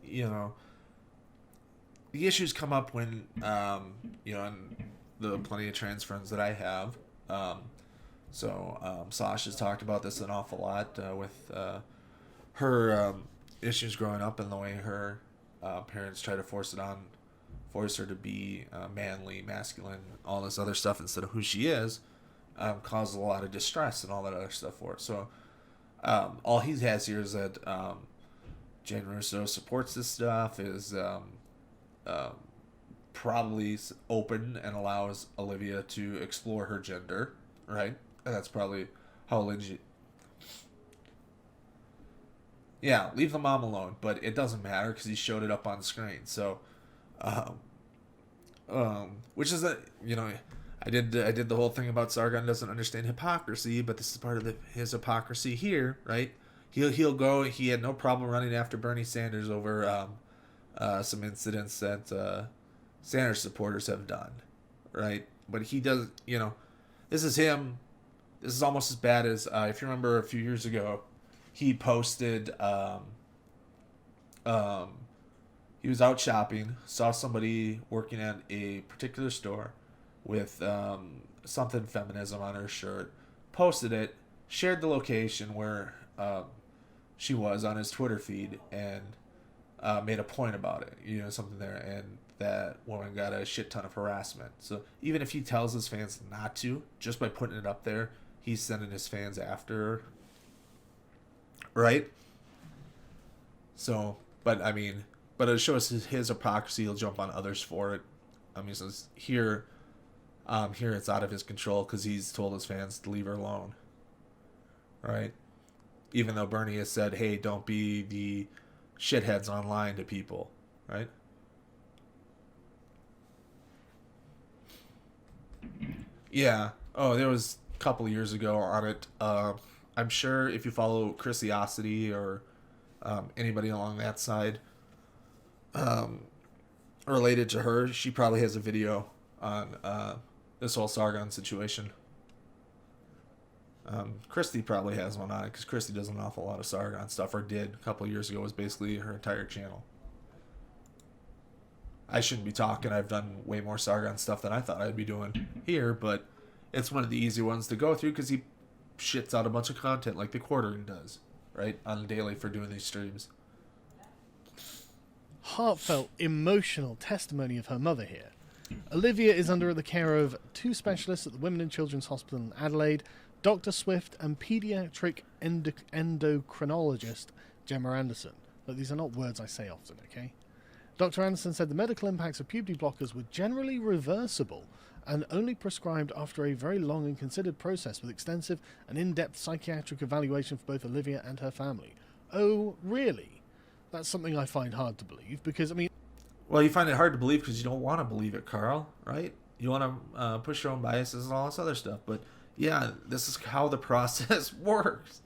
the issues come up when, in the plenty of trans friends that I have. Sasha's talked about this an awful lot with her issues growing up and the way her parents try to force her to be manly, masculine, all this other stuff instead of who she is, causes a lot of distress and all that other stuff for it. So, all he has here is that Jane Russo supports this stuff, is probably open and allows Olivia to explore her gender, right? And that's probably how Lindsay... Yeah, leave the mom alone, but it doesn't matter because he showed it up on screen. So, which is I did the whole thing about Sargon doesn't understand hypocrisy, but this is part of his hypocrisy here, right? He'll go. He had no problem running after Bernie Sanders over some incidents that Sanders supporters have done, right? But he does, this is him. This is almost as bad as if you remember a few years ago, he posted. He was out shopping, saw somebody working at a particular store with something feminism on her shirt, posted it, shared the location where she was on his Twitter feed, and made a point about it, something there, and that woman got a shit ton of harassment. So even if he tells his fans not to, just by putting it up there, he's sending his fans after her. Right? So, but it shows his hypocrisy. He'll jump on others for it. So here it's out of his control because he's told his fans to leave her alone. Right? Even though Bernie has said, hey, don't be the shitheads online to people. Right? Yeah. Oh, there was a couple of years ago on it. I'm sure if you follow Chrisiosity or anybody along that side related to her, she probably has a video on this whole Sargon situation. Christy probably has one on it because Christy does an awful lot of Sargon stuff, or did a couple of years ago. Was basically her entire channel. I shouldn't be talking. I've done way more Sargon stuff than I thought I'd be doing here, but it's one of the easy ones to go through because he shits out a bunch of content like the Quartering does, right, on a daily for doing these streams. Heartfelt, emotional testimony of her mother here. Olivia is under the care of two specialists at the Women and Children's Hospital in Adelaide, Dr. Swift and pediatric endocrinologist Gemma Anderson. But these are not words I say often, okay? Dr. Anderson said the medical impacts of puberty blockers were generally reversible and only prescribed after a very long and considered process with extensive and in-depth psychiatric evaluation for both Olivia and her family. Oh, really? That's something I find hard to believe because, Well, you find it hard to believe because you don't want to believe it, Carl, right? You want to push your own biases and all this other stuff. But, yeah, this is how the process works.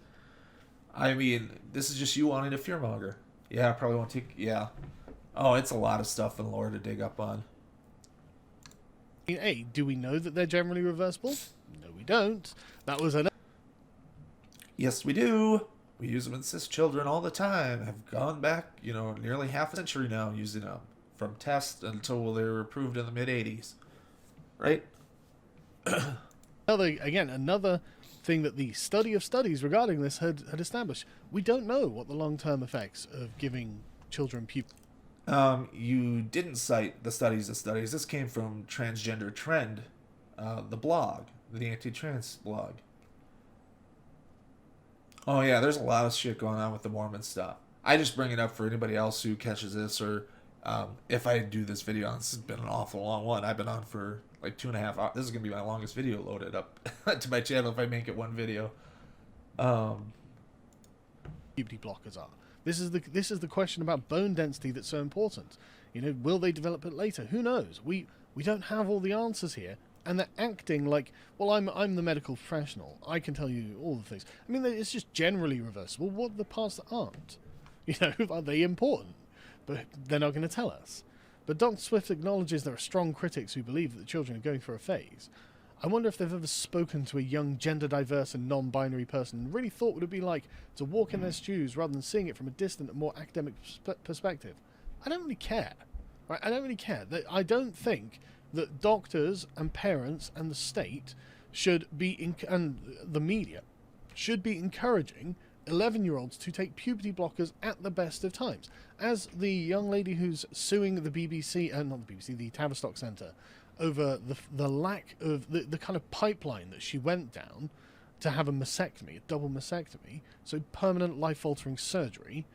This is just you wanting to fearmonger. Yeah, I probably won't take... Yeah. Oh, it's a lot of stuff and lore to dig up on. A, do we know that they're generally reversible? No, we we don't. That was an... Yes, we do. We use them in cis children all the time. Have gone back, nearly half a century now using them. From test until they were approved in the mid-'80s. Right? Another thing that the study of studies regarding this had established. We don't know what the long-term effects of giving children puberty. You didn't cite the studies of studies. This came from Transgender Trend, the blog, the anti-trans blog. Oh yeah, there's a lot of shit going on with the Mormon stuff. I just bring it up for anybody else who catches this, or if I do this video, this has been an awful long one. I've been on for like 2.5 hours. This is going to be my longest video loaded up to my channel if I make it one video. Puberty blockers are. This is the question about bone density that's so important. Will they develop it later? Who knows? We don't have all the answers here, and they're acting like, well, I'm the medical professional. I can tell you all the things. I mean, it's just generally reversible. What are the parts that aren't? Are they important? But they're not going to tell us. But Dr. Swift acknowledges there are strong critics who believe that the children are going through a phase. I wonder if they've ever spoken to a young, gender-diverse and non-binary person and really thought what it would be like to walk in their shoes rather than seeing it from a distant and more academic perspective. I don't really care. Right? I don't really care. I don't think that doctors and parents and the state should be, and the media, should be encouraging 11-year-olds to take puberty blockers at the best of times. As the young lady who's suing the BBC, not the BBC, the Tavistock Centre, over the lack of the kind of pipeline that she went down to have a mastectomy, a double mastectomy, so permanent life-altering surgery.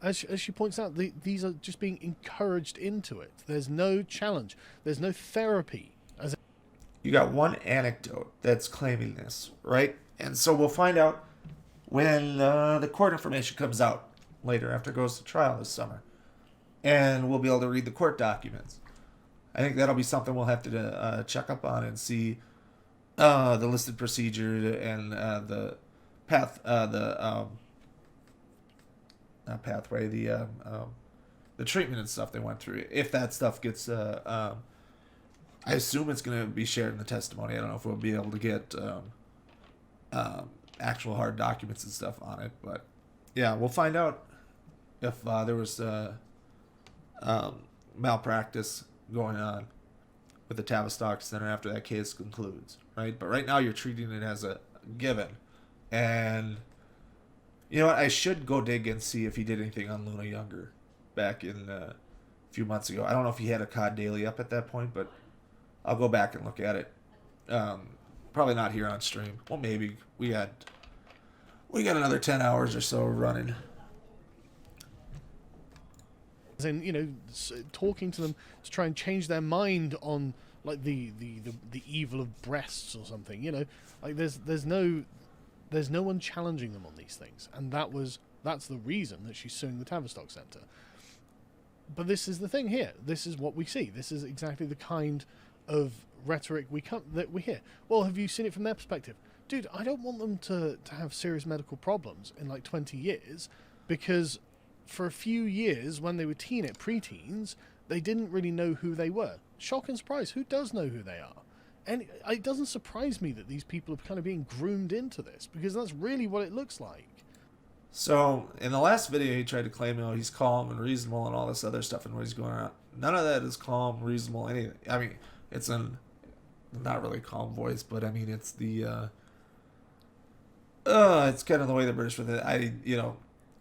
As she points out, these are just being encouraged into it. There's no challenge. There's no therapy. You got one anecdote that's claiming this, right? And so we'll find out when the court information comes out later after it goes to trial this summer. And we'll be able to read the court documents. I think that'll be something we'll have to check up on and see the listed procedure and the path, not pathway, the treatment and stuff they went through. If that stuff gets, I assume it's going to be shared in the testimony. I don't know if we'll be able to get actual hard documents and stuff on it, but yeah, we'll find out if there was malpractice going on with the Tavistock Center after that case concludes, right? But right now you're treating it as a given. And you know what? I should go dig and see if he did anything on Luna Younger back in a few months ago. I don't know if he had a COD Daily up at that point, but I'll go back and look at it. Probably not here on stream. Well, maybe. We got another 10 hours or so running. And talking to them to try and change their mind on like the evil of breasts or something. Like there's no one challenging them on these things, and that's the reason that she's suing the Tavistock Centre. But this is the thing here. This is what we see. This is exactly the kind of rhetoric that we hear. Well, have you seen it from their perspective? Dude, I don't want them to have serious medical problems in like 20 years, because for a few years when they were preteens, they didn't really know who they were. Shock and surprise, who does know who they are? And it doesn't surprise me that these people are kind of being groomed into this, because that's really what it looks like. So, in the last video, he tried to claim, he's calm and reasonable and all this other stuff and what he's going on. None of that is calm, reasonable, anything. I mean, it's not really calm voice, but I mean, it's it's kind of the way the British with it.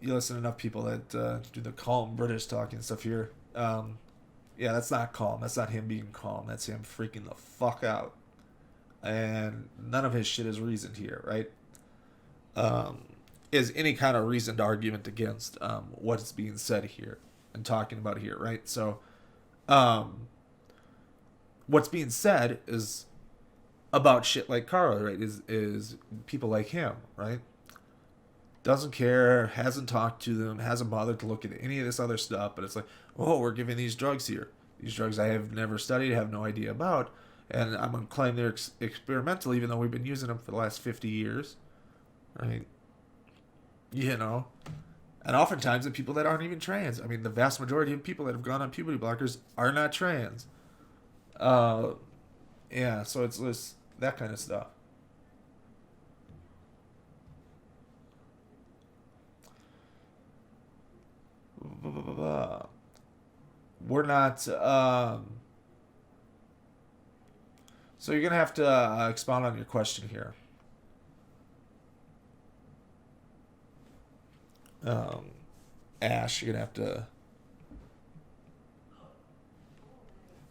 You listen to enough people that do the calm British talking stuff here. Yeah, that's not calm. That's not him being calm. That's him freaking the fuck out. And none of his shit is reasoned here, right? Is any kind of reasoned argument against what's being said here and talking about here, right? So, what's being said is about shit like Carl, right? Is people like him, right? Doesn't care, hasn't talked to them, hasn't bothered to look at any of this other stuff, but it's like, oh, we're giving these drugs here. These drugs I have never studied, have no idea about, and I'm going to claim they're experimental, even though we've been using them for the last 50 years, right? And oftentimes the people that aren't even trans. I mean, the vast majority of people that have gone on puberty blockers are not trans. Yeah, so it's this, that kind of stuff. We're not. So you're gonna have to expound on your question here. Um, Ash, you're gonna have to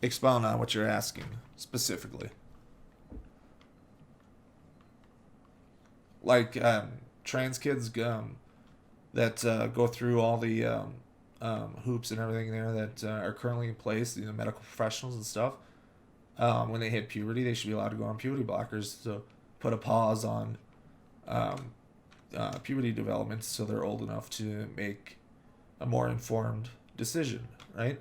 expound on what you're asking specifically. Like trans kids that go through all the hoops and everything there that are currently in place, medical professionals and stuff. When they hit puberty, they should be allowed to go on puberty blockers to put a pause on puberty development so they're old enough to make a more informed decision, right?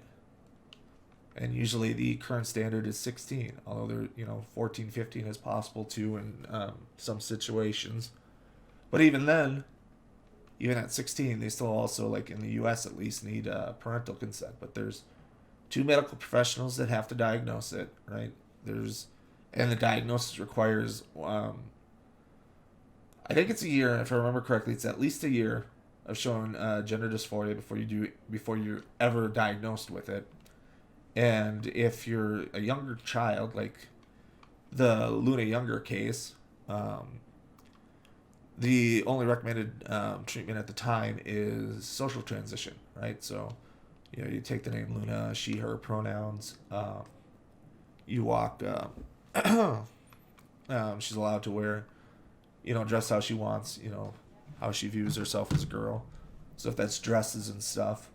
And usually the current standard is 16, although they're 14, 15 is possible too in some situations. But even then, even at 16, they still also, like in the U.S. at least, need parental consent. But there's two medical professionals that have to diagnose it, right? And the diagnosis requires, I think it's a year, if I remember correctly, it's at least a year of showing gender dysphoria before you're ever diagnosed with it. And if you're a younger child, like the Luna Younger case, the only recommended treatment at the time is social transition, right? So, you take the name Luna, she, her pronouns. You walk. She's allowed to wear, dress how she wants. How she views herself as a girl. So if that's dresses and stuff,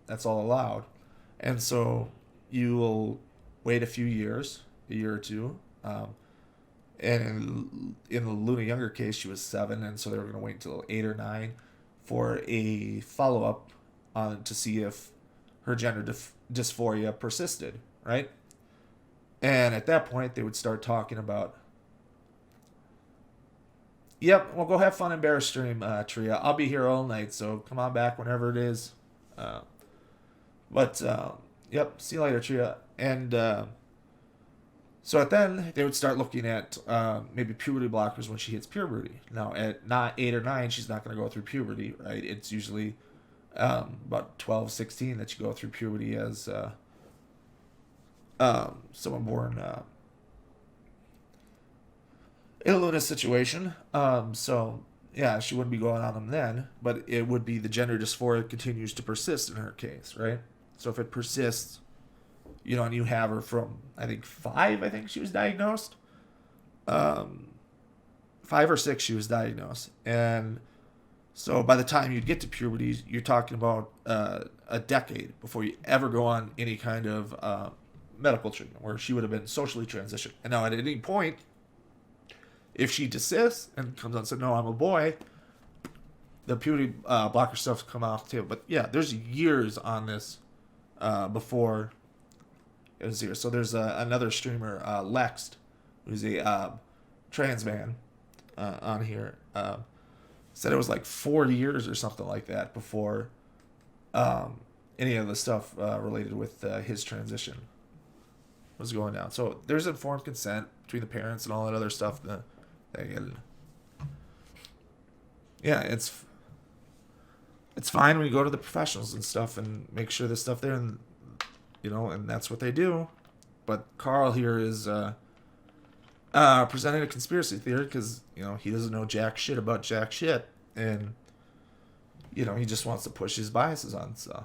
that's all allowed. And so you will wait a few years, a year or two. And in the Luna Younger case, she was 7, and so they were going to wait until 8 or 9 for a follow-up to see if her gender dysphoria persisted, right? And at that point, they would start talking about, yep, well, go have fun in Bear Stream, Tria. I'll be here all night, so come on back whenever it is. Yep, see you later, Tria. And so then they would start looking at maybe puberty blockers when she hits puberty. Now, at not 8 or 9, she's not going to go through puberty, right? It's usually about 12, 16 that you go through puberty as someone born in a Luna situation. So, yeah, she wouldn't be going on them then, but it would be the gender dysphoria continues to persist in her case, right? So if it persists, and you have her from, I think, 5, I think she was diagnosed. 5 or 6 she was diagnosed. And so by the time you'd get to puberty, you're talking about a decade before you ever go on any kind of medical treatment, where she would have been socially transitioned. And now at any point, if she desists and comes out and says, no, I'm a boy, the puberty blocker stuff's come off the table. But yeah, there's years on this before it was here. So there's another streamer, Lext, who's a trans man on here, said it was like 4 years or something like that before any of the stuff related with his transition was going down. So there's informed consent between the parents and all that other stuff. Yeah, it's fine when you go to the professionals and stuff and make sure there's stuff there, and and that's what they do. But Carl here is presenting a conspiracy theory because he doesn't know jack shit about jack shit, and he just wants to push his biases on stuff.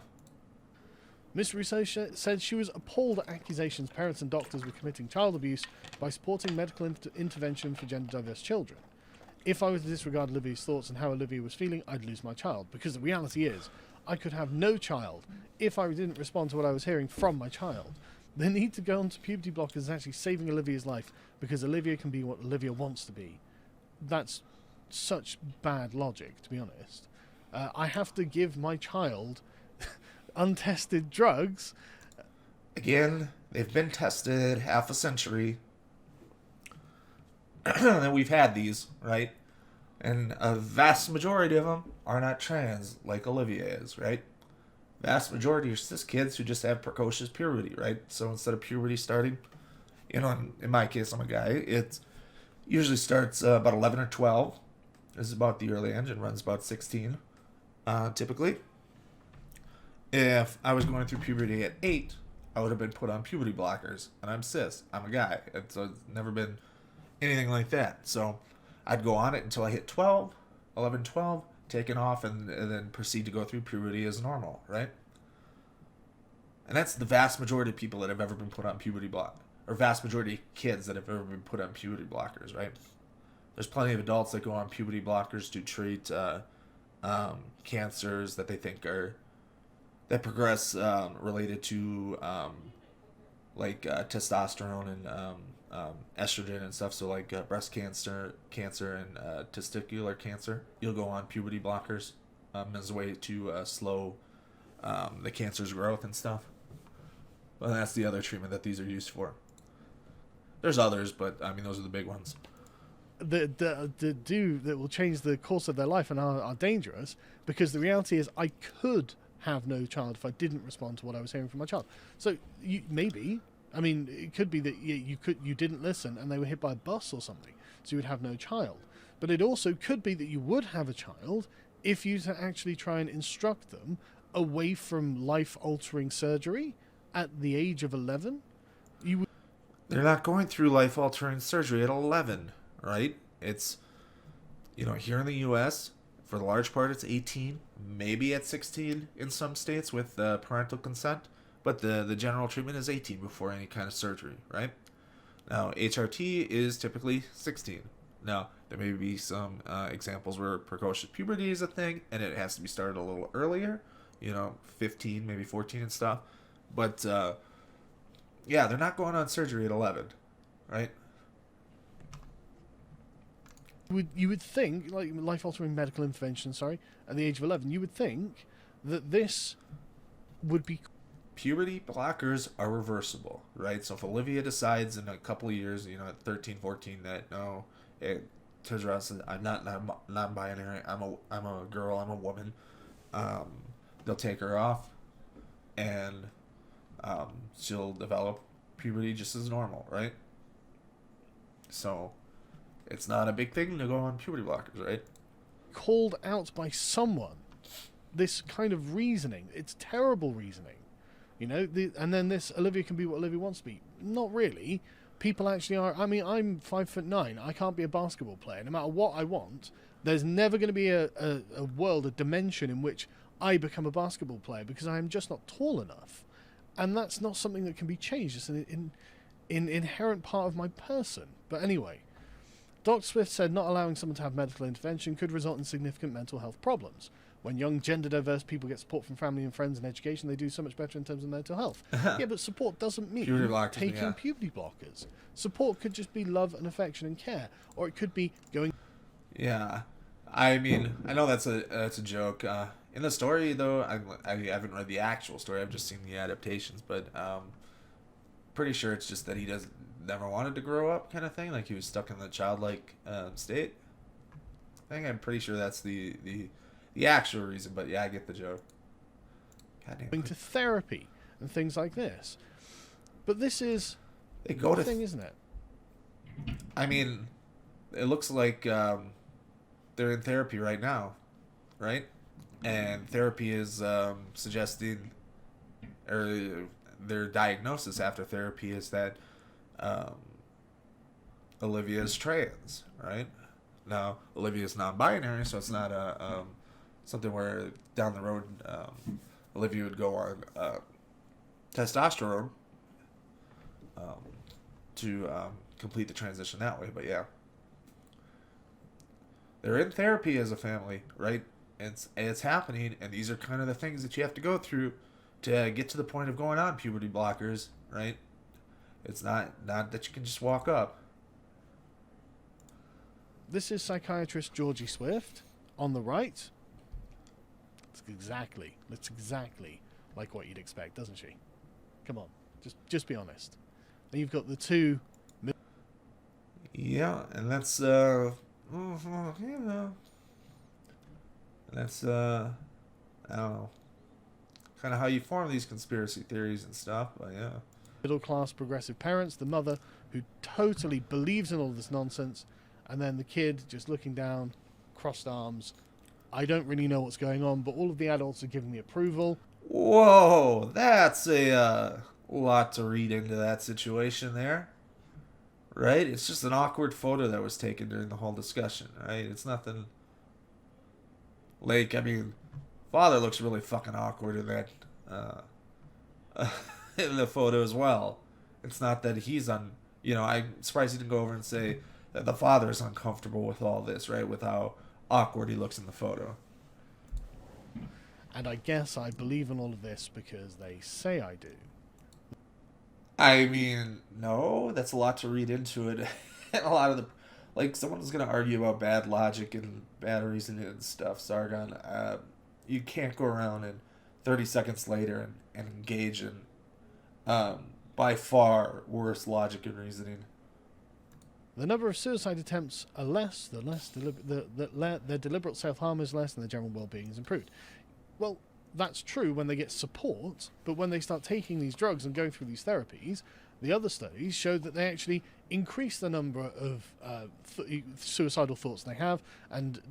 Miss Rousseau said she was appalled at accusations parents and doctors were committing child abuse by supporting medical intervention for gender-diverse children. If I was to disregard Olivia's thoughts and how Olivia was feeling, I'd lose my child, because the reality is, I could have no child if I didn't respond to what I was hearing from my child. The need to go onto puberty blockers is actually saving Olivia's life, because Olivia can be what Olivia wants to be. That's such bad logic, to be honest. I have to give my child untested drugs. Again, they've been tested half a century. And we've had these, right? And a vast majority of them are not trans, like Olivia is, right? Vast majority are cis kids who just have precocious puberty, right? So instead of puberty starting You know, in my case, I'm a guy. It usually starts about 11 or 12. This is about the early age and runs about 16, typically. If I was going through puberty at 8, I would have been put on puberty blockers. And I'm cis. I'm a guy. And so it's never been anything like that. So I'd go on it until I hit 12, 11, 12, taken off, and then proceed to go through puberty as normal, right? And that's the vast majority of people that have ever been put on puberty block, or vast majority of kids that have ever been put on puberty blockers, right? There's plenty of adults that go on puberty blockers to treat cancers that they think are that progress related to testosterone and estrogen and stuff. So like breast cancer, and testicular cancer. You'll go on puberty blockers as a way to slow the cancer's growth and stuff. Well, that's the other treatment that these are used for. There's others, but I mean those are the big ones. That will change the course of their life and are dangerous, because the reality is I could have no child if I didn't respond to what I was hearing from my child. So maybe, I mean, it could be that you didn't listen and they were hit by a bus or something, so you would have no child. But it also could be that you would have a child if you actually try and instruct them away from life-altering surgery at the age of 11. They're not going through life-altering surgery at 11, right? It's, here in the U.S., for the large part, it's 18, maybe at 16 in some states with parental consent, but the general treatment is 18 before any kind of surgery, right? Now, HRT is typically 16. Now, there may be some examples where precocious puberty is a thing, and it has to be started a little earlier, 15, maybe 14 and stuff. But, yeah, they're not going on surgery at 11, right? You would think, like life-altering medical intervention, at the age of 11, you would think that this would be... Puberty blockers are reversible, right? So if Olivia decides in a couple of years, at 13, 14, that, no, it turns around and says, I'm not non-binary, I'm a girl, I'm a woman, they'll take her off, and she'll develop puberty just as normal, right? So it's not a big thing to go on puberty blockers, right? Called out by someone, this kind of reasoning, it's terrible reasoning, and then this Olivia can be what Olivia wants to be. Not really. People actually are. I mean, I'm 5'9". I can't be a basketball player. No matter what I want, there's never going to be a world, a dimension in which I become a basketball player, because I am just not tall enough. And that's not something that can be changed. It's an inherent part of my person. But anyway, Dr. Swift said not allowing someone to have medical intervention could result in significant mental health problems. When young gender-diverse people get support from family and friends and education, they do so much better in terms of mental health. Yeah, but support doesn't mean taking puberty blockers. Support could just be love and affection and care. Or it could be going... Yeah. I mean, I know that's a joke. In the story, though, I haven't read the actual story. I've just seen the adaptations, but pretty sure it's just that he never wanted to grow up, kind of thing. Like he was stuck in the childlike state. I'm pretty sure that's the actual reason. But yeah, I get the joke. Going to therapy and things like this, but this is they go the to thing, isn't it? I mean, it looks like they're in therapy right now, right? And therapy is suggesting, or their diagnosis after therapy is that Olivia is trans, right? Now, Olivia is non-binary, so it's not something where down the road Olivia would go on testosterone to complete the transition that way. But yeah, they're in therapy as a family, right? It's happening, and these are kind of the things that you have to go through to get to the point of going on puberty blockers, right? It's not that you can just walk up. This is psychiatrist Georgie Swift on the right. That's exactly like what you'd expect, doesn't she? Come on, just be honest. And you've got the two. Yeah, and that's that's I don't know, kind of how you form these conspiracy theories and stuff. But yeah, Middle-class progressive parents, the mother who totally believes in all this nonsense, and then the kid just looking down, crossed arms. I don't really know what's going on, but all of the adults are giving me approval. Whoa, that's a lot to read into that situation there, right? It's just an awkward photo that was taken during the whole discussion, right? It's nothing. Like, I mean, father looks really fucking awkward in that in the photo as well. It's not that he's I'm surprised he didn't go over and say that the father is uncomfortable with all this, right? With how awkward he looks in the photo. And I guess I believe in all of this because they say I do. I mean, no, that's a lot to read into it. And a lot of someone's going to argue about bad logic and bad reasoning and stuff, Sargon. You can't go around and 30 seconds later and engage in by far worse logic and reasoning. The number of suicide attempts are less, their deliberate self-harm is less, and their general well-being is improved. Well, that's true when they get support, but when they start taking these drugs and going through these therapies, the other studies showed that they actually increase the number of suicidal thoughts they have, and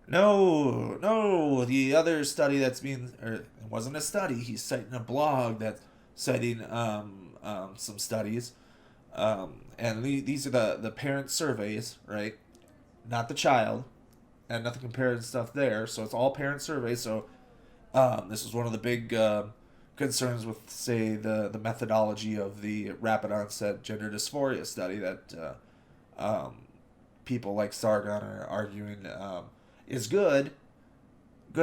No, the other study it wasn't a study. He's citing a blog that's citing some studies, and these are the parent surveys, right? Not the child, and nothing compared stuff there. So it's all parent surveys. So this is one of the big concerns with, say, the methodology of the rapid onset gender dysphoria study that people like Sargon are arguing is good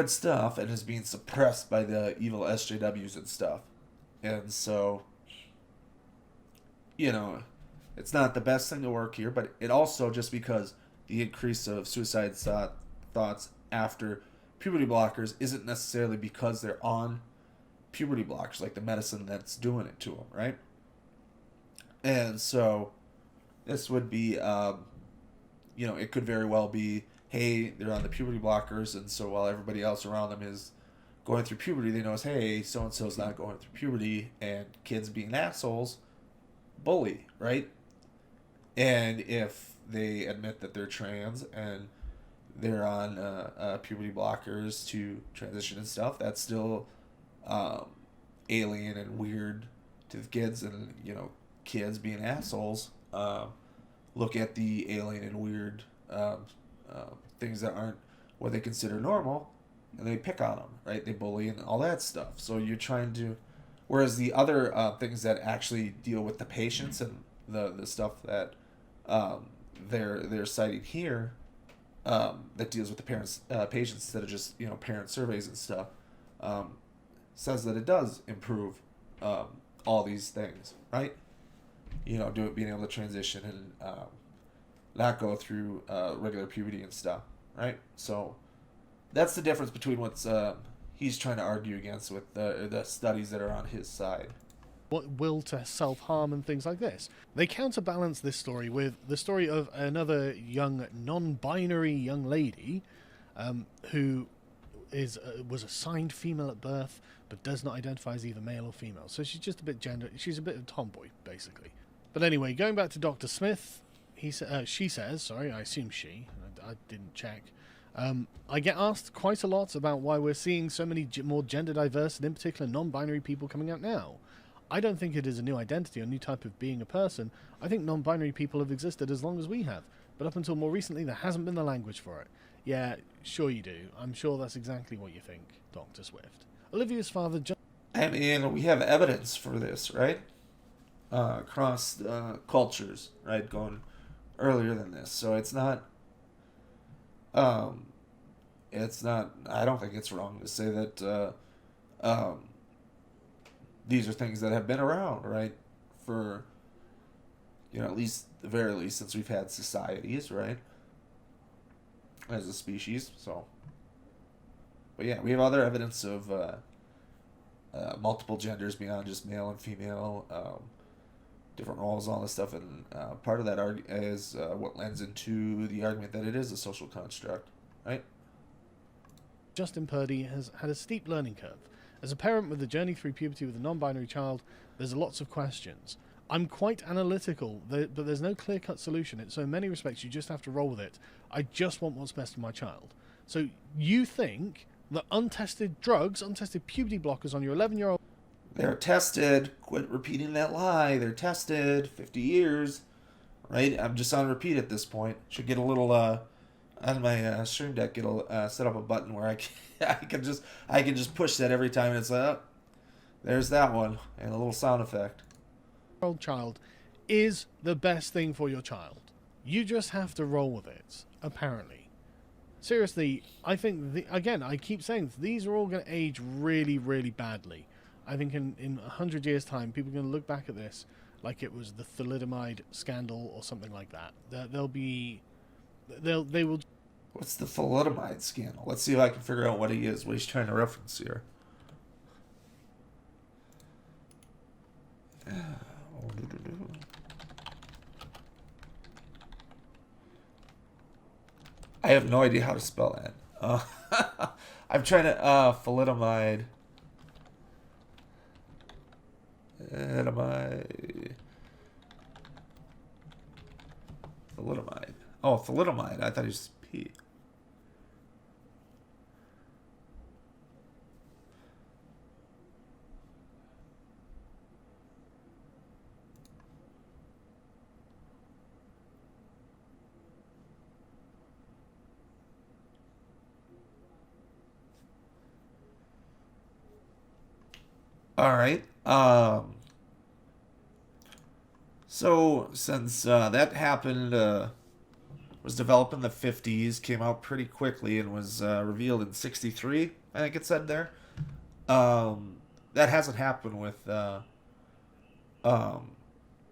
stuff, and is being suppressed by the evil SJWs and stuff. And so, it's not the best thing to work here, but it also, just because the increase of suicide thoughts after puberty blockers isn't necessarily because they're on puberty blockers, like the medicine that's doing it to them, right? And so this would be, it could very well be, hey, they're on the puberty blockers, and so while everybody else around them is going through puberty, they notice, hey, so-and-so's not going through puberty, and kids being assholes bully, right? And if they admit that they're trans and they're on puberty blockers to transition and stuff, that's still alien and weird to the kids, and kids being assholes look at the alien and weird things that aren't what they consider normal, and they pick on them, right? They bully and all that stuff. So you're trying to, whereas the other things that actually deal with the patients and the stuff that they're citing here, that deals with the patients instead of just parent surveys and stuff, says that it does improve all these things, right? Being able to transition and not go through regular puberty and stuff, right? So that's the difference between what's he's trying to argue against with the studies that are on his side. What will to self-harm and things like this. They counterbalance this story with the story of another young non-binary young lady who was assigned female at birth but does not identify as either male or female. So she's just a bit she's a bit of a tomboy, basically. But anyway, going back to Dr. Smith, she says, I assume she, I didn't check, I get asked quite a lot about why we're seeing so many more gender diverse and in particular non-binary people coming out now. I don't think it is a new identity or new type of being a person. I think non-binary people have existed as long as we have, but up until more recently there hasn't been the language for it. Yeah, sure you do. I'm sure that's exactly what you think, Dr. Swift. Olivia's father... I mean, we have evidence for this, right? Across cultures, right? Going earlier than this. So it's not... I don't think it's wrong to say that these are things that have been around, right? For, at least, the very least, since we've had societies, right? As a species, so. But yeah, we have other evidence of multiple genders beyond just male and female, different roles, all this stuff, and part of that is what lends into the argument that it is a social construct, right? Justin Purdy has had a steep learning curve. As a parent with a journey through puberty with a non-binary child, there's lots of questions. I'm quite analytical, but there's no clear-cut solution. So in many respects, you just have to roll with it. I just want what's best for my child. So you think that untested drugs, untested puberty blockers on your 11-year-old... They're tested. Quit repeating that lie. They're tested. 50 years. Right? I'm just on repeat at this point. Should get a little, on my stream deck, set up a button where I can just push that every time, and it's like, oh, there's that one, and a little sound effect. Child is the best thing for your child. You just have to roll with it, apparently. Seriously, I think, again, I keep saying, these are all going to age really, really badly. I think in 100 years' time, people are going to look back at this like it was the thalidomide scandal or something like that. They will... What's the thalidomide scandal? Let's see if I can figure out what he's trying to reference here. I have no idea how to spell that. I'm trying to thalidomide. Thalidomide. Oh, thalidomide. I thought it was P. All right. So since that happened, was developed in the 50s, came out pretty quickly, and was revealed in 63, I think it said there. That hasn't happened with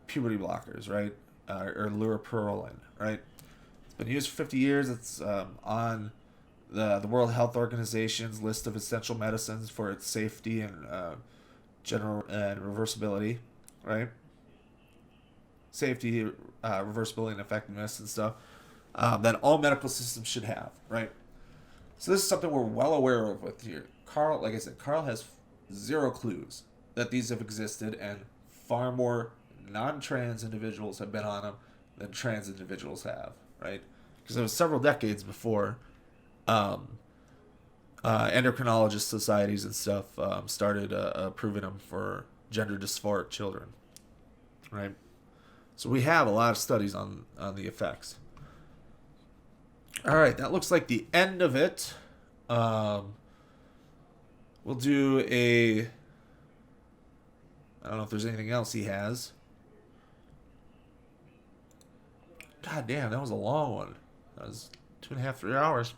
puberty blockers, right? Or luraprolin, right? It's been used for 50 years. It's on the World Health Organization's list of essential medicines for its safety and general and reversibility, right? Safety, reversibility, and effectiveness and stuff that all medical systems should have, right? So this is something we're well aware of with here. Carl, like I said, Carl has zero clues that these have existed, and far more non-trans individuals have been on them than trans individuals have, right? Because it was several decades before endocrinologist societies and stuff started approving them for gender dysphoric children, right? So we have a lot of studies on the effects. All right, that looks like the end of it. We'll do a... I don't know if there's anything else he has. God damn, that was a long one. That was 2.5, 3 hours.